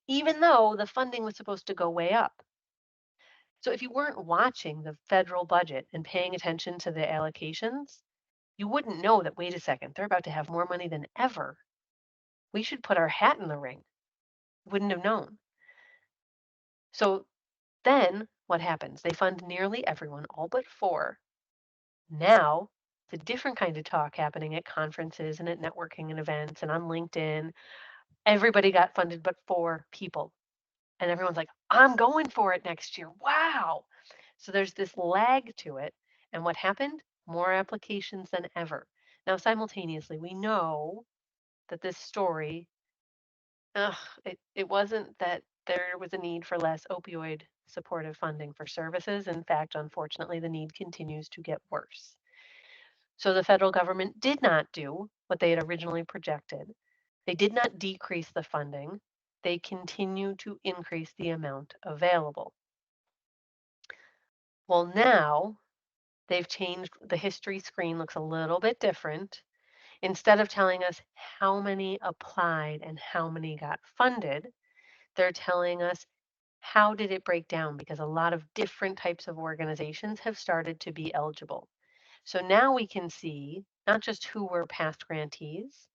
even though the funding was supposed to go way up. So if you weren't watching the federal budget and paying attention to the allocations, you wouldn't know that, wait a second, they're about to have more money than ever. We should put our hat in the ring. Wouldn't have known. So then what happens? They fund nearly everyone, all but 4. Now, it's a different kind of talk happening at conferences and at networking and events and on LinkedIn. Everybody got funded but 4 people. And everyone's like, I'm going for it next year. Wow. So there's this lag to it. And what happened? More applications than ever. Now, simultaneously, we know that this story, it wasn't that there was a need for less opioid supportive funding for services. In fact, unfortunately, the need continues to get worse. So the federal government did not do what they had originally projected. They did not decrease the funding. They continue to increase the amount available. Well, now they've changed. The history screen looks a little bit different. Instead of telling us how many applied and how many got funded, they're telling us how did it break down, because a lot of different types of organizations have started to be eligible. So now we can see not just who were past grantees,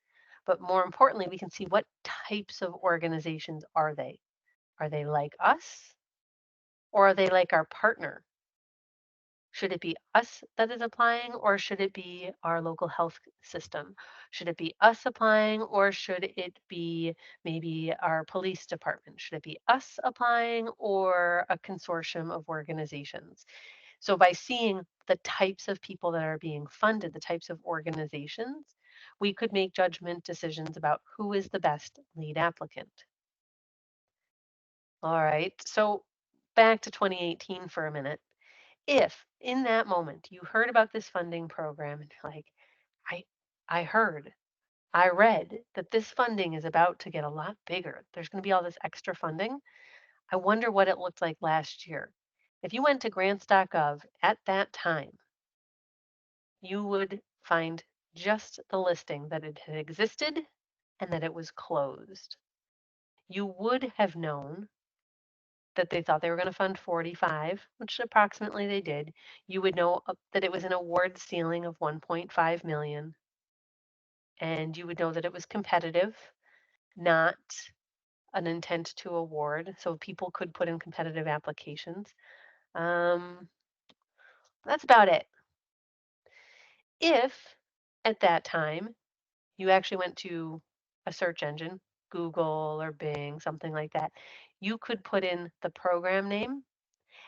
but more importantly, we can see what types of organizations are they? Are they like us, or are they like our partner? Should it be us that is applying, or should it be our local health system? Should it be us applying, or should it be maybe our police department? Should it be us applying, or a consortium of organizations? So by seeing the types of people that are being funded, the types of organizations, we could make judgment decisions about who is the best lead applicant. All right, so back to 2018 for a minute. If in that moment you heard about this funding program and you're like, I I heard, I read that this funding is about to get a lot bigger. There's going to be all this extra funding. I wonder what it looked like last year. If you went to grants.gov at that time, you would find just the listing that it had existed and that it was closed. You would have known that they thought they were going to fund 45, which approximately they did. You would know that it was an award ceiling of 1.5 million, and you would know that it was competitive, not an intent to award, so people could put in competitive applications. Um, that's about it. If at that time you actually went to a search engine, Google or Bing, something like that, you could put in the program name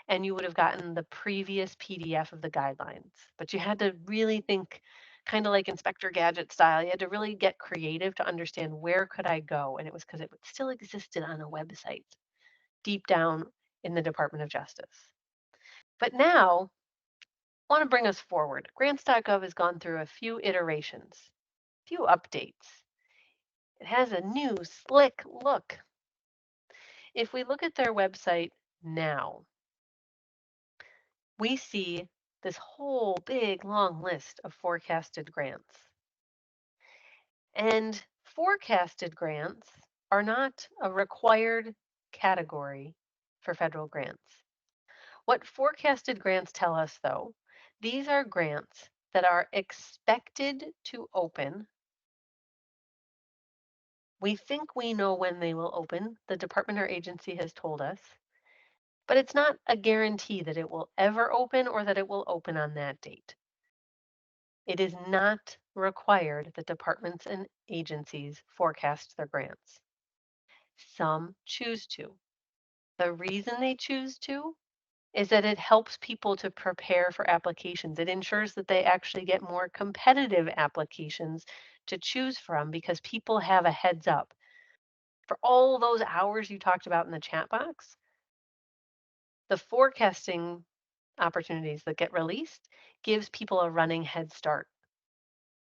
and you would have gotten the previous PDF of the guidelines. But you had to really think kind of like Inspector Gadget style. You had to really get creative to understand where could I go? And it was because it still existed on a website deep down in the Department of Justice. But now I want to bring us forward. Grants.gov has gone through a few iterations, few updates. It has a new slick look. If we look at their website now, we see this whole big long list of forecasted grants. And forecasted grants are not a required category for federal grants. What forecasted grants tell us, though, these are grants that are expected to open. We think we know when they will open. The department or agency has told us. But it's not a guarantee that it will ever open or that it will open on that date. It is not required that departments and agencies forecast their grants. Some choose to. The reason they choose to is that it helps people to prepare for applications. It ensures that they actually get more competitive applications to choose from because people have a heads up. For all those hours you talked about in the chat box, the forecasting opportunities that get released gives people a running head start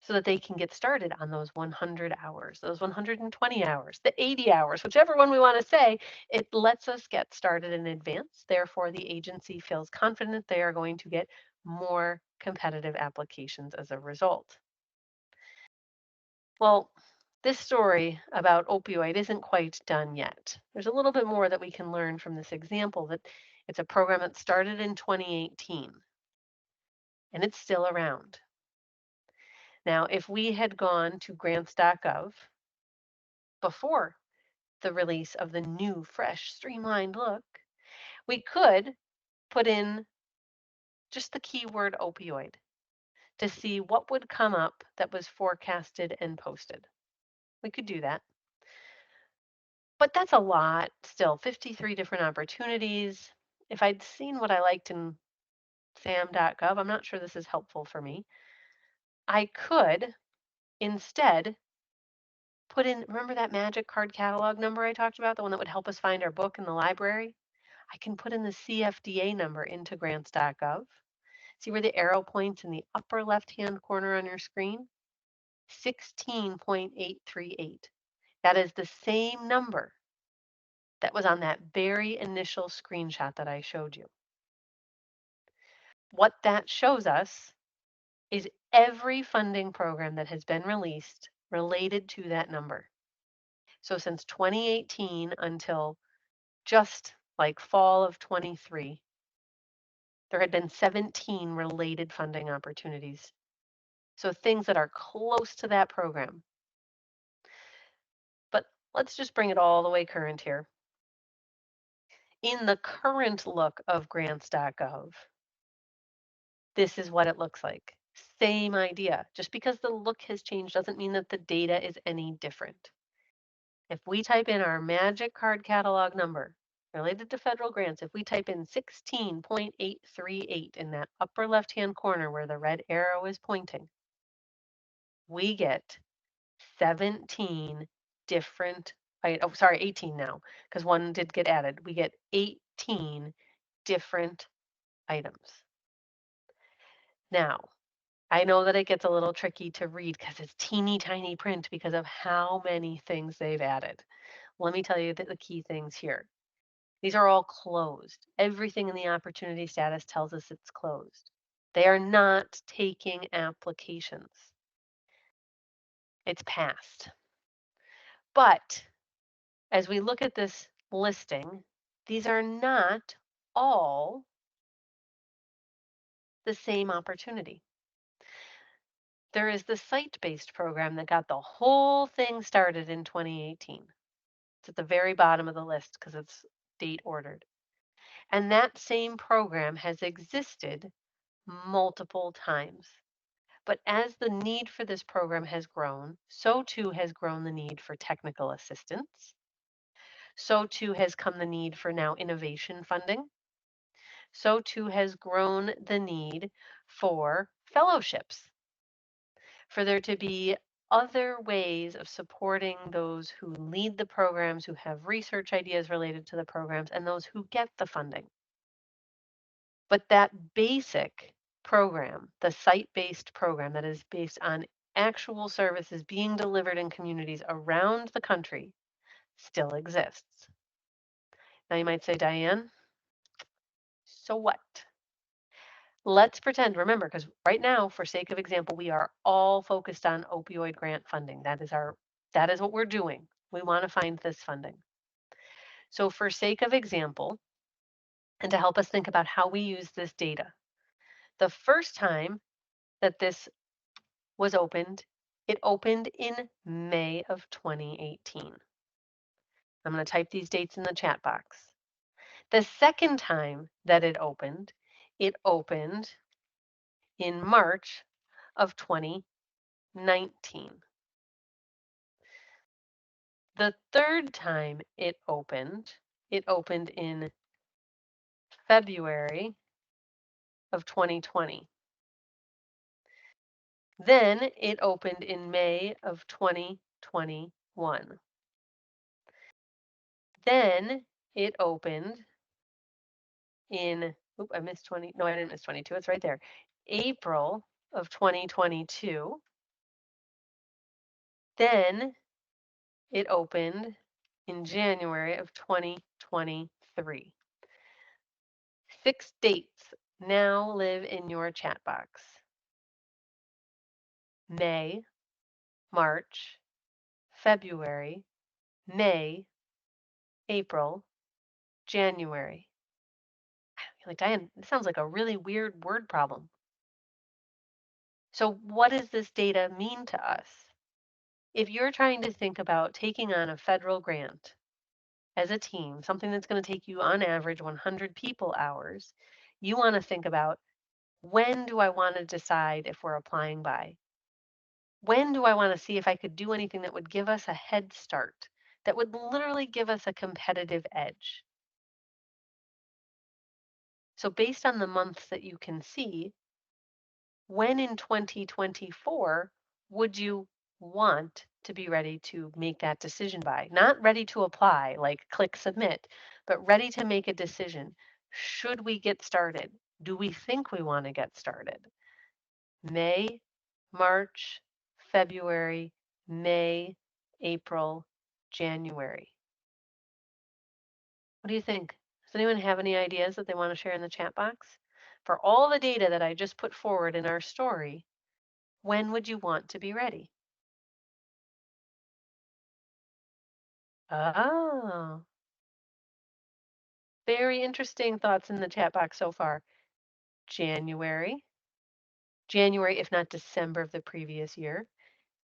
so that they can get started on those 100 hours, those 120 hours, the 80 hours, whichever one we want to say. It lets us get started in advance. Therefore, the agency feels confident they are going to get more competitive applications as a result. Well, this story about opioid isn't quite done yet. There's a little bit more that we can learn from this example, that it's a program that started in 2018 and it's still around. Now, if we had gone to grants.gov before the release of the new, fresh, streamlined look, we could put in just the keyword opioid to see what would come up that was forecasted and posted. We could do that. But that's a lot still, 53 different opportunities. If I'd seen what I liked in sam.gov, I'm not sure this is helpful for me. I could instead put in, remember that magic card catalog number I talked about, the one that would help us find our book in the library? I can put in the CFDA number into grants.gov. See where the arrow points in the upper left-hand corner on your screen? 16.838. That is the same number that was on that very initial screenshot that I showed you. What that shows us is every funding program that has been released related to that number. So since 2018 until just like fall of 23, there had been 17 related funding opportunities. So things that are close to that program. But let's just bring it all the way current here. In the current look of grants.gov, this is what it looks like. Same idea. Just because the look has changed doesn't mean that the data is any different. If we type in our magic card catalog number related to federal grants, if we type in 16.838 in that upper left-hand corner where the red arrow is pointing, we get 17 different, 18 now, because one did get added. We get 18 different items. Now, I know that it gets a little tricky to read because it's teeny tiny print because of how many things they've added. Let me tell you the key things here. These are all closed. Everything in the opportunity status tells us it's closed. They are not taking applications. It's passed. But as we look at this listing, these are not all the same opportunity. There is the site-based program that got the whole thing started in 2018. It's at the very bottom of the list because it's date ordered. And that same program has existed multiple times. But as the need for this program has grown, so too has grown the need for technical assistance. So too has come the need for now innovation funding. So too has grown the need for fellowships, for there to be other ways of supporting those who lead the programs, who have research ideas related to the programs, and those who get the funding. But that basic program, the site-based program that is based on actual services being delivered in communities around the country, still exists. Now you might say, Diane, so what? Let's pretend, remember, because right now, for sake of example, we are all focused on opioid grant funding. That is what we're doing. We want to find this funding. So for sake of example, and to help us think about how we use this data, the first time that this was opened, it opened in May of 2018. I'm going to type these dates in the chat box. The second time that it opened in March of 2019. The third time it opened in February of 2020. Then it opened in May of 2021. Then it opened in, I missed 20, no, I didn't miss 22, it's right there. April of 2022. Then it opened in January of 2023. 6 dates now live in your chat box. May, March, February, May, April, January. You're like, Diane, this sounds like a really weird word problem. So what does this data mean to us? If you're trying to think about taking on a federal grant as a team, something that's going to take you on average 100 people hours, you want to think about, when do I want to decide if we're applying by? When do I want to see if I could do anything that would give us a head start, that would literally give us a competitive edge? So based on the months that you can see, when in 2024 would you want to be ready to make that decision by? Not ready to apply, like click submit, but ready to make a decision. Should we get started? Do we think we want to get started? May, March, February, May, April, January. What do you think? Does anyone have any ideas that they want to share in the chat box? For all the data that I just put forward in our story, when would you want to be ready? Oh, very interesting thoughts in the chat box so far. January, January, if not December of the previous year.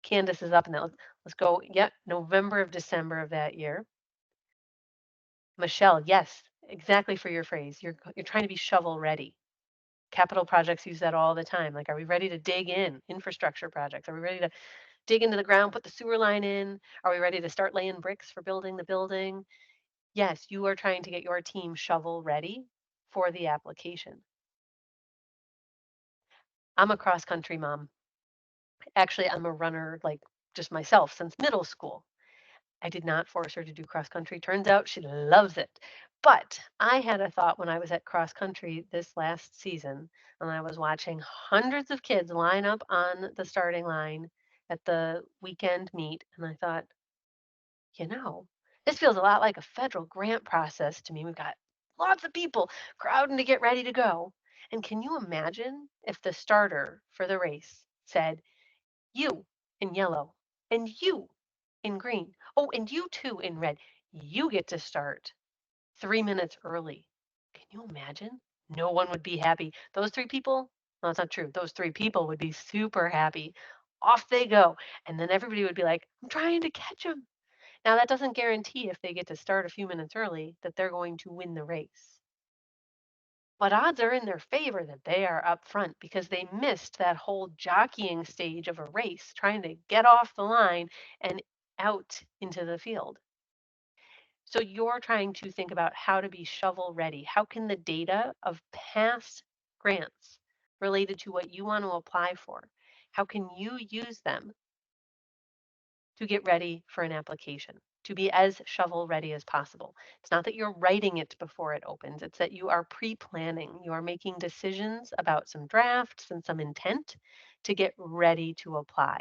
Candace is up in that. Let's go. Yep, November of December of that year. Michelle, yes, exactly for your phrase. You're trying to be shovel ready. Capital projects use that all the time. Like, are we ready to dig in? Infrastructure projects. Are we ready to dig into the ground, put the sewer line in? Are we ready to start laying bricks for building the building? Yes, you are trying to get your team shovel ready for the application. I'm a cross country mom. Actually, I'm a runner like just myself since middle school. I did not force her to do cross country. Turns out she loves it. But I had a thought when I was at cross country this last season, and I was watching hundreds of kids line up on the starting line at the weekend meet. And I thought, you know, this feels a lot like a federal grant process to me. We've got lots of people crowding to get ready to go. And can you imagine if the starter for the race said, you in yellow, and you in green. Oh, and you too in red. You get to start 3 minutes early. Can you imagine? No one would be happy. Those three people, no, that's not true. Those three people would be super happy. Off they go. And then everybody would be like, I'm trying to catch them. Now, that doesn't guarantee if they get to start a few minutes early that they're going to win the race. But odds are in their favor that they are up front because they missed that whole jockeying stage of a race, trying to get off the line and out into the field. So you're trying to think about how to be shovel ready. How can the data of past grants related to what you want to apply for, how can you use them to get ready for an application, to be as shovel ready as possible? It's not that you're writing it before it opens, it's that you are pre-planning. You are making decisions about some drafts and some intent to get ready to apply.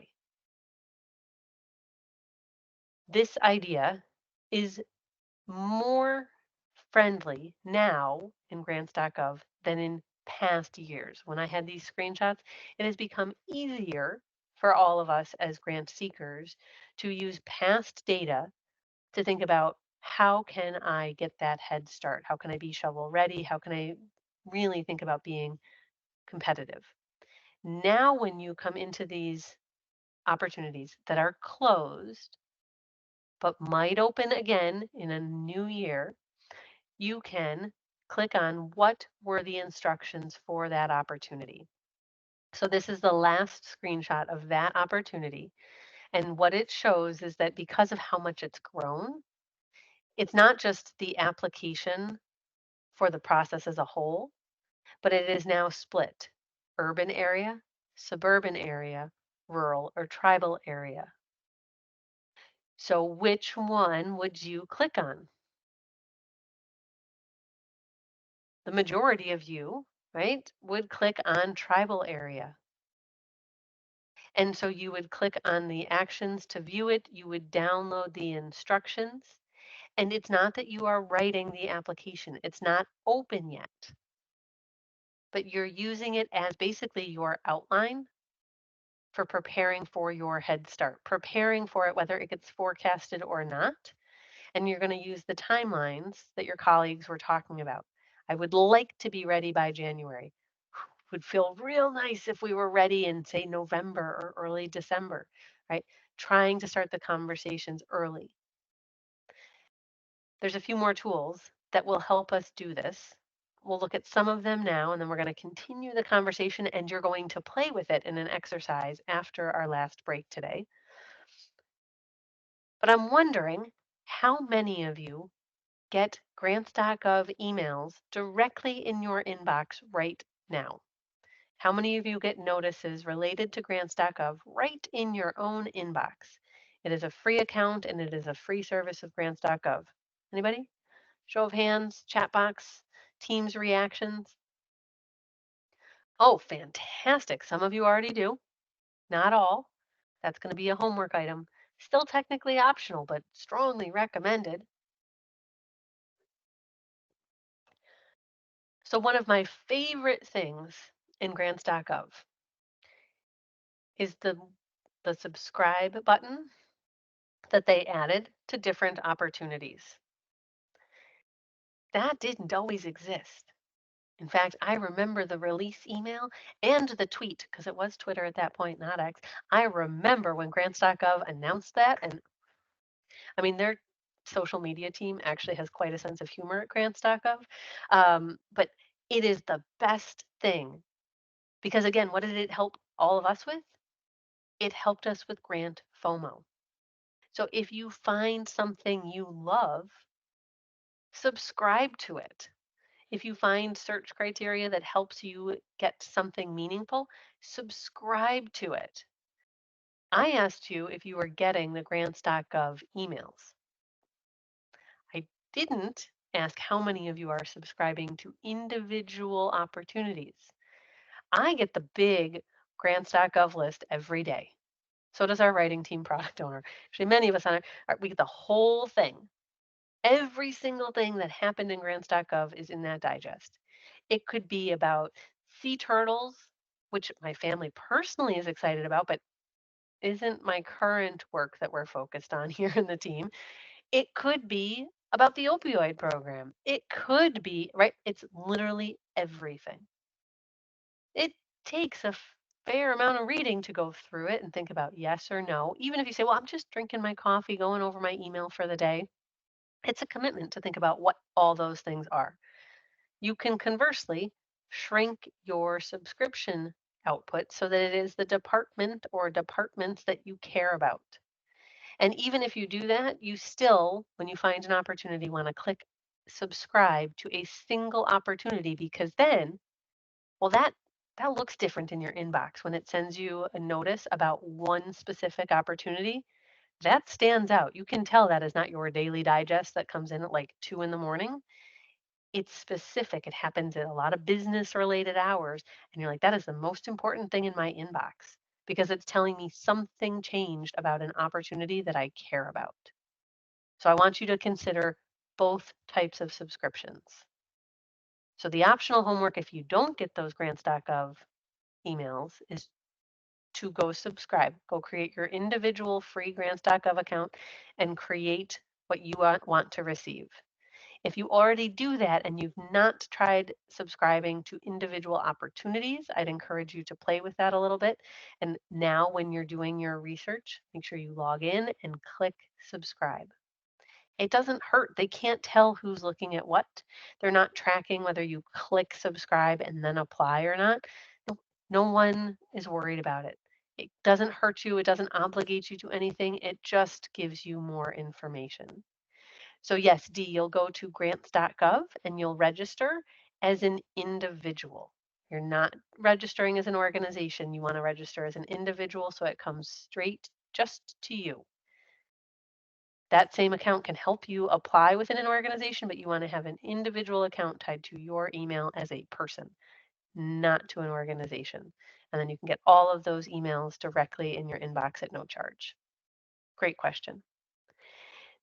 This idea is more friendly now in grants.gov than in past years. When I had these screenshots, it has become easier for all of us as grant seekers to use past data to think about how can I get that head start? How can I be shovel ready? How can I really think about being competitive? Now, when you come into these opportunities that are closed but might open again in a new year, you can click on what were the instructions for that opportunity. So this is the last screenshot of that opportunity. And what it shows is that because of how much it's grown, it's not just the application for the process as a whole, but it is now split: urban area, suburban area, rural or tribal area. So which one would you click on? The majority of you, right, would click on tribal area. And so you would click on the actions to view it, you would download the instructions, and it's not that you are writing the application, it's not open yet, but you're using it as basically your outline for preparing for your head start, preparing for it whether it gets forecasted or not. And you're going to use the timelines that your colleagues were talking about. I would like to be ready by January. Would feel real nice if we were ready in, say, November or early December, right? Trying to start the conversations early. There's a few more tools that will help us do this. We'll look at some of them now, and then we're going to continue the conversation, and you're going to play with it in an exercise after our last break today. But I'm wondering how many of you get grants.gov emails directly in your inbox right now? How many of you get notices related to grants.gov right in your own inbox? It is a free account and it is a free service of grants.gov. Anybody? Show of hands, chat box, Teams reactions. Oh, fantastic. Some of you already do, not all. That's going to be a homework item. Still technically optional, but strongly recommended. So one of my favorite things in grants.gov is the subscribe button that they added to different opportunities. That didn't always exist. In fact, I remember the release email and the tweet, because it was Twitter at that point, not X. I remember when grants.gov announced that. And I mean, their social media team actually has quite a sense of humor at grants.gov. But it is the best thing because, again, what did it help all of us with? It helped us with grant FOMO. So if you find something you love, subscribe to it. If you find search criteria that helps you get something meaningful, subscribe to it. I asked you if you were getting the grants.gov emails. I didn't ask how many of you are subscribing to individual opportunities. I get the big grants.gov list every day. So does our writing team product owner. Actually, many of us on it, we get the whole thing. Every single thing that happened in grants.gov is in that digest. It could be about sea turtles, which my family personally is excited about, but isn't my current work that we're focused on here in the team. It could be about the opioid program. It could be, right? It's literally everything. It takes a fair amount of reading to go through it and think about yes or no. Even if you say, well, I'm just drinking my coffee, going over my email for the day, it's a commitment to think about what all those things are. You can conversely shrink your subscription output so that it is the department or departments that you care about. And even if you do that, you still, when you find an opportunity, want to click subscribe to a single opportunity because then, well, that looks different in your inbox when it sends you a notice about one specific opportunity. That stands out. You can tell that is not your daily digest that comes in at like 2 in the morning. It's specific. It happens at a lot of business related hours. And you're like, that is the most important thing in my inbox because it's telling me something changed about an opportunity that I care about. So I want you to consider both types of subscriptions. So the optional homework, if you don't get those grants.gov emails, is to go subscribe. Go create your individual free grants.gov account and create what you want to receive. If you already do that and you've not tried subscribing to individual opportunities, I'd encourage you to play with that a little bit. And now when you're doing your research, make sure you log in and click subscribe. It doesn't hurt. They can't tell who's looking at what. They're not tracking whether you click subscribe and then apply or not. No one is worried about it. It doesn't hurt you. It doesn't obligate you to anything. It just gives you more information. So yes, D, you'll go to grants.gov and you'll register as an individual. You're not registering as an organization. You want to register as an individual so it comes straight just to you. That same account can help you apply within an organization, but you want to have an individual account tied to your email as a person, not to an organization. And then you can get all of those emails directly in your inbox at no charge. Great question.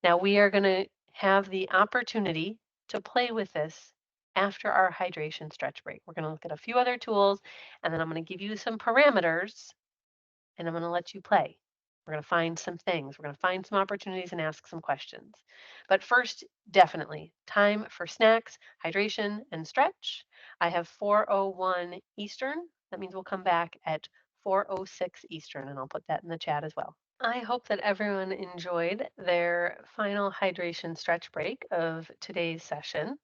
Now we are going to have the opportunity to play with this after our hydration stretch break. We're going to look at a few other tools, and then I'm going to give you some parameters, and I'm going to let you play. We're going to find some things. We're going to find some opportunities and ask some questions. But first, definitely time for snacks, hydration, and stretch. I have 4:01 Eastern. That means we'll come back at 4:06 Eastern, and I'll put that in the chat as well. I hope that everyone enjoyed their final hydration stretch break of today's session.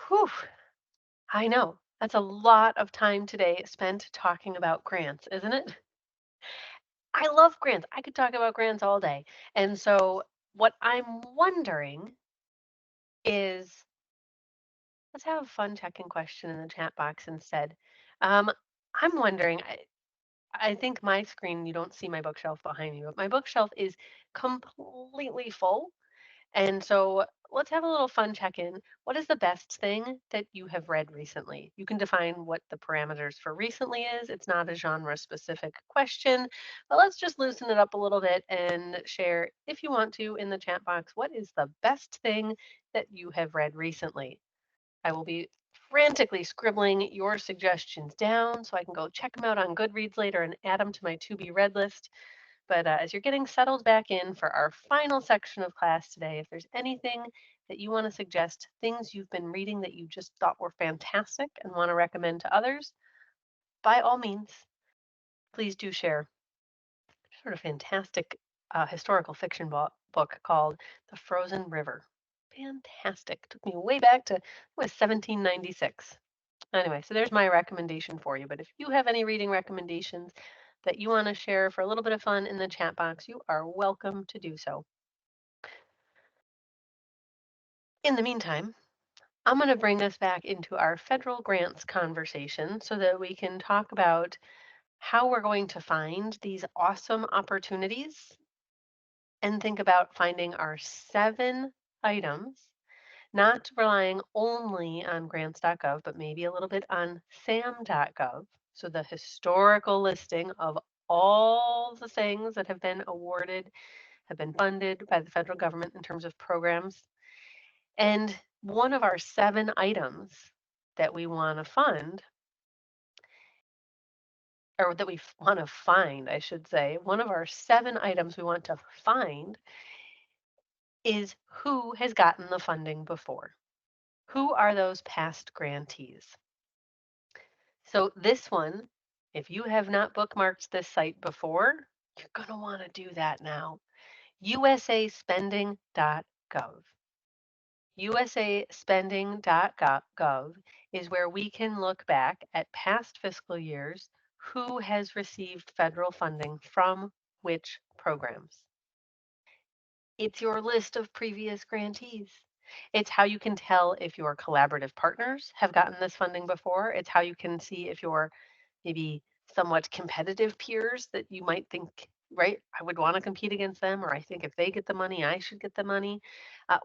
Whew, I know that's a lot of time today spent talking about grants, isn't it? I love grants. I could talk about grants all day. And so what I'm wondering is let's have a fun check-in question in the chat box instead. I'm wondering, I think my screen, you don't see my bookshelf behind me, but my bookshelf is completely full. And so let's have a little fun check in. What is the best thing that you have read recently? You can define what the parameters for recently is. It's not a genre specific question, but let's just loosen it up a little bit and share, if you want to, in the chat box, what is the best thing that you have read recently? I will be frantically scribbling your suggestions down so I can go check them out on Goodreads later and add them to my to be read list. But as you're getting settled back in for our final section of class today, if there's anything that you want to suggest, things you've been reading that you just thought were fantastic and want to recommend to others, by all means, please do share. Sort of fantastic historical fiction book called The Frozen River. Fantastic. Took me way back to, it was 1796. Anyway, so there's my recommendation for you. But if you have any reading recommendations that you want to share for a little bit of fun in the chat box, you are welcome to do so. In the meantime, I'm going to bring us back into our federal grants conversation so that we can talk about how we're going to find these awesome opportunities and think about finding our 7 items, not relying only on grants.gov, but maybe a little bit on sam.gov. So the historical listing of all the things that have been awarded, have been funded by the federal government in terms of programs. And one of our 7 items that we want to fund, or that we want to find, I should say, one of our 7 items we want to find is who has gotten the funding before. Who are those past grantees? So this one, if you have not bookmarked this site before, you're going to want to do that now. usaspending.gov. usaspending.gov is where we can look back at past fiscal years, who has received federal funding from which programs. It's your list of previous grantees. It's how you can tell if your collaborative partners have gotten this funding before. It's how you can see if your maybe somewhat competitive peers that you might think, right, I would want to compete against them, or I think if they get the money, I should get the money.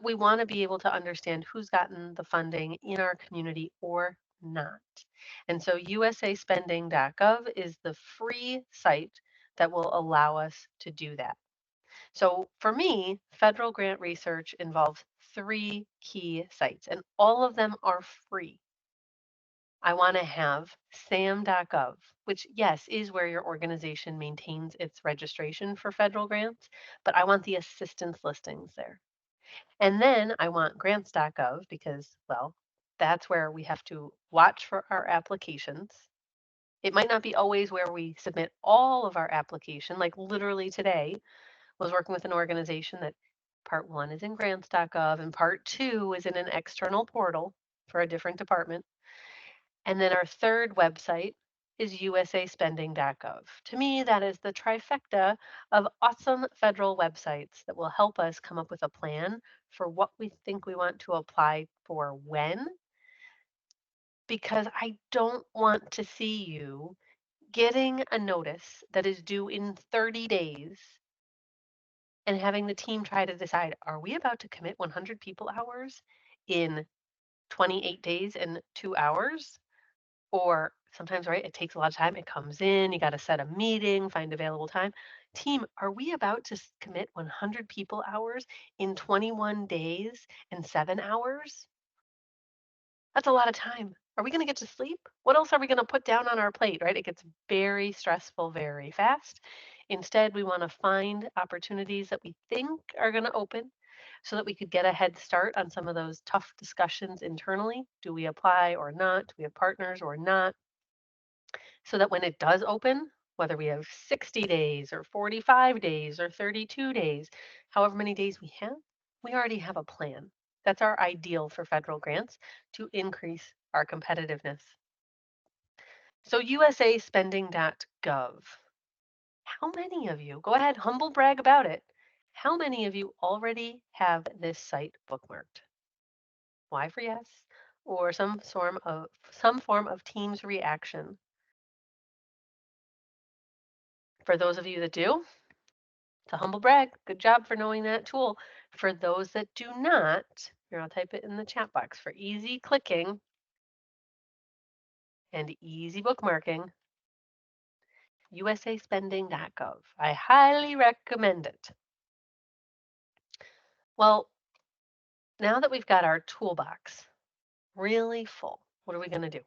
We want to be able to understand who's gotten the funding in our community or not. And so usaspending.gov is the free site that will allow us to do that. So for me, federal grant research involves 3 key sites, and all of them are free. I want to have sam.gov, which, yes, is where your organization maintains its registration for federal grants, but I want the assistance listings there. And then I want grants.gov because, well, that's where we have to watch for our applications. It might not be always where we submit all of our application, like literally today was working with an organization that part 1 is in grants.gov and part 2 is in an external portal for a different department. And then our third website is usaspending.gov. To me, that is the trifecta of awesome federal websites that will help us come up with a plan for what we think we want to apply for when, because I don't want to see you getting a notice that is due in 30 days and having the team try to decide, are we about to commit 100 people hours in 28 days and 2 hours? Or sometimes, right, it takes a lot of time. It comes in, you got to set a meeting, find available time. Team, are we about to commit 100 people hours in 21 days and 7 hours? That's a lot of time. Are we going to get to sleep? What else are we going to put down on our plate, right? It gets very stressful very fast. Instead, we want to find opportunities that we think are going to open so that we could get a head start on some of those tough discussions internally. Do we apply or not? Do we have partners or not? So that when it does open, whether we have 60 days or 45 days or 32 days, however many days we have, we already have a plan. That's our ideal for federal grants to increase our competitiveness. So usaspending.gov. How many of you, go ahead, humble brag about it. How many of you already have this site bookmarked? Y for yes, or some form of Teams reaction. For those of you that do, It's a humble brag. Good job for knowing that tool. For those that do not, here I'll type it in the chat box for easy clicking and easy bookmarking, usaspending.gov. I highly recommend it. Well, now that we've got our toolbox really full, what are we going to do?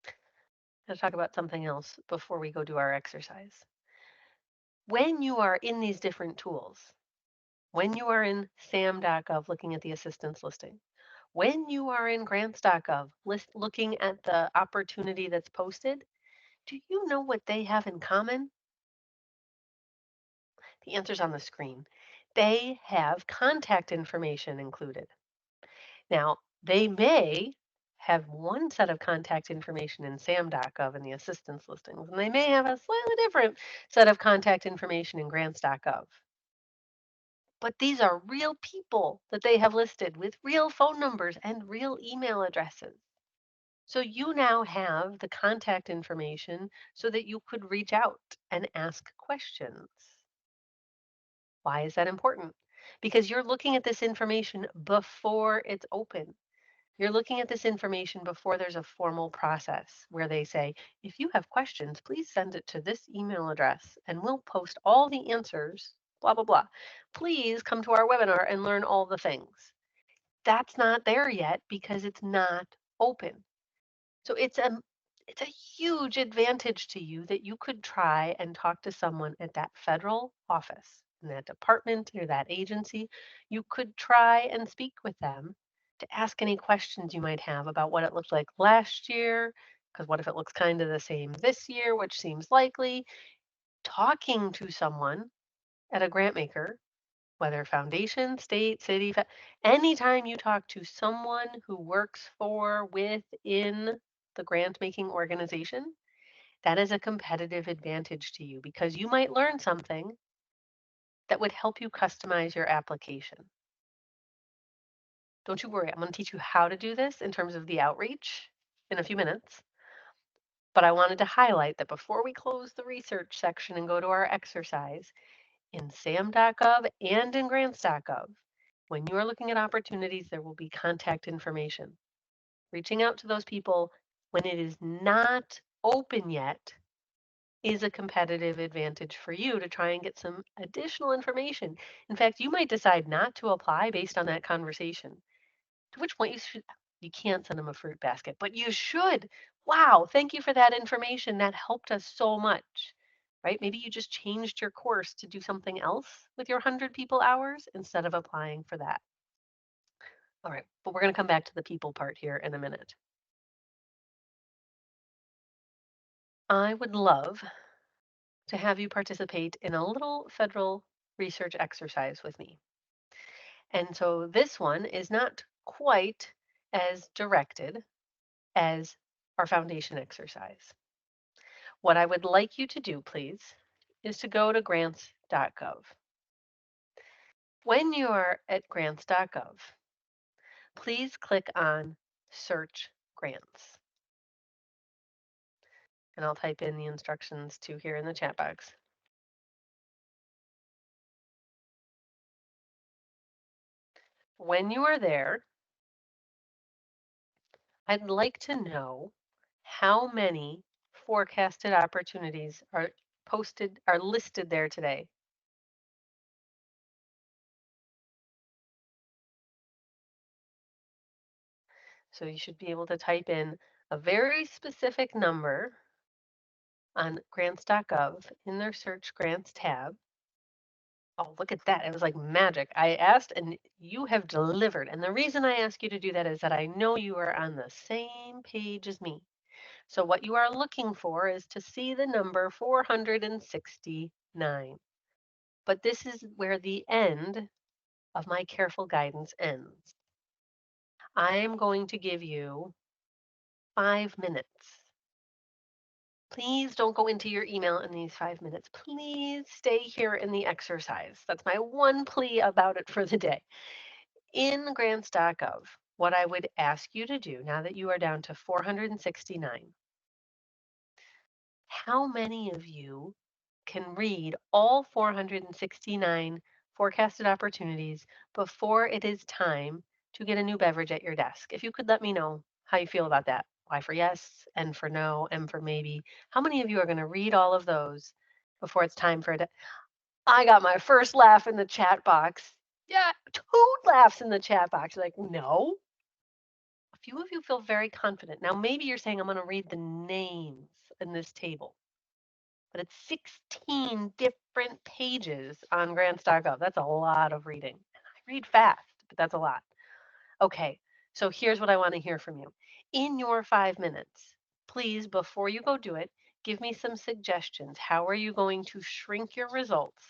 I'm going to talk about something else before we go do our exercise. When you are in these different tools, when you are in sam.gov looking at the assistance listing, when you are in grants.gov looking at the opportunity that's posted, do you know what they have in common? The answer's on the screen. They have contact information included. Now, they may have one set of contact information in sam.gov in the assistance listings, and they may have a slightly different set of contact information in grants.gov. But these are real people that they have listed with real phone numbers and real email addresses. So you now have the contact information so that you could reach out and ask questions. Why is that important? Because you're looking at this information before it's open. You're looking at this information before there's a formal process where they say, if you have questions, please send it to this email address and we'll post all the answers, blah, blah, blah. Please come to our webinar and learn all the things. That's not there yet because it's not open. So it's a huge advantage to you that you could try and talk to someone at that federal office, in that department or that agency. You could try and speak with them to ask any questions you might have about what it looked like last year, because what if it looks kind of the same this year, which seems likely. Talking to someone at a grant maker, whether foundation, state, city, anytime you talk to someone who works for, within the grant making organization, that is a competitive advantage to you because you might learn something that would help you customize your application. Don't you worry, I'm going to teach you how to do this in terms of the outreach in a few minutes. But I wanted to highlight that before we close the research section and go to our exercise, in sam.gov and in grants.gov, when you are looking at opportunities, there will be contact information. Reaching out to those people when it is not open yet is a competitive advantage for you to try and get some additional information. In fact, you might decide not to apply based on that conversation, to which point you can't send them a fruit basket, but you should. Wow, thank you for that information. That helped us so much. Right? Maybe you just changed your course to do something else with your 100 people hours instead of applying for that. All right, but we're going to come back to the people part here in a minute. I would love to have you participate in a little federal research exercise with me. And so this one is not quite as directed as our foundation exercise. What I would like you to do, please, is to go to grants.gov. When you are at grants.gov, please click on Search Grants. And I'll type in the instructions too here in the chat box. When you are there, I'd like to know how many forecasted opportunities are listed there today. So you should be able to type in a very specific number on grants.gov in their search grants tab. Oh, look at that. It was like magic. I asked and you have delivered. And the reason I ask you to do that is that I know you are on the same page as me. So what you are looking for is to see the number 469. But this is where the end of my careful guidance ends. I am going to give you 5 minutes. Please don't go into your email in these 5 minutes. Please stay here in the exercise. That's my one plea about it for the day. In grants.gov, what I would ask you to do now that you are down to 469, how many of you can read all 469 forecasted opportunities before it is time to get a new beverage at your desk? If you could let me know how you feel about that. Y for yes, N for no, M for maybe. How many of you are going to read all of those before it's time for it? I got my first laugh in the chat box. Yeah, two laughs in the chat box. Like, no. A few of you feel very confident. Now, maybe you're saying I'm going to read the names in this table, but it's 16 different pages on grants.gov. That's a lot of reading. I read fast, but that's a lot. Okay, so here's what I want to hear from you. In your 5 minutes, please, before you go do it, give me some suggestions. How are you going to shrink your results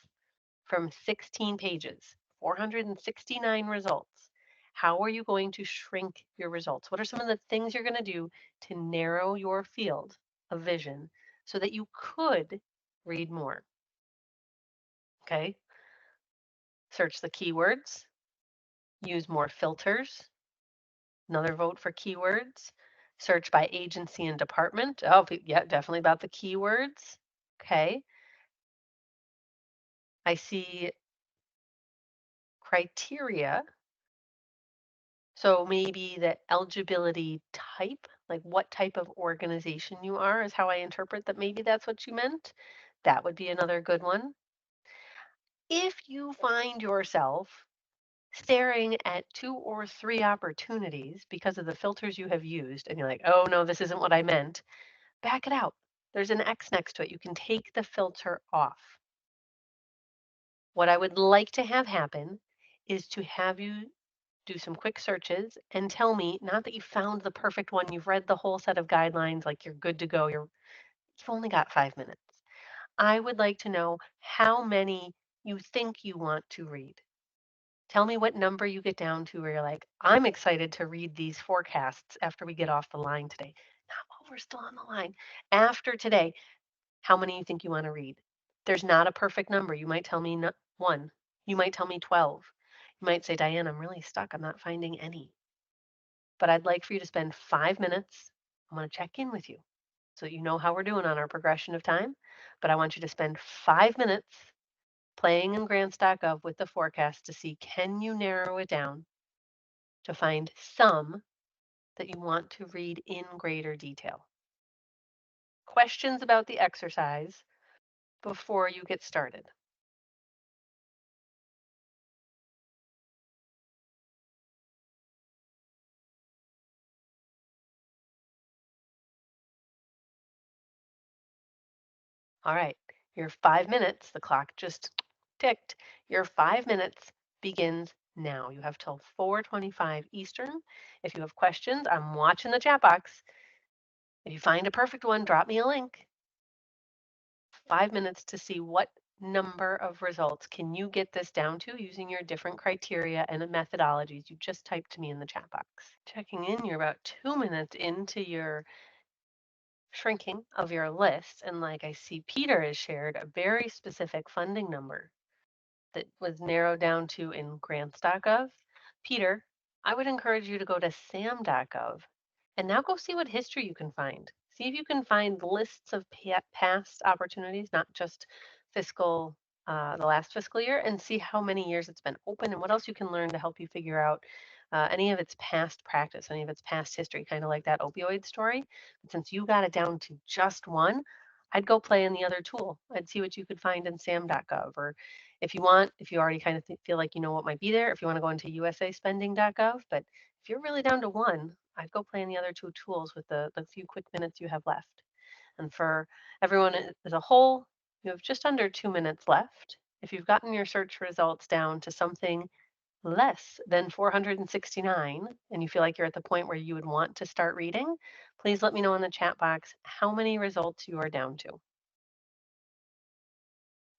from 16 pages, 469 results? How are you going to shrink your results? What are some of the things you're going to do to narrow your field of vision so that you could read more? Okay, search the keywords, use more filters. Another vote for keywords. Search by agency and department. Oh, yeah, definitely about the keywords. Okay. I see criteria. So maybe the eligibility type, like what type of organization you are, is how I interpret that. Maybe that's what you meant. That would be another good one. If you find yourself staring at 2 or 3 opportunities because of the filters you have used, and you're like, oh no, this isn't what I meant, back it out. There's an X next to it. You can take the filter off. What I would like to have happen is to have you do some quick searches and tell me, not that you found the perfect one, you've read the whole set of guidelines, like you're good to go, you've only got 5 minutes. I would like to know how many you think you want to read. Tell me what number you get down to where you're like, I'm excited to read these forecasts after we get off the line today. Not while we're still on the line. After today, how many you think you want to read? There's not a perfect number. You might tell me one. You might tell me 12. You might say, Diane, I'm really stuck. I'm not finding any. But I'd like for you to spend 5 minutes. I'm going to check in with you so that you know how we're doing on our progression of time. But I want you to spend 5 minutes playing in grants.gov with the forecast to see, can you narrow it down to find some that you want to read in greater detail. Questions about the exercise before you get started? All right, your 5 minutes, the clock just ticked. Your 5 minutes begins now. You have till 4:25 Eastern. If you have questions, I'm watching the chat box. If you find a perfect one, drop me a link. 5 minutes to see what number of results can you get this down to using your different criteria and the methodologies you just typed to me in the chat box. Checking in, you're about 2 minutes into your shrinking of your list. And like I see Peter has shared a very specific funding number that was narrowed down to in grants.gov. Peter, I would encourage you to go to sam.gov and now go see what history you can find. See if you can find lists of past opportunities, not just fiscal, the last fiscal year, and see how many years it's been open and what else you can learn to help you figure out any of its past practice, any of its past history, kind of like that opioid story. But since you got it down to just one, I'd go play in the other tool. I'd see what you could find in sam.gov, or if you want, if you already kind of feel like you know what might be there, if you want to go into usaspending.gov. But if you're really down to one, I'd go play in the other two tools with the few quick minutes you have left. And for everyone as a whole, you have just under 2 minutes left. If you've gotten your search results down to something less than 469 and you feel like you're at the point where you would want to start reading, please let me know in the chat box how many results you are down to.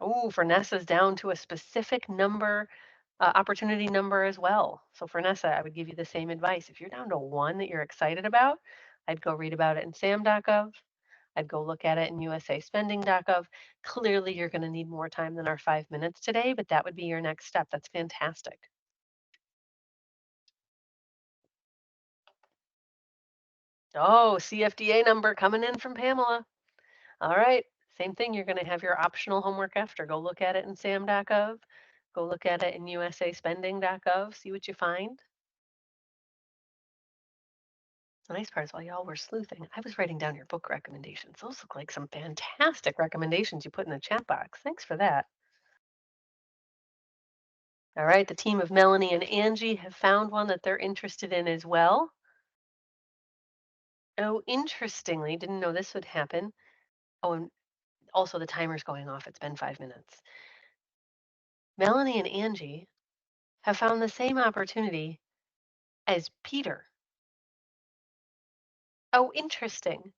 Oh, Fernessa's down to a specific number, opportunity number as well. So Fernessa, I would give you the same advice. If you're down to one that you're excited about, I'd go read about it in sam.gov. I'd go look at it in usaspending.gov. Clearly, you're going to need more time than our 5 minutes today, but that would be your next step. That's fantastic. Oh, CFDA number coming in from Pamela. All right, Same thing, you're going to have your optional homework after. Go look at it in sam.gov. Go look at it in usaspending.gov. See what you find. The nice part is while y'all were sleuthing, I was writing down your book recommendations. Those look like some fantastic recommendations you put in the chat box. Thanks for that. All right, the team of Melanie and Angie have found one that they're interested in as well. Oh, interestingly, didn't know this would happen. Oh, and also the timer's going off. It's been 5 minutes. Melanie and Angie have found the same opportunity as Peter. Oh, interesting.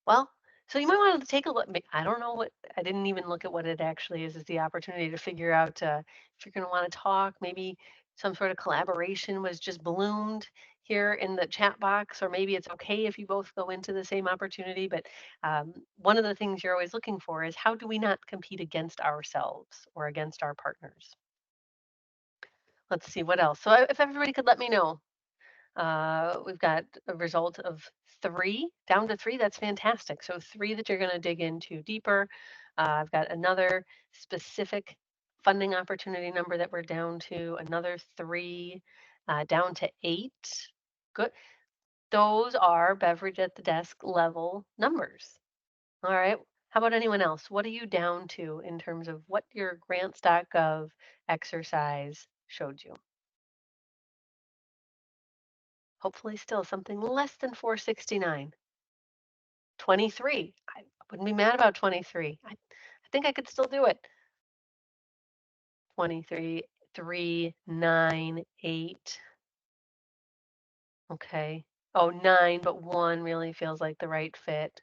Well, so you might want to take a look. I don't know what, I didn't even look at what it actually is the opportunity to figure out if you're going to want to talk. Maybe some sort of collaboration was just bloomed here in the chat box, or maybe it's okay if you both go into the same opportunity. But one of the things you're always looking for is how do we not compete against ourselves or against our partners? Let's see what else. So if everybody could let me know. We've got a result of 3, down to 3. That's fantastic. So 3 that you're going to dig into deeper. I've got another specific funding opportunity number that we're down to, another 3, down to 8. Good. Those are beverage at the desk level numbers. All right. How about anyone else? What are you down to in terms of what your grants.gov exercise showed you? Hopefully still something less than 469. 23. I wouldn't be mad about 23. I think I could still do it. 23, 3, 9, 8. Okay. Oh, 9, but 1 really feels like the right fit.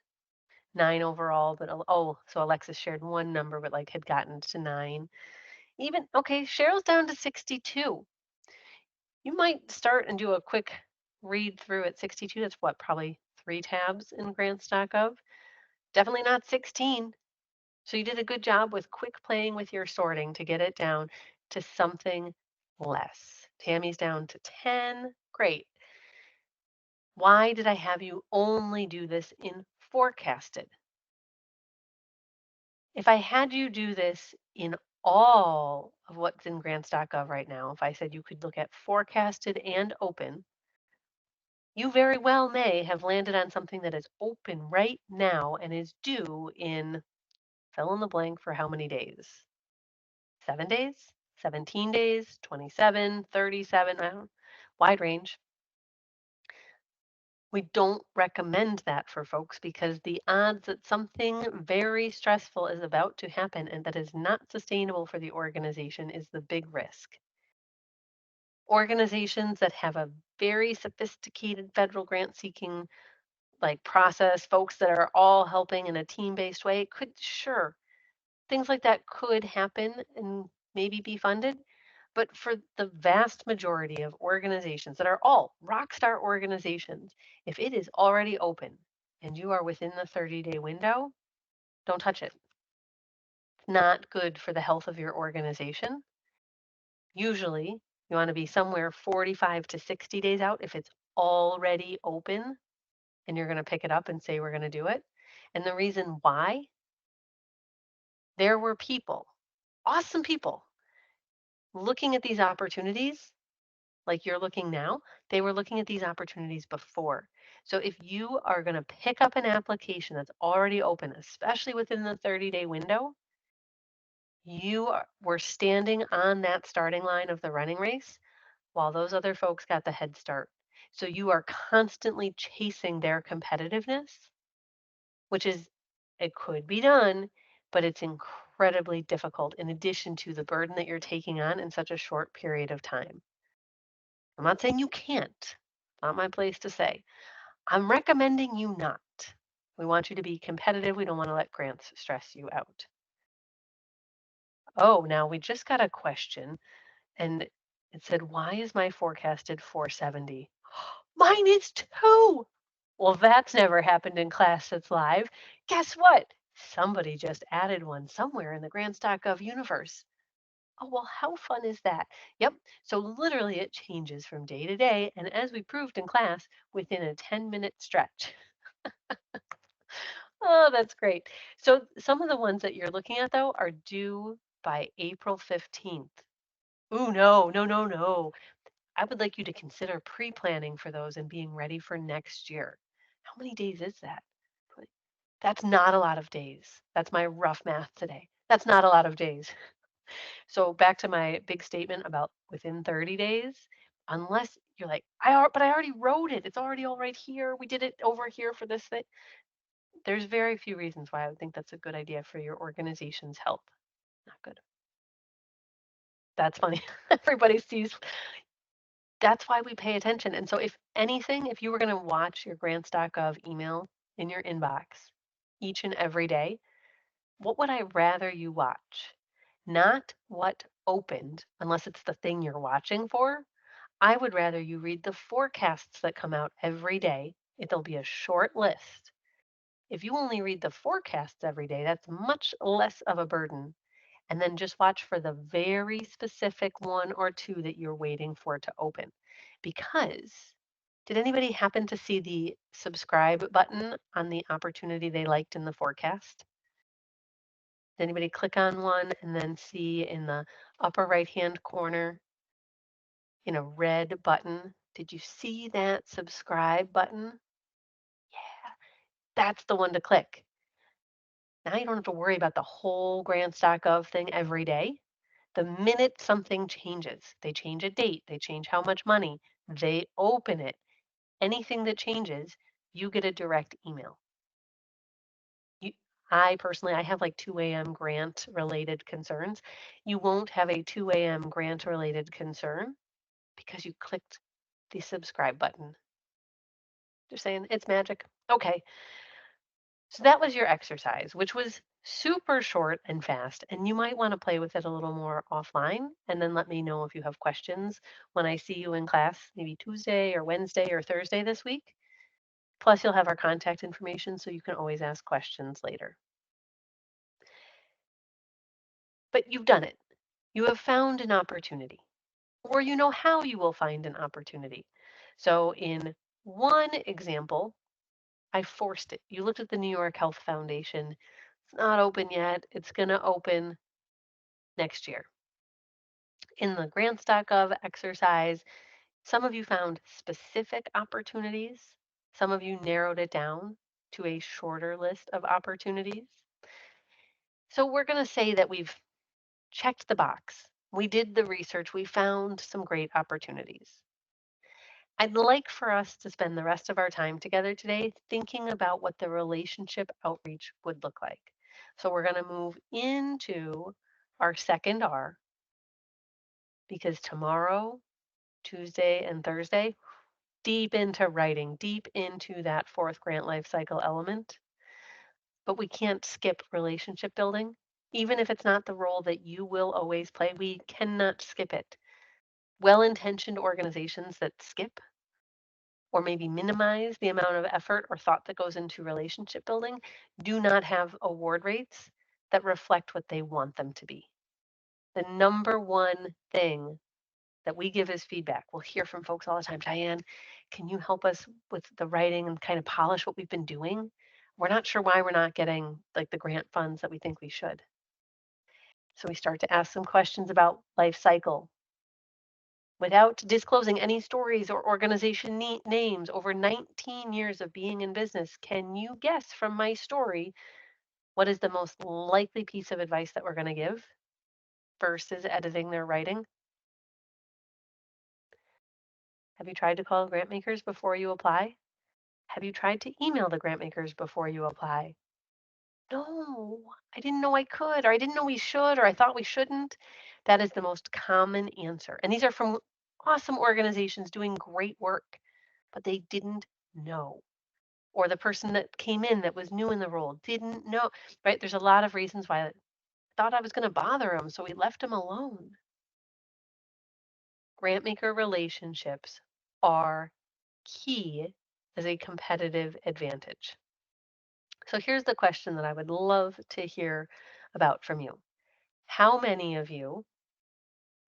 9 overall, but oh, so Alexis shared one number, but like had gotten to 9. Even, okay, Cheryl's down to 62. You might start and do a quick read through at 62. That's what, probably 3 tabs in grants.gov. Definitely not 16. So you did a good job with quick playing with your sorting to get it down to something less. Tammy's down to 10. Great. Why did I have you only do this in forecasted? If I had you do this in all of what's in grants.gov right now, if I said you could look at forecasted and open, you very well may have landed on something that is open right now and is due in fill in the blank for how many days? 7 days, 17 days, 27, 37, I don't, wide range. We don't recommend that for folks because the odds that something very stressful is about to happen and that is not sustainable for the organization is the big risk. Organizations that have a very sophisticated federal grant seeking like process, folks that are all helping in a team-based way, could sure things like that could happen and maybe be funded. But for the vast majority of organizations that are all rockstar organizations, if it is already open and you are within the 30-day window, don't touch it. It's not good for the health of your organization. Usually, you want to be somewhere 45 to 60 days out if it's already open and you're going to pick it up and say, we're going to do it. And the reason why, there were people, awesome people, looking at these opportunities like you're looking now, they were looking at these opportunities before. So if you are going to pick up an application that's already open, especially within the 30-day window, were standing on that starting line of the running race while those other folks got the head start. So you are constantly chasing their competitiveness, which is, it could be done, but it's incredibly difficult in addition to the burden that you're taking on in such a short period of time. I'm not saying you can't. Not my place to say. I'm recommending you not. We want you to be competitive. We don't want to let grants stress you out. Oh, now we just got a question and it said, why is my forecasted 470? Mine is too. Well, that's never happened in class that's live. Guess what? Somebody just added one somewhere in the grants.gov universe. Oh, well, how fun is that? Yep. So literally it changes from day to day. And as we proved in class, within a 10-minute stretch. Oh, that's great. So some of the ones that you're looking at though are due by April 15th. Ooh, no, no, no, no. I would like you to consider pre-planning for those and being ready for next year. How many days is that? Twen- That's not a lot of days. That's my rough math today. That's not a lot of days. So back to my big statement about within 30 days, unless you're like, but I already wrote it. It's already all right here. We did it over here for this thing. There's very few reasons why I would think that's a good idea for your organization's health. Not good. That's funny. Everybody sees. That's why we pay attention. And so if anything, if you were going to watch your grant stock of email in your inbox each and every day, what would I rather you watch? Not what opened, unless it's the thing you're watching for. I would rather you read the forecasts that come out every day. It'll be a short list. If you only read the forecasts every day, that's much less of a burden. And then just watch for the very specific one or two that you're waiting for to open. Because did anybody happen to see the subscribe button on the opportunity they liked in the forecast? Did anybody click on one and then see in the upper right hand corner in a red button? Did you see that subscribe button? Yeah, that's the one to click. Now you don't have to worry about the whole grant stock of thing every day. The minute something changes, they change a date, they change how much money, they open it. Anything that changes, you get a direct email. You, I personally, I have like 2 a.m. grant related concerns. You won't have a 2 a.m. grant related concern because you clicked the subscribe button. Just saying, it's magic. Okay, so that was your exercise, which was super short and fast. And you might want to play with it a little more offline and then let me know if you have questions when I see you in class, maybe Tuesday or Wednesday or Thursday this week. Plus, you'll have our contact information so you can always ask questions later. But you've done it. You have found an opportunity, or you know how you will find an opportunity. So, in one example, I forced it. You looked at the New York Health Foundation. It's not open yet. It's going to open next year. In the grant stock of exercise, some of you found specific opportunities. Some of you narrowed it down to a shorter list of opportunities. So we're going to say that we've checked the box. We did the research. We found some great opportunities. I'd like for us to spend the rest of our time together today thinking about what the relationship outreach would look like. So we're going to move into our second R because tomorrow, Tuesday, and Thursday, deep into writing, deep into that fourth grant life cycle element. But we can't skip relationship building. Even if it's not the role that you will always play, we cannot skip it. Well intentioned organizations that skip or maybe minimize the amount of effort or thought that goes into relationship building do not have award rates that reflect what they want them to be. The number one thing that we give as feedback, we'll hear from folks all the time, Diane, can you help us with the writing and kind of polish what we've been doing? We're not sure why we're not getting like the grant funds that we think we should. So we start to ask some questions about life cycle, without disclosing any stories or organization names over 19 years of being in business. Can you guess from my story what is the most likely piece of advice that we're going to give versus editing their writing? Have you tried to call grant makers before you apply? Have you tried to email the grant makers before you apply? No, I didn't know I could, or I didn't know we should, or I thought we shouldn't. That is the most common answer. And these are from awesome organizations doing great work, but they didn't know. Or the person that came in that was new in the role didn't know, right? There's a lot of reasons why I thought I was going to bother him, so we left him alone. Grant maker relationships are key as a competitive advantage. So here's the question that I would love to hear about from you. How many of you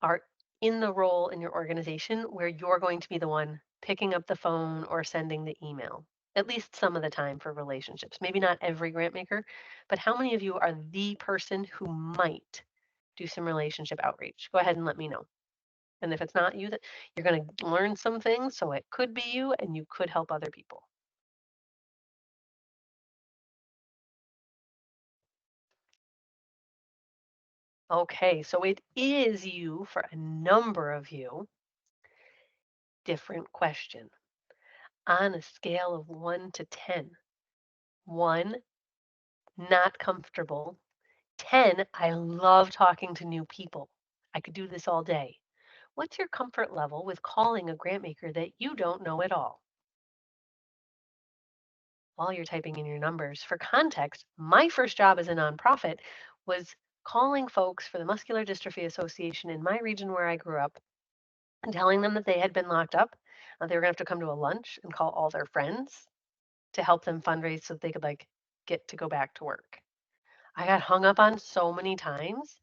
are in the role in your organization where you're going to be the one picking up the phone or sending the email? at least some of the time for relationships. Maybe not every grant maker, but how many of you are the person who might do some relationship outreach? Go ahead and let me know. And if it's not you, that you're going to learn some things, so it could be you and you could help other people. Okay, so it is you for a number of you. Different question. On a scale of 1 to 10, 1, not comfortable. 10, I love talking to new people. I could do this all day. What's your comfort level with calling a grant maker that you don't know at all? While you're typing in your numbers, for context, my first job as a nonprofit was calling folks for the Muscular Dystrophy Association in my region where I grew up and telling them that they had been locked up. They were going to have to come to a lunch and call all their friends to help them fundraise so that they could get to go back to work. I got hung up on so many times.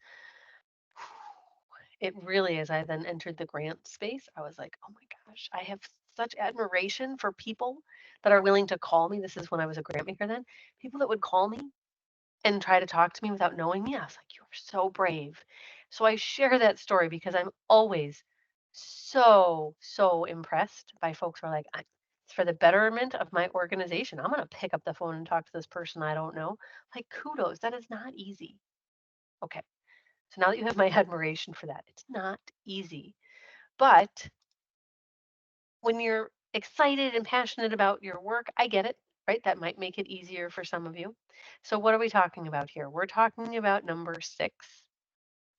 It really is. I then entered the grant space. I was like, oh my gosh, I have such admiration for people that are willing to call me. This is when I was a grant maker then. People that would call me and try to talk to me without knowing me. I was like, you're so brave. So I share that story because I'm always so impressed by folks who are like, it's for the betterment of my organization. I'm going to pick up the phone and talk to this person I don't know. Like, kudos. That is not easy. Okay. So now that you have my admiration for that, it's not easy. But when you're excited and passionate about your work, I get it, right? That might make it easier for some of you. So, what are we talking about here? We're talking about number 6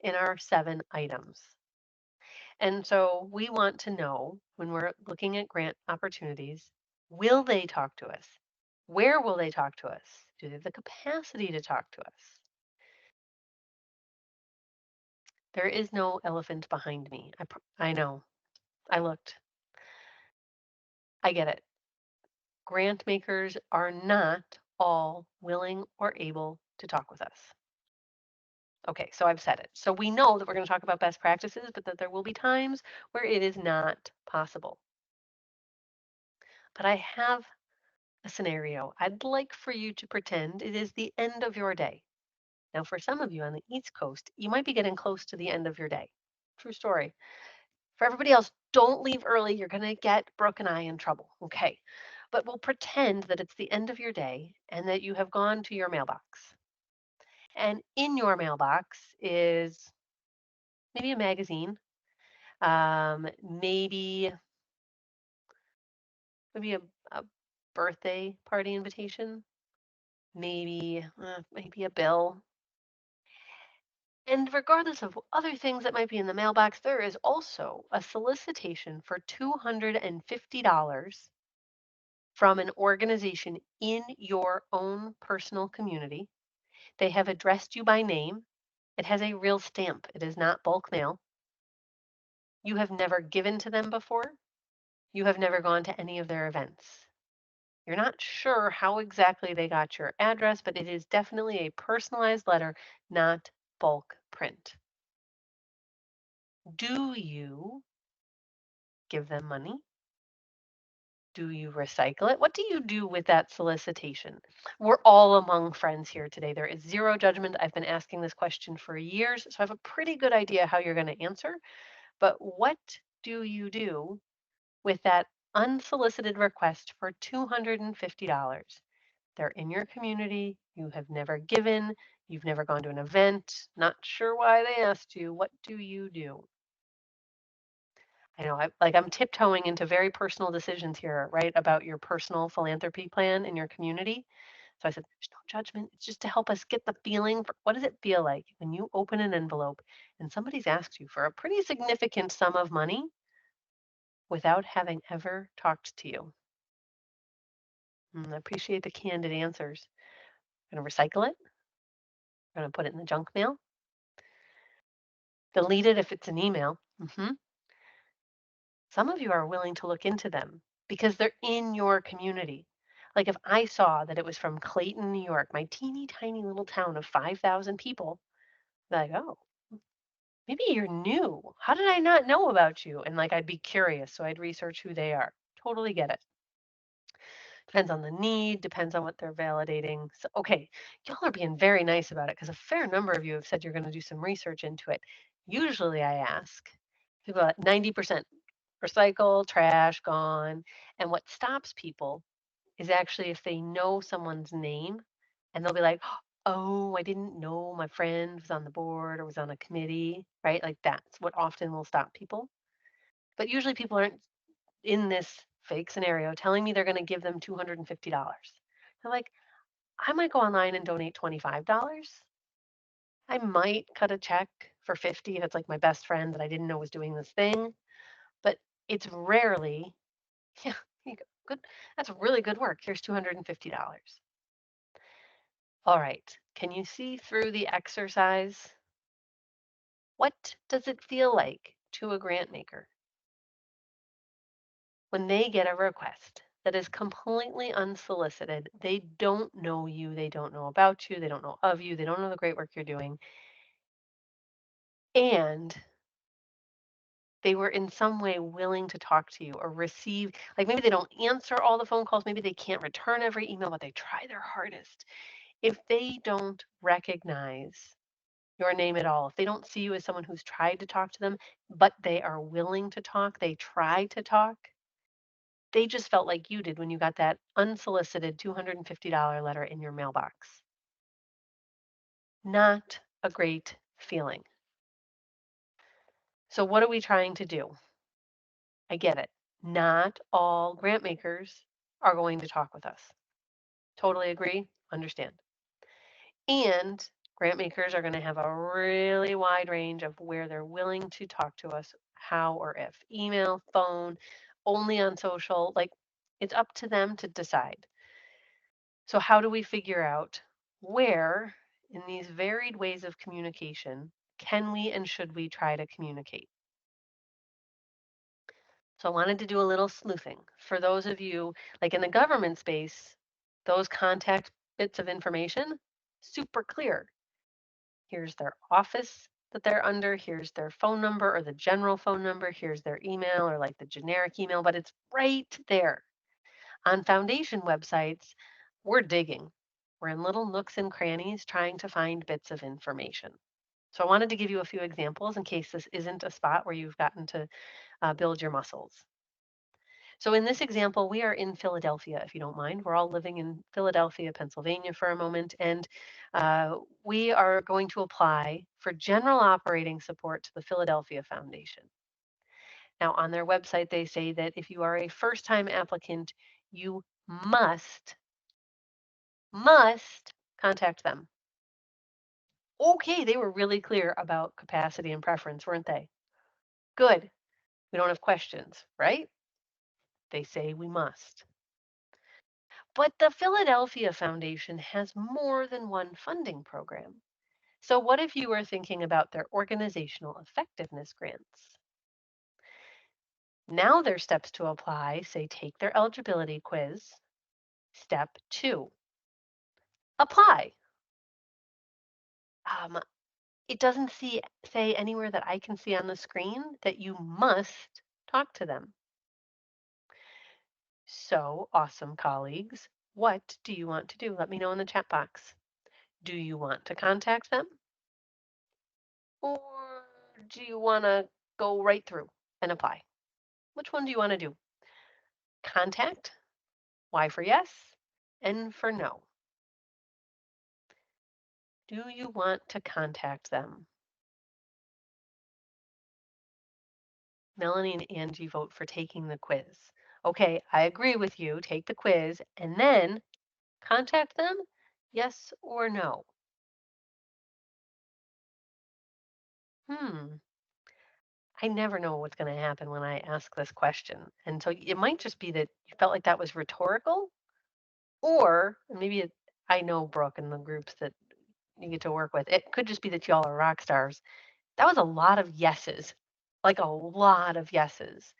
in our 7 items. And so, we want to know when we're looking at grant opportunities, will they talk to us? Where will they talk to us? Do they have the capacity to talk to us? There is no elephant behind me. I know. I looked. I get it. Grant makers are not all willing or able to talk with us. Okay, so I've said it. So we know that we're going to talk about best practices, but that there will be times where it is not possible. But I have a scenario. I'd like for you to pretend it is the end of your day. Now, for some of you on the East Coast, you might be getting close to the end of your day. True story. For everybody else, don't leave early. You're going to get Brooke and I in trouble. Okay. But we'll pretend that it's the end of your day and that you have gone to your mailbox. And in your mailbox is maybe a magazine, maybe a birthday party invitation, maybe a bill. And regardless of other things that might be in the mailbox, there is also a solicitation for $250 from an organization in your own personal community. They have addressed you by name. It has a real stamp. It is not bulk mail. You have never given to them before. You have never gone to any of their events. You're not sure how exactly they got your address, but it is definitely a personalized letter, not bulk print. Do you give them money? Do you recycle it? What do you do with that solicitation? We're all among friends here today. There is zero judgment. I've been asking this question for years, so I have a pretty good idea how you're going to answer. But what do you do with that unsolicited request for $250? They're in your community. You have never given. You've never gone to an event. Not sure why they asked you. What do you do? I know, I'm tiptoeing into very personal decisions here, right? About your personal philanthropy plan in your community. So I said, there's no judgment. It's just to help us get the feeling for what does it feel like when you open an envelope and somebody's asked you for a pretty significant sum of money without having ever talked to you. I appreciate the candid answers. I'm going to recycle it. I'm going to put it in the junk mail. Delete it if it's an email. Some of you are willing to look into them because they're in your community. Like if I saw that it was from Clayton, New York, my teeny tiny little town of 5,000 people, I'd be like, oh, maybe you're new. How did I not know about you? And I'd be curious. So I'd research who they are. Totally get it. Depends on the need, depends on what they're validating. So, okay, y'all are being very nice about it because a fair number of you have said you're going to do some research into it. Usually I ask people at 90% recycle, trash, gone. And what stops people is actually if they know someone's name and they'll be like, oh, I didn't know my friend was on the board or was on a committee, right? Like that's what often will stop people. But usually people aren't in this fake scenario telling me they're going to give them $250. They're like, I might go online and donate $25. I might cut a check for 50 if it's like my best friend that I didn't know was doing this thing, but it's rarely, yeah, you go, good. That's really good work. Here's $250. All right. Can you see through the exercise? What does it feel like to a grant maker when they get a request that is completely unsolicited? They don't know you, they don't know about you, they don't know of you, they don't know the great work you're doing, and they were in some way willing to talk to you or receive, like maybe they don't answer all the phone calls, maybe they can't return every email, but they try their hardest. If they don't recognize your name at all, if they don't see you as someone who's tried to talk to them, but they are willing to talk, they try to talk, they just felt like you did when you got that unsolicited $250 letter in your mailbox. Not a great feeling. So, what are we trying to do? I get it. Not all grant makers are going to talk with us. Totally agree, understand. And grant makers are going to have a really wide range of where they're willing to talk to us, how or if. Email, phone, only on social, like it's up to them to decide. So, how do we figure out where in these varied ways of communication can we and should we try to communicate? So, I wanted to do a little sleuthing. For those of you like in the government space, those contact bits of information, super clear. Here's their office that they're under, here's their phone number or the general phone number, here's their email or like the generic email, but it's right there. On foundation websites, we're digging. We're in little nooks and crannies trying to find bits of information. So I wanted to give you a few examples in case this isn't a spot where you've gotten to build your muscles. So in this example, we are in Philadelphia, if you don't mind. We're all living in Philadelphia, Pennsylvania for a moment, and we are going to apply for general operating support to the Philadelphia Foundation. Now, on their website, they say that if you are a first-time applicant, you must contact them. Okay, they were really clear about capacity and preference, weren't they? Good. We don't have questions, right? They say we must. But the Philadelphia Foundation has more than one funding program. So, what if you were thinking about their organizational effectiveness grants? Now, their steps to apply say take their eligibility quiz. Step two, apply. Um, it doesn't say anywhere that I can see on the screen that you must talk to them. So, awesome colleagues, what do you want to do? Let me know in the chat box. Do you want to contact them? Or do you want to go right through and apply? Which one do you want to do? Contact, Y for yes, N for no. Do you want to contact them? Melanie and Angie vote for taking the quiz. Okay, I agree with you. Take the quiz and then contact them, yes or no? Hmm, I never know what's going to happen when I ask this question. And so it might just be that you felt like that was rhetorical, or maybe I know Brooke and the groups that you get to work with. It could just be that y'all are rock stars. That was a lot of yeses, like a lot of yeses.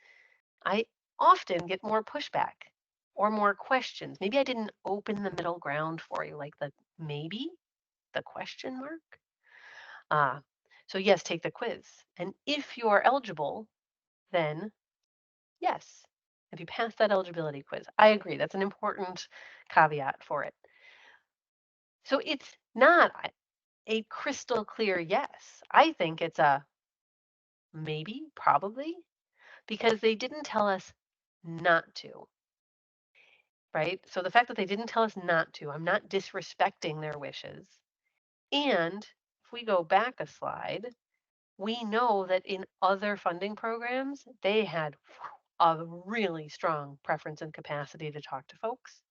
I often get more pushback or more questions. Maybe I didn't open the middle ground for you, like the maybe, the question mark. Ah, so yes, take the quiz. And if you are eligible, then yes. if you pass that eligibility quiz. I agree. That's an important caveat for it. So it's not a crystal clear yes. I think it's a maybe, probably, because they didn't tell us not to, right? So the fact that they didn't tell us not to, I'm not disrespecting their wishes. And if we go back a slide, we know that in other funding programs, they had a really strong preference and capacity to talk to folks.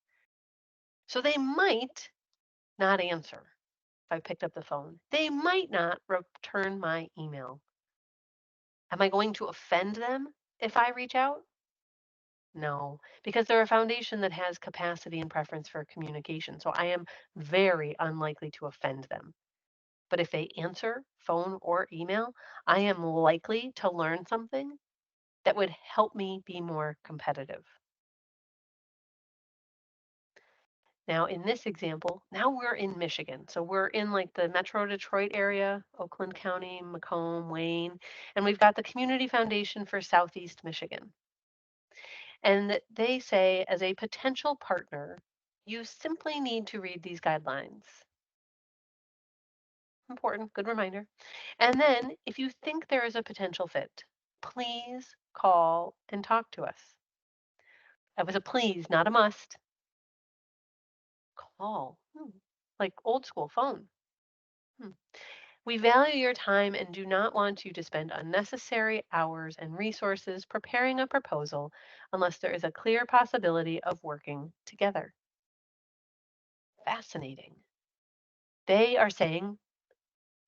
So they might not answer if I picked up the phone. They might not return my email. Am I going to offend them if I reach out? No, because they're a foundation that has capacity and preference for communication. So I am very unlikely to offend them. But if they answer phone or email, I am likely to learn something that would help me be more competitive. Now, in this example, now we're in Michigan. So we're in like the Metro Detroit area, Oakland County, Macomb, Wayne, and we've got the Community Foundation for Southeast Michigan. And they say, as a potential partner, you simply need to read these guidelines. Important, good reminder. And then, if you think there is a potential fit, please call and talk to us. That was a please, not a must. Call. Like old school phone. Hmm. We value your time and do not want you to spend unnecessary hours and resources preparing a proposal unless there is a clear possibility of working together. Fascinating. They are saying,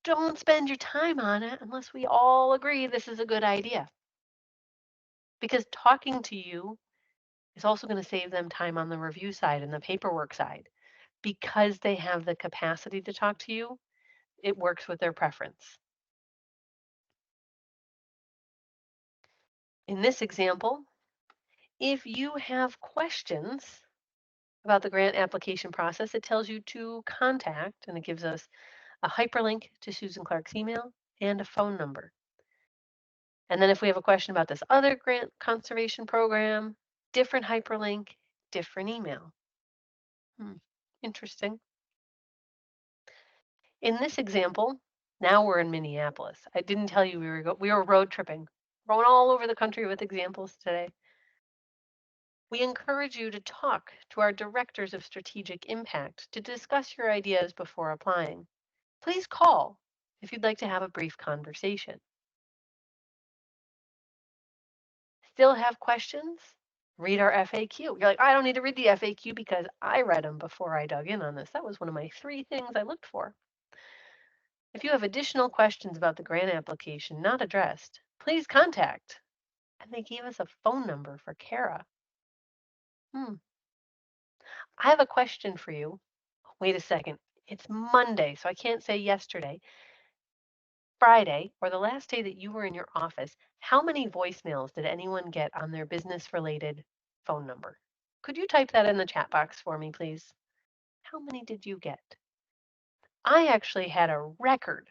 don't spend your time on it unless we all agree this is a good idea. Because talking to you is also going to save them time on the review side and the paperwork side. Because they have the capacity to talk to you, it works with their preference. In this example, if you have questions about the grant application process, it tells you to contact, and it gives us a hyperlink to Susan Clark's email and a phone number. And then if we have a question about this other grant conservation program, different hyperlink, different email. Interesting. In this example, now we're in Minneapolis. I didn't tell you we were road tripping, going all over the country with examples today. We encourage you to talk to our directors of strategic impact to discuss your ideas before applying. Please call if you'd like to have a brief conversation. Still have questions? Read our FAQ. You're like, I don't need to read the FAQ because I read them before I dug in on this. That was one of my 3 things I looked for. If you have additional questions about the grant application not addressed, please contact. And they gave us a phone number for Kara. I have a question for you. Wait a second. It's Monday, so I can't say yesterday. Friday, or the last day that you were in your office, how many voicemails did anyone get on their business related phone number? Could you type that in the chat box for me, please? How many did you get? I actually had a record.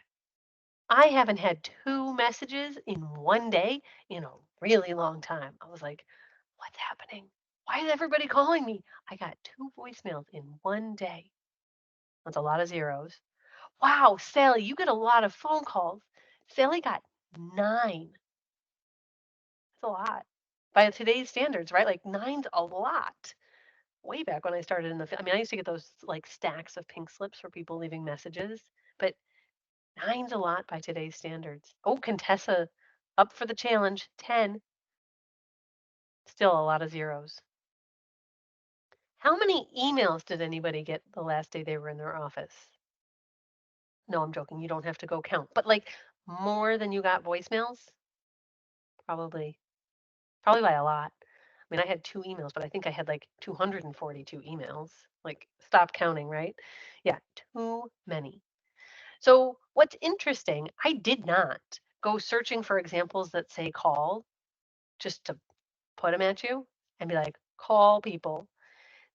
I haven't had 2 messages in one day in a really long time. I was like, what's happening? Why is everybody calling me? I got 2 voicemails in one day. That's a lot of zeros. Wow, Sally, you get a lot of phone calls. Sally got 9. That's a lot. By today's standards, right? Like 9's a lot. Way back when I started in I mean, I used to get those like stacks of pink slips for people leaving messages, but 9's a lot by today's standards. Oh, Contessa up for the challenge, 10. Still a lot of zeros. How many emails did anybody get the last day they were in their office? No, I'm joking. You don't have to go count. But like more than you got voicemails? Probably. Probably by a lot. I mean, I had 2 emails, but I think I had like 242 emails. Like stop counting, right? Yeah, too many. So what's interesting, I did not go searching for examples that say call just to put them at you and be like, call people.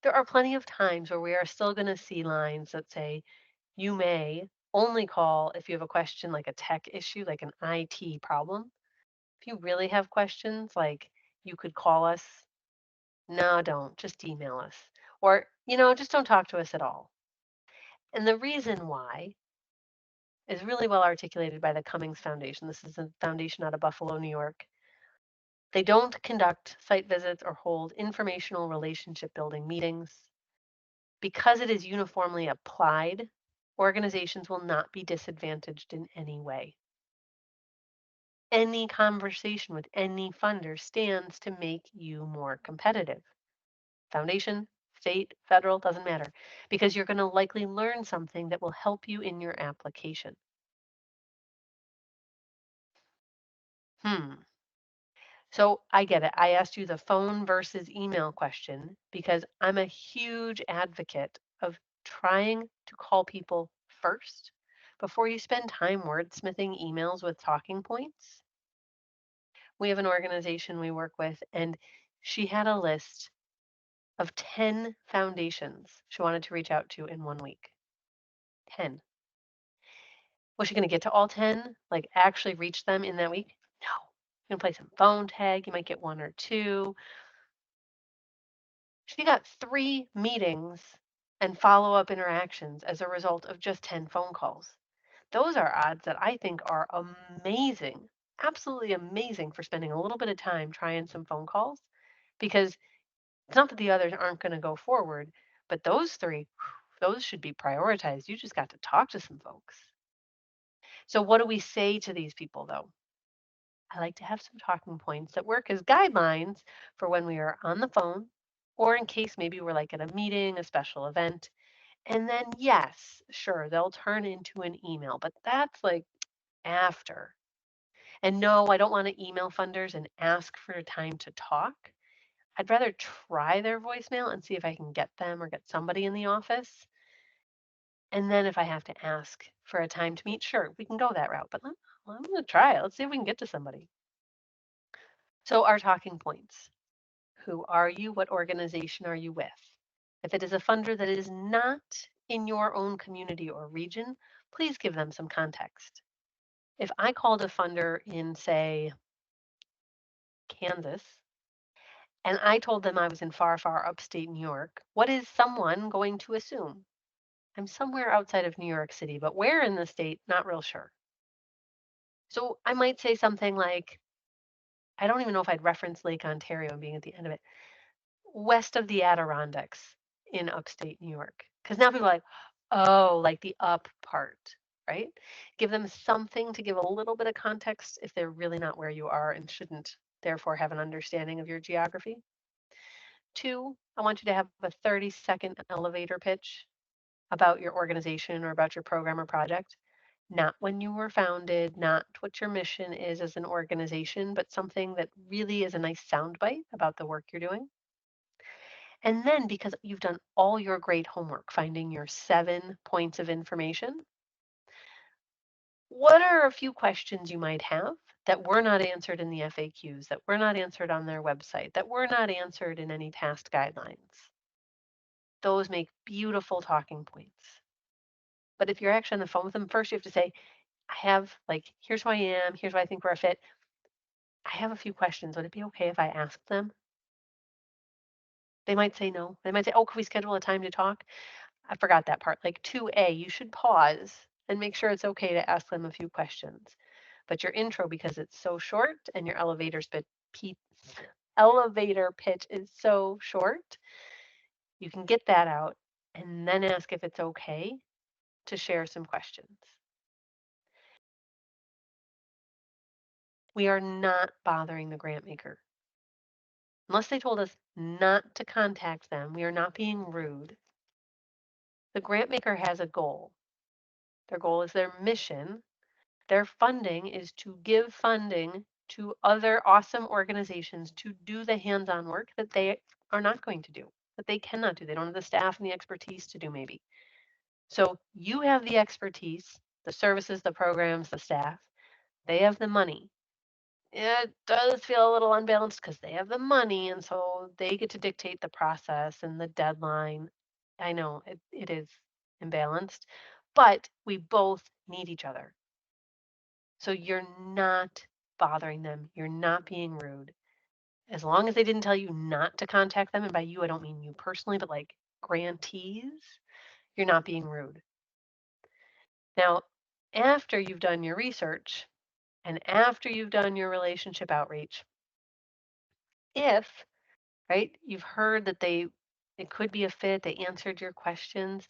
There are plenty of times where we are still going to see lines that say, you may only call if you have a question like a tech issue, like an IT problem. If you really have questions, like you could call us No, don't. Just email us. Or, just don't talk to us at all. And the reason why is really well articulated by the Cummings Foundation. This is a foundation out of Buffalo, New York. They don't conduct site visits or hold informational relationship building meetings. Because it is uniformly applied, organizations will not be disadvantaged in any way. Any conversation with any funder stands to make you more competitive. Foundation, state, federal, doesn't matter, because you're going to likely learn something that will help you in your application. So I get it. I asked you the phone versus email question because I'm a huge advocate of trying to call people first before you spend time wordsmithing emails with talking points. We have an organization we work with, and she had a list of 10 foundations she wanted to reach out to in 1 week. 10. Was she going to get to all 10? Like actually reach them in that week? No. You're going to play some phone tag. You might get one or two. She got 3 meetings and follow-up interactions as a result of just 10 phone calls. Those are odds that I think are amazing, absolutely amazing for spending a little bit of time trying some phone calls because it's not that the others aren't going to go forward, but those 3, those should be prioritized. You just got to talk to some folks. So what do we say to these people though? I like to have some talking points that work as guidelines for when we are on the phone or in case maybe we're like at a meeting, a special event. And then, yes, sure, they'll turn into an email, but that's like after. And no, I don't want to email funders and ask for a time to talk. I'd rather try their voicemail and see if I can get them or get somebody in the office. And then if I have to ask for a time to meet, sure, we can go that route. But I'm going to try it. Let's see if we can get to somebody. So, our talking points. Who are you? What organization are you with? If it is a funder that is not in your own community or region, please give them some context. If I called a funder in, say, Kansas, and I told them I was in far, far upstate New York, what is someone going to assume? I'm somewhere outside of New York City, but where in the state, not real sure. So I might say something like, I don't even know if I'd reference Lake Ontario and being at the end of it, west of the Adirondacks in upstate New York. Because now people are like, oh, like the up part, right? Give them something to give a little bit of context if they're really not where you are and shouldn't therefore have an understanding of your geography. 2, I want you to have a 30-second elevator pitch about your organization or about your program or project. Not when you were founded, not what your mission is as an organization, but something that really is a nice soundbite about the work you're doing. And then because you've done all your great homework, finding your 7 points of information, what are a few questions you might have that were not answered in the FAQs, that were not answered on their website, that were not answered in any past guidelines? Those make beautiful talking points. But if you're actually on the phone with them first, you have to say, I have, like, here's who I am, here's why I think we're a fit. I have a few questions. Would it be okay if I asked them? They might say no. They might say, oh, can we schedule a time to talk? I forgot that part. Like 2A, you should pause and make sure it's okay to ask them a few questions. But your intro, because it's so short and your elevator pitch is so short, you can get that out and then ask if it's okay to share some questions. We are not bothering the grant maker. Unless they told us not to contact them, we are not being rude. The grant maker has a goal. Their goal is their mission. Their funding is to give funding to other awesome organizations to do the hands-on work that they are not going to do, that they cannot do. They don't have the staff and the expertise to do maybe. So you have the expertise, the services, the programs, the staff. They have the money. It does feel a little unbalanced because they have the money and so they get to dictate the process and the deadline. I know it is imbalanced, but we both need each other. So you're not bothering them. You're not being rude. as long as they didn't tell you not to contact them, and by you, I don't mean you personally, but like grantees, you're not being rude. Now, after you've done your research and after you've done your relationship outreach, if, right, you've heard that it could be a fit, they answered your questions,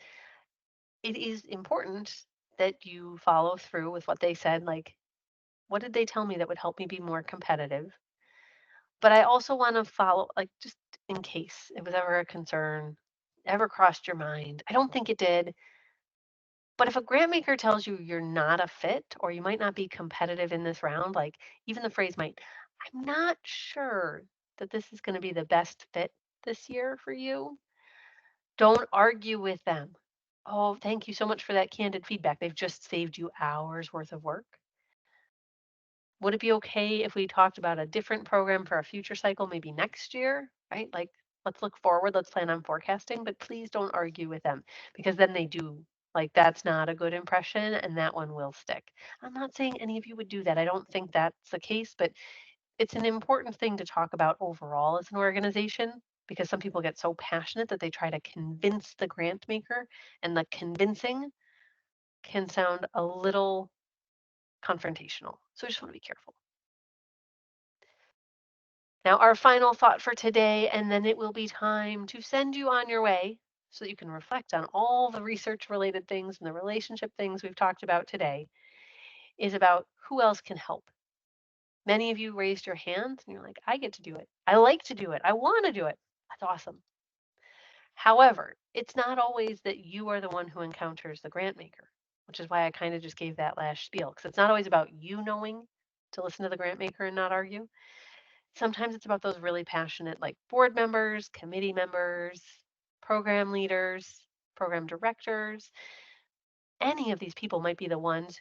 it is important that you follow through with what they said, like, what did they tell me that would help me be more competitive? But I also want to follow, like, just in case it was ever a concern, ever crossed your mind. I don't think it did. But if a grant maker tells you you're not a fit or you might not be competitive in this round, like even the phrase might, I'm not sure that this is going to be the best fit this year for you. Don't argue with them. Oh, thank you so much for that candid feedback. They've just saved you hours worth of work. Would it be okay if we talked about a different program for a future cycle, maybe next year, right? Like, let's look forward, let's plan on forecasting, but please don't argue with them because then they do. Like, that's not a good impression and that one will stick. I'm not saying any of you would do that. I don't think that's the case, but it's an important thing to talk about overall as an organization because some people get so passionate that they try to convince the grant maker, and the convincing can sound a little confrontational. So I just want to be careful. Now, our final thought for today, and then it will be time to send you on your way so that you can reflect on all the research related things and the relationship things we've talked about today, is about who else can help. Many of you raised your hands and you're like, I get to do it. I like to do it. I want to do it. That's awesome. However, it's not always that you are the one who encounters the grant maker, which is why I kind of just gave that last spiel, because it's not always about you knowing to listen to the grant maker and not argue. Sometimes it's about those really passionate, like board members, committee members, program leaders, program directors. Any of these people might be the ones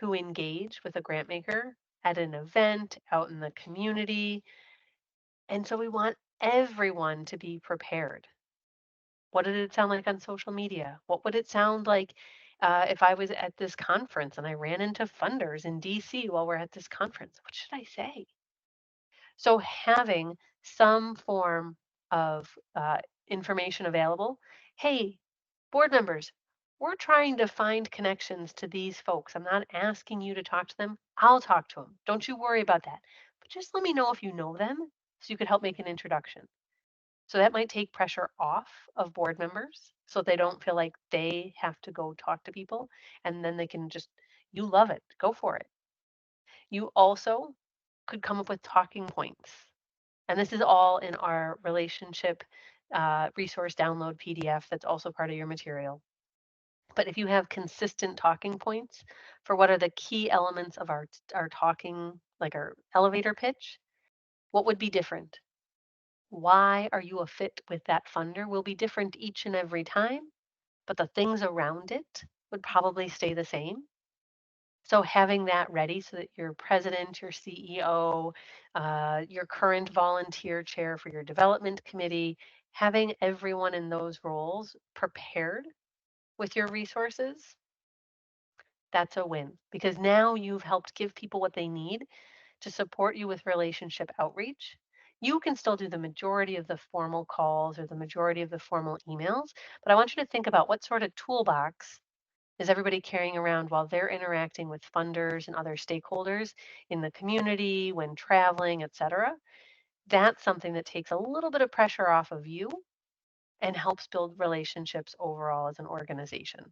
who engage with a grant maker at an event out in the community. And so we want everyone to be prepared. What did it sound like on social media? What would it sound like if I was at this conference and I ran into funders in DC while we're at this conference? What should I say? So having some form of information available. Hey, board members, we're trying to find connections to these folks. I'm not asking you to talk to them. I'll talk to them. Don't you worry about that. But just let me know if you know them so you could help make an introduction. So that might take pressure off of board members so they don't feel like they have to go talk to people, and then they can just, you love it, go for it. You also could come up with talking points. And this is all in our relationship resource download PDF that's also part of your material. But if you have consistent talking points for what are the key elements of our talking, like our elevator pitch, what would be different? Why are you a fit with that funder will be different each and every time, but the things around it would probably stay the same. So having that ready so that your president, your CEO, your current volunteer chair for your development committee, having everyone in those roles prepared with your resources, that's a win because now you've helped give people what they need to support you with relationship outreach. You can still do the majority of the formal calls or the majority of the formal emails, but I want you to think about what sort of toolbox is everybody carrying around while they're interacting with funders and other stakeholders in the community, when traveling, et cetera. That's something that takes a little bit of pressure off of you and helps build relationships overall as an organization.